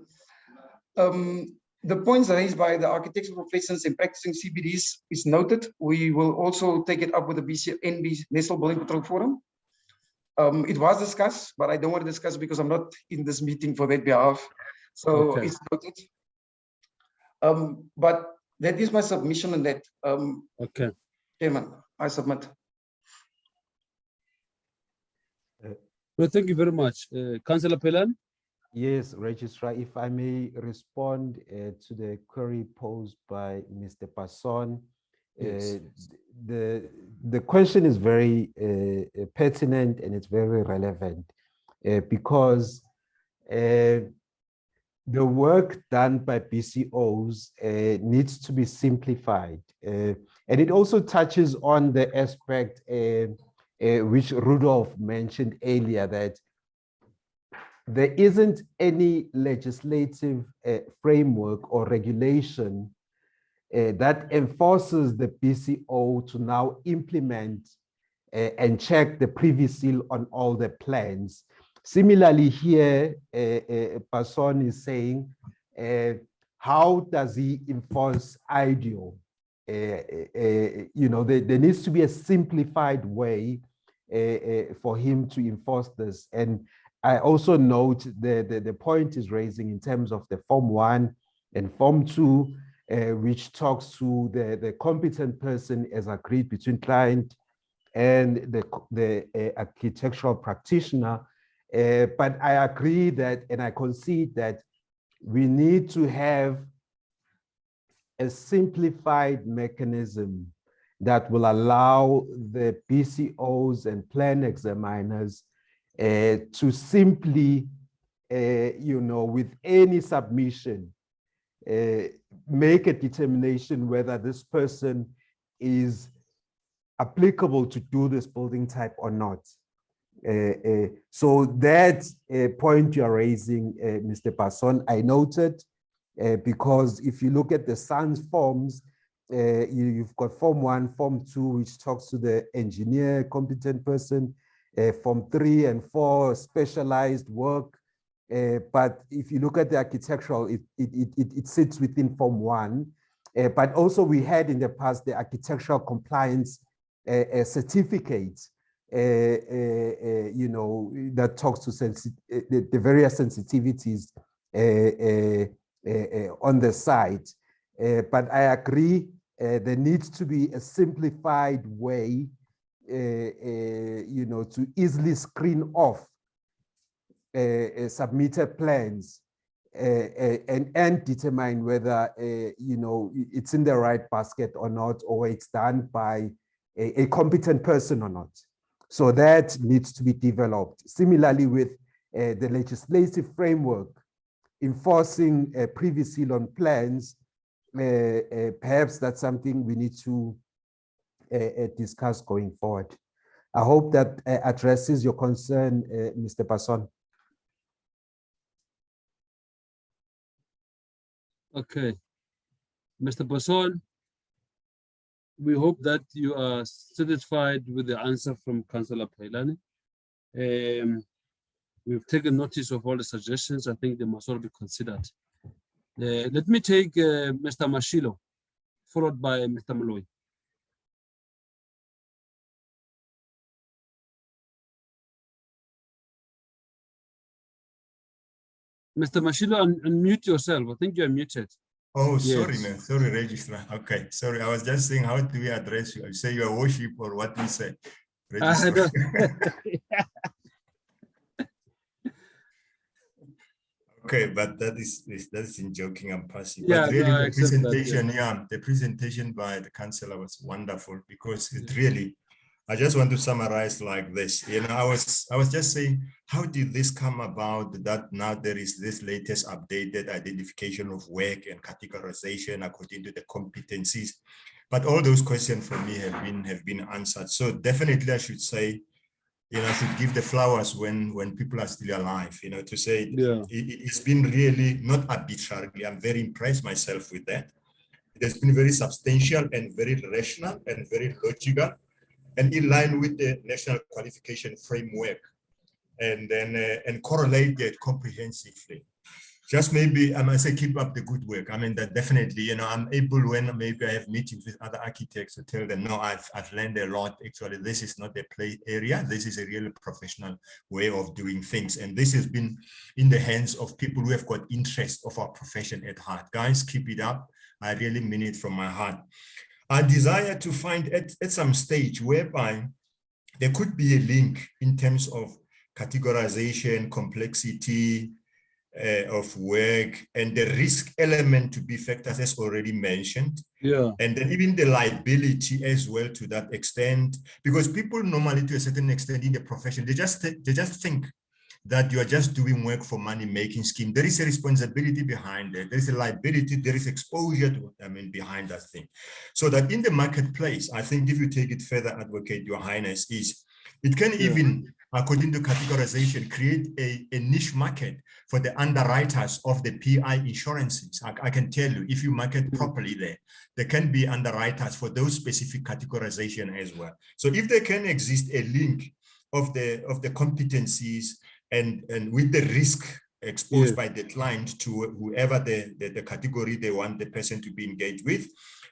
The points raised by the architectural professions and practicing CBDs is noted. We will also take it up with the NB National Building Control Forum. It was discussed, but I don't want to discuss because I'm not in this meeting for that behalf. So it's noted. But that is my submission on that. Chairman, I submit. Well, thank you very much. Councillor Pelan? Yes, Registrar, if I may respond to the query posed by Mr. Passon. The question is very pertinent and it's very relevant because the work done by BCOs needs to be simplified. And it also touches on the aspect which Rudolph mentioned earlier, that there isn't any legislative framework or regulation that enforces the BCO to now implement and check the Privy Seal on all the plans. Similarly here, Passon is saying, how does he enforce IDEO? You know, there needs to be a simplified way for him to enforce this. And I also note the point is raising in terms of the Form 1 and Form 2, which talks to the competent person as agreed between client and the architectural practitioner. But I agree that, and I concede that we need to have a simplified mechanism that will allow the BCOs and plan examiners to simply, with any submission, make a determination whether this person is applicable to do this building type or not. So that point you're raising, Mr. Passon, I noted, because if you look at the SANS forms, you've got Form 1, Form 2, which talks to the engineer, competent person, Form 3 and 4, specialized work. But if you look at the architectural, it sits within Form 1. But also we had in the past the architectural compliance certificate, that talks to the various sensitivities on the site. But I agree, there needs to be a simplified way, to easily screen off submitted plans and determine whether, it's in the right basket or not, or it's done by a competent person or not. So that needs to be developed. Similarly with the legislative framework, enforcing previous seal on plans, perhaps that's something we need to discuss going forward. I hope that addresses your concern, Mr. Passon. Okay. Mr. Passon, we hope that you are satisfied with the answer from Councillor Pailani. We've taken notice of all the suggestions. I think they must all be considered. Let me take Mr. Mashilo, followed by Mr. Malloy. Mr. Mashilo, unmute yourself. I think you're muted. Oh, sorry, Yes. man. Sorry, Registrar. Okay, sorry. I was just saying, how do we address you? You say you are worship or what do you say? Registrar. Okay, but that is in joking and passing. Yeah, but really, no, the presentation, the presentation by the councillor was wonderful because it really, I just want to summarize like this. I was just saying, how did this come about that now there is this latest updated identification of work and categorization according to the competencies? But all those questions for me have been answered. So definitely I should say, I should give the flowers when people are still alive, to say it's been really not arbitrarily. I'm very impressed myself with that. It has been very substantial and very rational and very logical and in line with the national qualification framework, and then and correlated comprehensively. Just maybe I must say, keep up the good work. I mean, that definitely, I'm able when maybe I have meetings with other architects to tell them, no, I've learned a lot. Actually, this is not a play area. This is a really professional way of doing things. And this has been in the hands of people who have got interest of our profession at heart. Guys, keep it up. I really mean it from my heart. I desire to find at some stage whereby there could be a link in terms of categorization, complexity, of work, and the risk element to be factors as already mentioned. Yeah. And then even the liability as well to that extent, because people normally to a certain extent in the profession, they just think that you are just doing work for money-making scheme. There is a responsibility behind it. There is a liability, there is exposure to, behind that thing. So that in the marketplace, I think if you take it further, Advocate, Your Highness, it can even, according to categorization, create a niche market for the underwriters of the PI insurances. I can tell you, if you market properly there can be underwriters for those specific categorization as well. So if there can exist a link of the competencies and with the risk exposed by the client to whoever the category they want the person to be engaged with,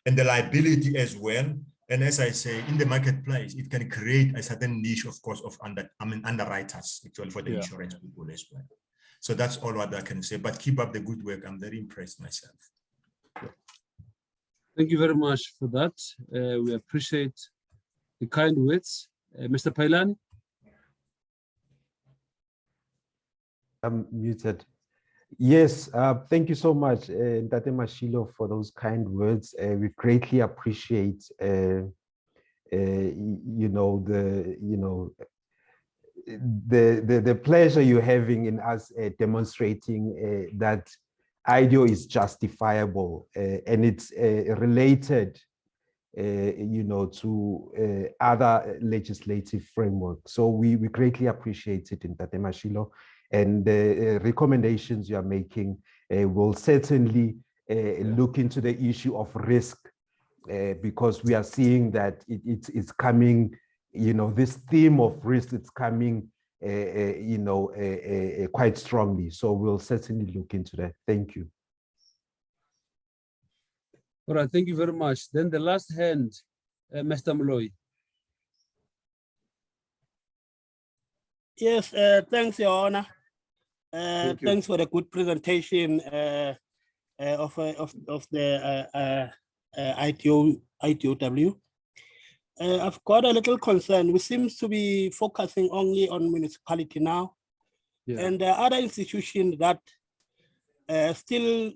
and the liability as well. And as I say, in the marketplace, it can create a certain niche, of course, of underwriters actually for the insurance people as well. So that's all what I can say. But keep up the good work. I'm very impressed myself. Thank you very much for that. We appreciate the kind words. Mr. Pailani? I'm muted. Yes, thank you so much, Ntate Mashilo, for those kind words. We greatly appreciate, the pleasure you're having in us demonstrating that IDEO is justifiable and it's related, to other legislative frameworks. So we greatly appreciate it in Ntate Mashilo, and the recommendations you are making will certainly look into the issue of risk, because we are seeing that it's coming, this theme of risk, it's coming, quite strongly. So we'll certainly look into that. Thank you. All right, thank you very much. Then the last hand, Mr. Moloi. Yes, thanks, Your Honor. Thanks for the good presentation of the ITOW. I've got a little concern. We seem to be focusing only on municipality now. Yeah. And there are other institutions that still,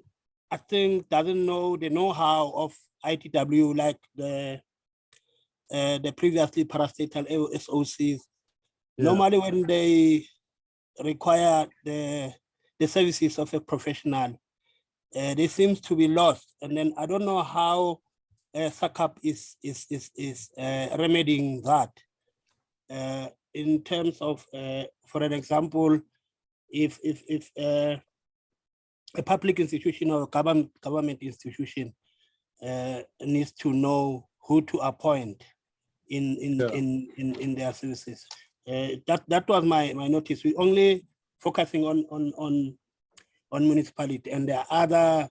I think, doesn't know the know-how of ITW, like the previously parastatal SOCs. Yeah. Normally when they require the services of a professional, they seem to be lost. And then I don't know how SACAP is remedying that. In terms of, for an example, if a public institution or government institution needs to know who to appoint in their services. That was my notice. We only focusing on municipality, and there are other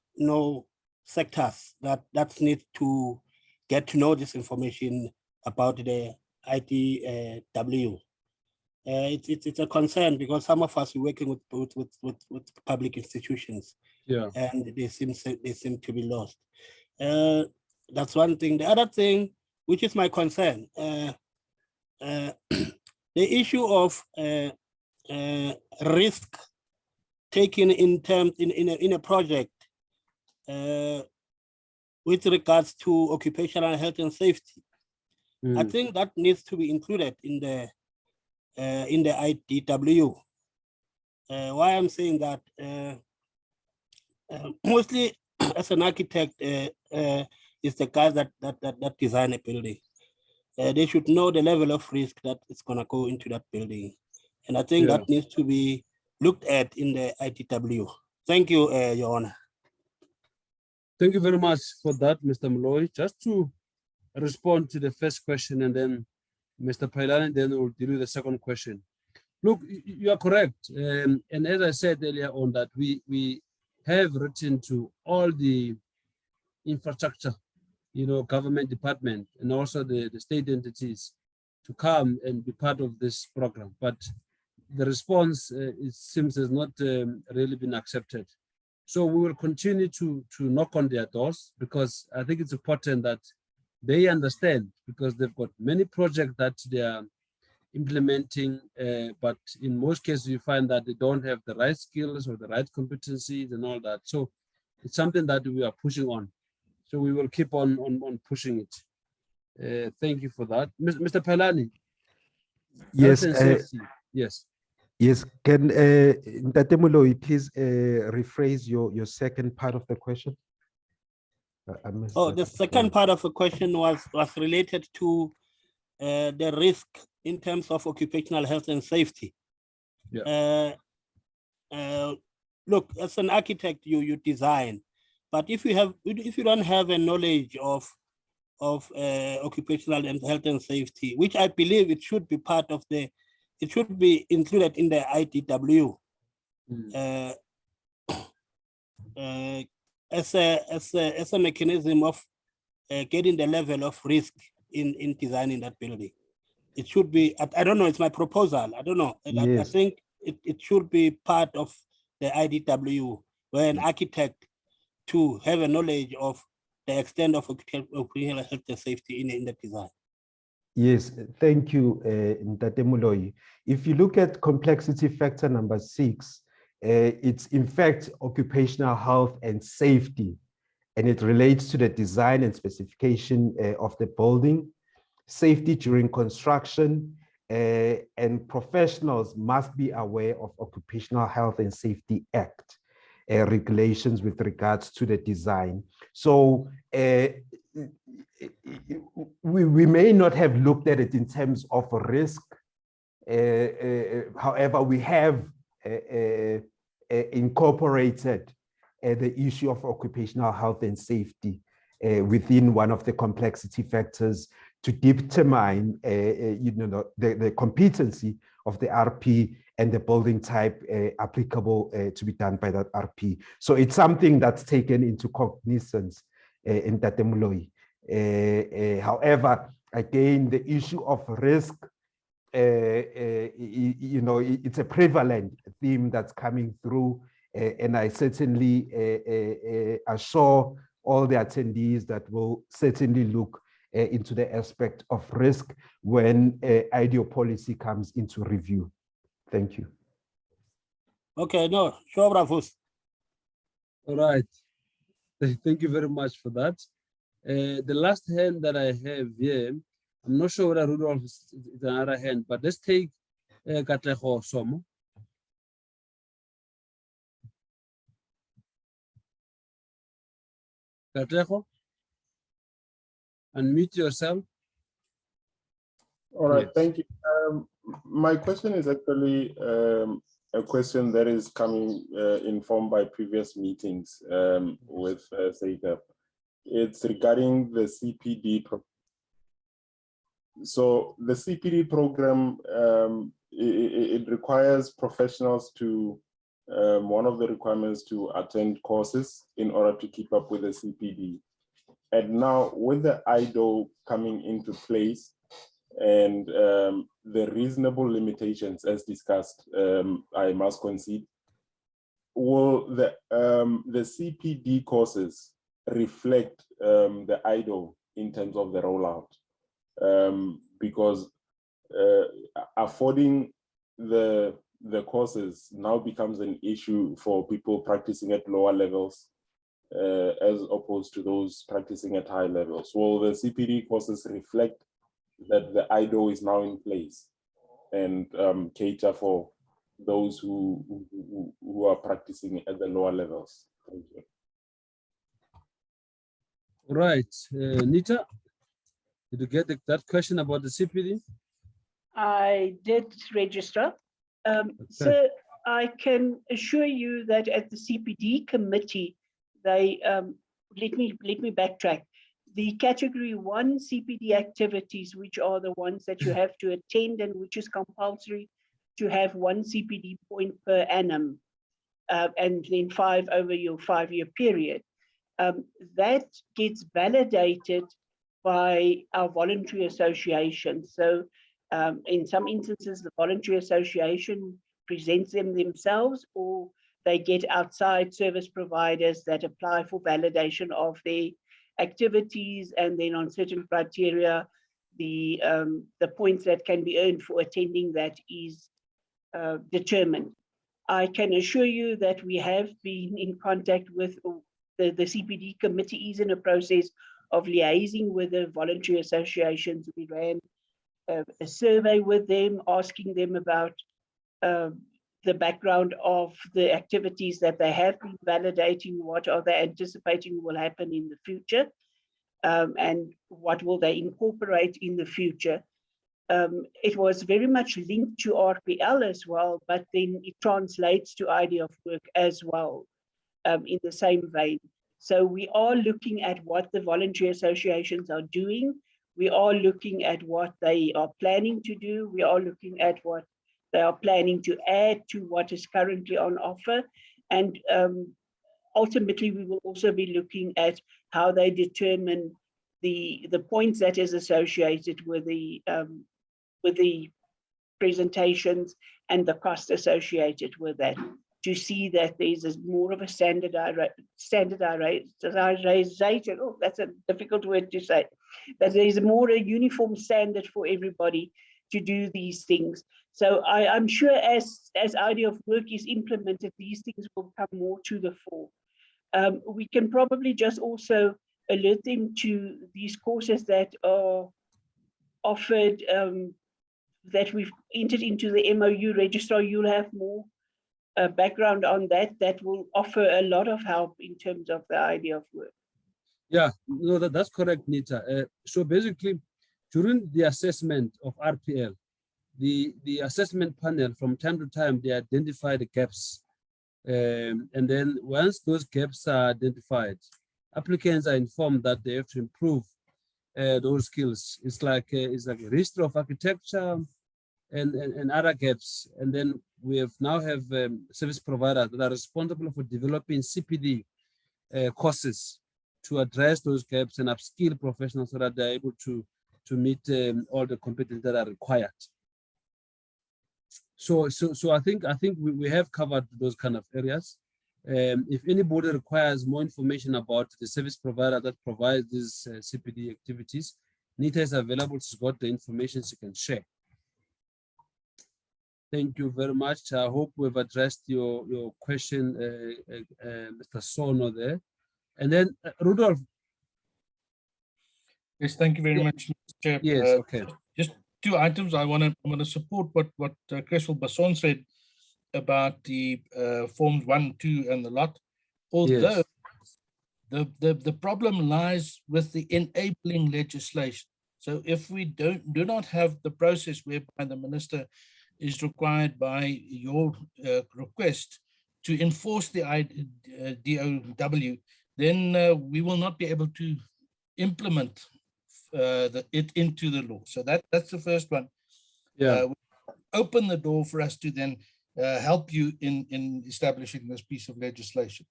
sectors that need to get to know this information about the ITW. It's a concern because some of us are working with public institutions, and they seem to be lost. That's one thing. The other thing, which is my concern, the issue of risk taken in a project with regards to occupational health and safety. I think that needs to be included in the IDW. Why I'm saying that, mostly as an architect, is the guys that design a building. They should know the level of risk that is going to go into that building. And I think that needs to be looked at in the ITW. Thank you, Your Honor. Thank you very much for that, Mr. Moloi. Just to respond to the first question, and then Mr. Pailani, then we'll deal with the second question. Look, you are correct. And as I said earlier on, that we have written to all the infrastructure, government department, and also the state entities to come and be part of this program. But the response, it seems, has not really been accepted. So we will continue to knock on their doors, because I think it's important that they understand, because they've got many projects that they are implementing, but in most cases you find that they don't have the right skills or the right competencies and all that. So it's something that we are pushing on. So we will keep on pushing it. Thank you for that. Mr. Pailani. Yes. Yes. Yes. Can Ntate Moloi please rephrase your second part of the question? The second part of the question was related to the risk in terms of occupational health and safety. Yeah. Look, as an architect, you design, but if you don't have a knowledge of occupational and health and safety, which I believe it should be part of it should be included in the IDW. As a mechanism of getting the level of risk in designing that building. It should be, I don't know, it's my proposal. I don't know. Yes. I think it should be part of the IDW, where an architect to have a knowledge of the extent of occupational health and safety in the design. Yes, thank you, Ntate Moloi. If you look at complexity factor number 6, It's in fact occupational health and safety, and it relates to the design and specification of the building, safety during construction, and professionals must be aware of Occupational Health and Safety Act regulations with regards to the design. So we may not have looked at it in terms of risk. However, we have incorporated the issue of occupational health and safety within one of the complexity factors to determine the competency of the RP and the building type applicable to be done by that RP. So it's something that's taken into cognizance in Tatemuloi. However, again, the issue of risk, it's a prevalent theme that's coming through, and I certainly assure all the attendees that will certainly look into the aspect of risk when IDEO policy comes into review. Thank you. Okay, no, sure, Rafus. All right. Thank you very much for that. The last hand that I have here, I'm not sure whether Rudolph is another hand, but let's take Katleho Somo. Katleho, unmute yourself. All right, Yes. thank you. My question is actually a question that is coming informed by previous meetings with SACAP. It's regarding the CPD program. So the CPD program, it requires professionals to, one of the requirements to attend courses in order to keep up with the CPD. And now with the IDO coming into place and the reasonable limitations as discussed, I must concede, will the CPD courses reflect the IDO in terms of the rollout? Because affording the courses now becomes an issue for people practicing at lower levels as opposed to those practicing at high levels. Will the CPD courses reflect that the IDO is now in place and cater for those who are practicing at the lower levels? Thank you. Right, Nita, did you get that question about the CPD? I did register. So I can assure you that at the CPD committee, they let me backtrack. The category 1 CPD activities, which are the ones that you have to attend and which is compulsory to have 1 CPD point per annum, and then 5 over your 5-year period. That gets validated by our voluntary association. So in some instances, the voluntary association presents them themselves, or they get outside service providers that apply for validation of their activities, and then on certain criteria, the points that can be earned for attending that is determined. I can assure you that we have been in contact with the CPD committee is in a process of liaising with the voluntary associations. We ran a survey with them, asking them about the background of the activities that they have been validating, what are they anticipating will happen in the future, and what will they incorporate in the future. It was very much linked to RPL as well, but then it translates to idea of work as well, in the same vein. So we are looking at what the voluntary associations are doing. We are looking at what they are planning to do. We are looking at what they are planning to add to what is currently on offer. And ultimately, we will also be looking at how they determine the points that is associated with the presentations and the cost associated with that, to see that there's more of a standardization. Oh, that's a difficult word to say. That there's more a uniform standard for everybody to do these things. So I'm sure as idea of work is implemented, these things will come more to the fore. We can probably just also alert them to these courses that are offered, that we've entered into the MOU registrar. You'll have more background on that. That will offer a lot of help in terms of the idea of work. Yeah, no, that's correct, Nita. So basically, during the assessment of RPL, the assessment panel from time to time, they identify the gaps. And then once those gaps are identified, applicants are informed that they have to improve those skills. It's like a history of architecture and other gaps. And then we now have service providers that are responsible for developing CPD courses to address those gaps and upskill professionals so that they're able to meet all the competencies that are required. So I think we have covered those kind of areas. If anybody requires more information about the service provider that provides these CPD activities, Nita is available. She's got the information she can share. Thank you very much. I hope we've addressed your question, Mr. Sono there. And then Rudolph. Yes, thank you very much, Mr. Chair. Yes, okay. Just two items. I want to support what Cresswell Basson said about the forms 1, 2, and the lot. Although the problem lies with the enabling legislation. So if we do not have the process whereby the minister is required by your request to enforce the DOW, then we will not be able to implement it into the law. So that's the first one. Yeah. Open the door for us to then help you in establishing this piece of legislation.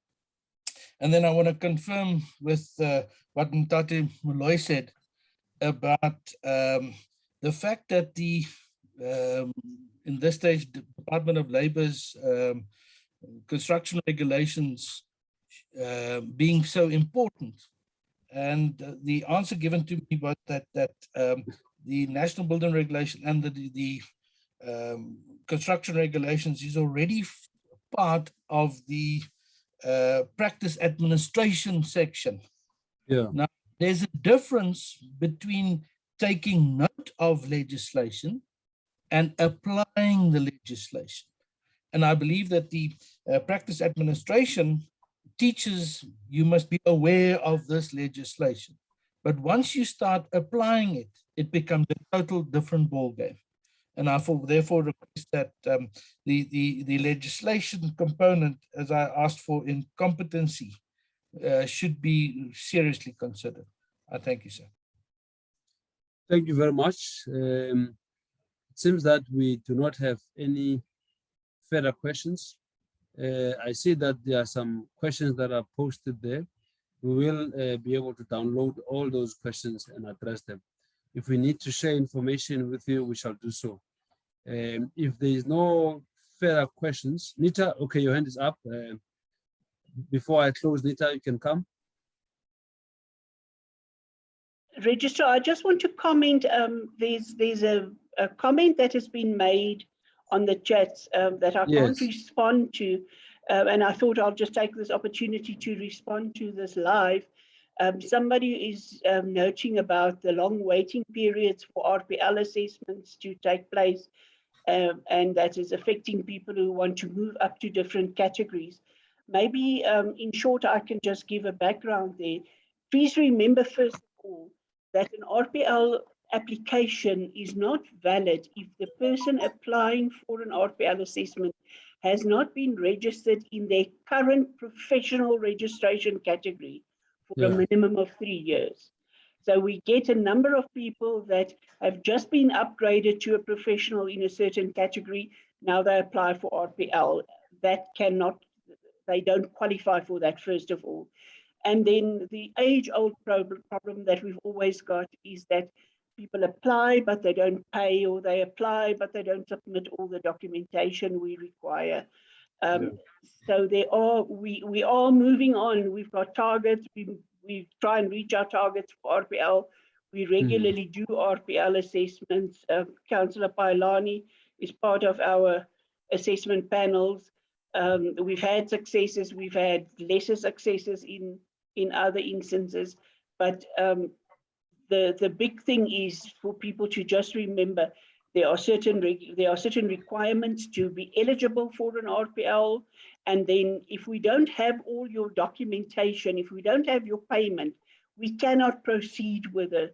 And then I want to confirm with what Ntate Molloy said about the fact that the in this stage, the Department of Labor's construction regulations being so important. And the answer given to me was that the National Building Regulation and the construction regulations is already part of the practice administration section. Yeah. Now, there's a difference between taking note of legislation and applying the legislation. And I believe that the practice administration teaches you must be aware of this legislation. But once you start applying it, it becomes a total different ballgame. And I therefore request that the legislation component, as I asked for in competency, should be seriously considered. I thank you, sir. Thank you very much. It seems that we do not have any further questions. I see that there are some questions that are posted there. We will be able to download all those questions and address them. If we need to share information with you, we shall do so. If there is no further questions, Nita, okay, your hand is up. Before I close, Nita, you can come. Registrar, I just want to comment. There's a comment that has been made on the chats that I can't respond to, and I thought I'll just take this opportunity to respond to this live. Somebody is noting about the long waiting periods for RPL assessments to take place, and that is affecting people who want to move up to different categories. Maybe in short, I can just give a background there. Please remember, first of all, that an RPL application is not valid if the person applying for an RPL assessment has not been registered in their current professional registration category for a minimum of 3 years. So we get a number of people that have just been upgraded to a professional in a certain category. Now they apply for RPL. That cannot, they don't qualify for that, first of all. And then the age-old problem that we've always got is that people apply, but they don't pay, or they apply, but they don't submit all the documentation we require. So we are moving on. We've got targets. We try and reach our targets for RPL. We regularly do RPL assessments. Councillor Pailani is part of our assessment panels. We've had successes, we've had lesser successes in other instances, but the big thing is for people to just remember there are certain requirements to be eligible for an RPL, and then if we don't have all your documentation, if we don't have your payment, we cannot proceed with the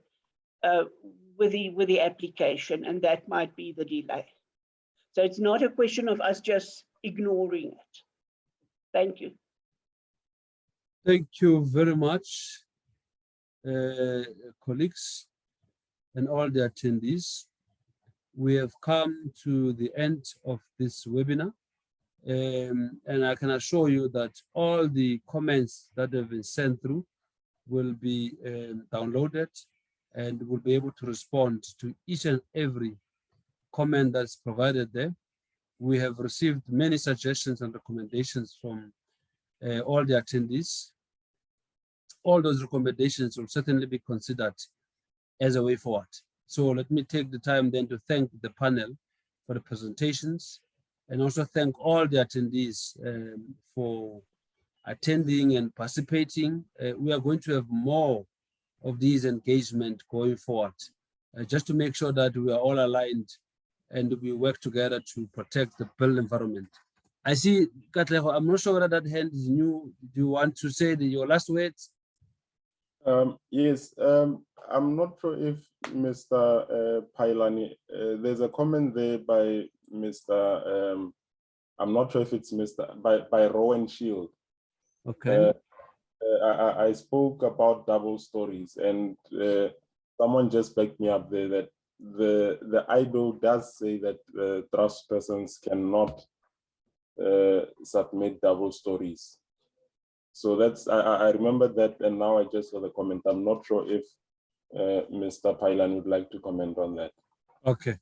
application, and that might be the delay. So it's not a question of us just ignoring it. Thank you. Thank you very much, colleagues and all the attendees. We have come to the end of this webinar, and I can assure you that all the comments that have been sent through will be downloaded, and we'll be able to respond to each and every comment that's provided there. We have received many suggestions and recommendations from all the attendees. All those recommendations will certainly be considered as a way forward. So let me take the time then to thank the panel for the presentations, and also thank all the attendees for attending and participating. We are going to have more of these engagement going forward, just to make sure that we are all aligned and we work together to protect the built environment. I see, Katleho, I'm not sure whether that hand is new. Do you want to say your last words? Yes, I'm not sure if Mr. Pailani, there's a comment there by Mr. I'm not sure if it's Mr. by Rowan Shield. Okay. I spoke about double stories, and someone just backed me up there that the IDO does say that trust persons cannot submit double stories. So that's, I remember that, and now I just saw the comment. I'm not sure if Mr. Pailan would like to comment on that. Okay.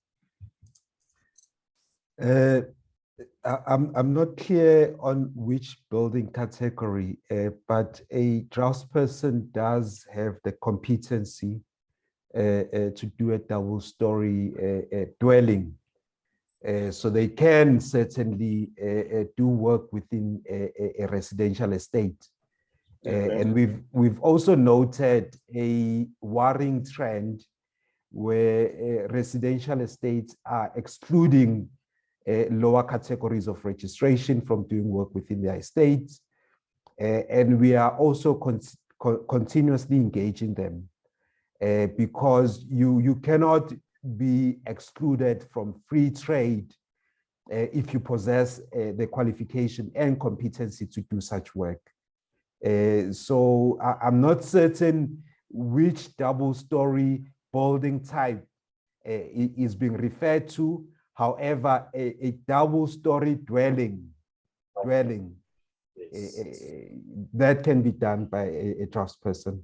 I'm not clear on which building category, but a draftsperson does have the competency to do a double-story dwelling. So they can certainly do work within a residential estate. And we've also noted a worrying trend where residential estates are excluding lower categories of registration from doing work within their estates. And we are also continuously engaging them because you cannot be excluded from free trade if you possess the qualification and competency to do such work. So I'm not certain which double-story building type is being referred to. However, a double-story dwelling, that can be done by a draftsperson.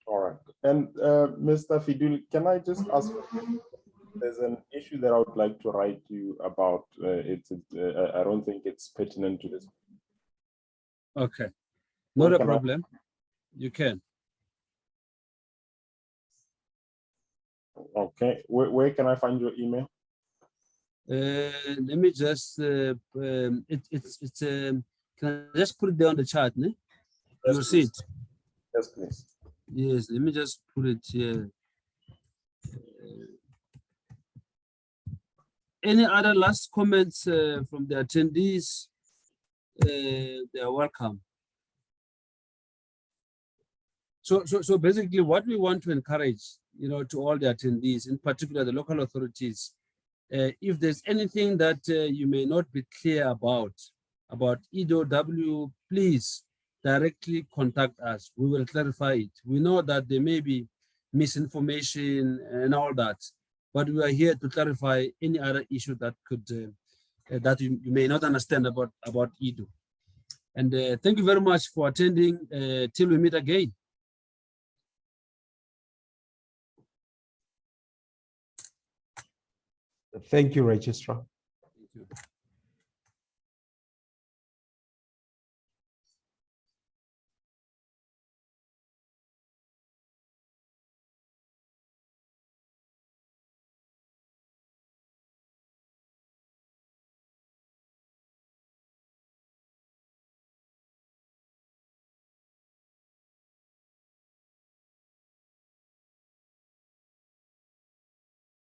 All right. And Mr. Fidul, can I just ask, there's an issue that I would like to write to you about. I don't think it's pertinent to this. Okay, not a problem. You can. Okay, where can I find your email? Let me just, can I just put it there on the chart, ne? Yes, You'll see it. Yes, please. Yes, let me just put it here. Any other last comments from the attendees? They are welcome. So basically what we want to encourage, to all the attendees, in particular the local authorities, if there's anything that you may not be clear about EDOW, please directly contact us. We will clarify it. We know that there may be misinformation and all that, but we are here to clarify any other issue that could that you may not understand about EDO. And thank you very much for attending. Till we meet again. Thank you, Registrar. Thank you.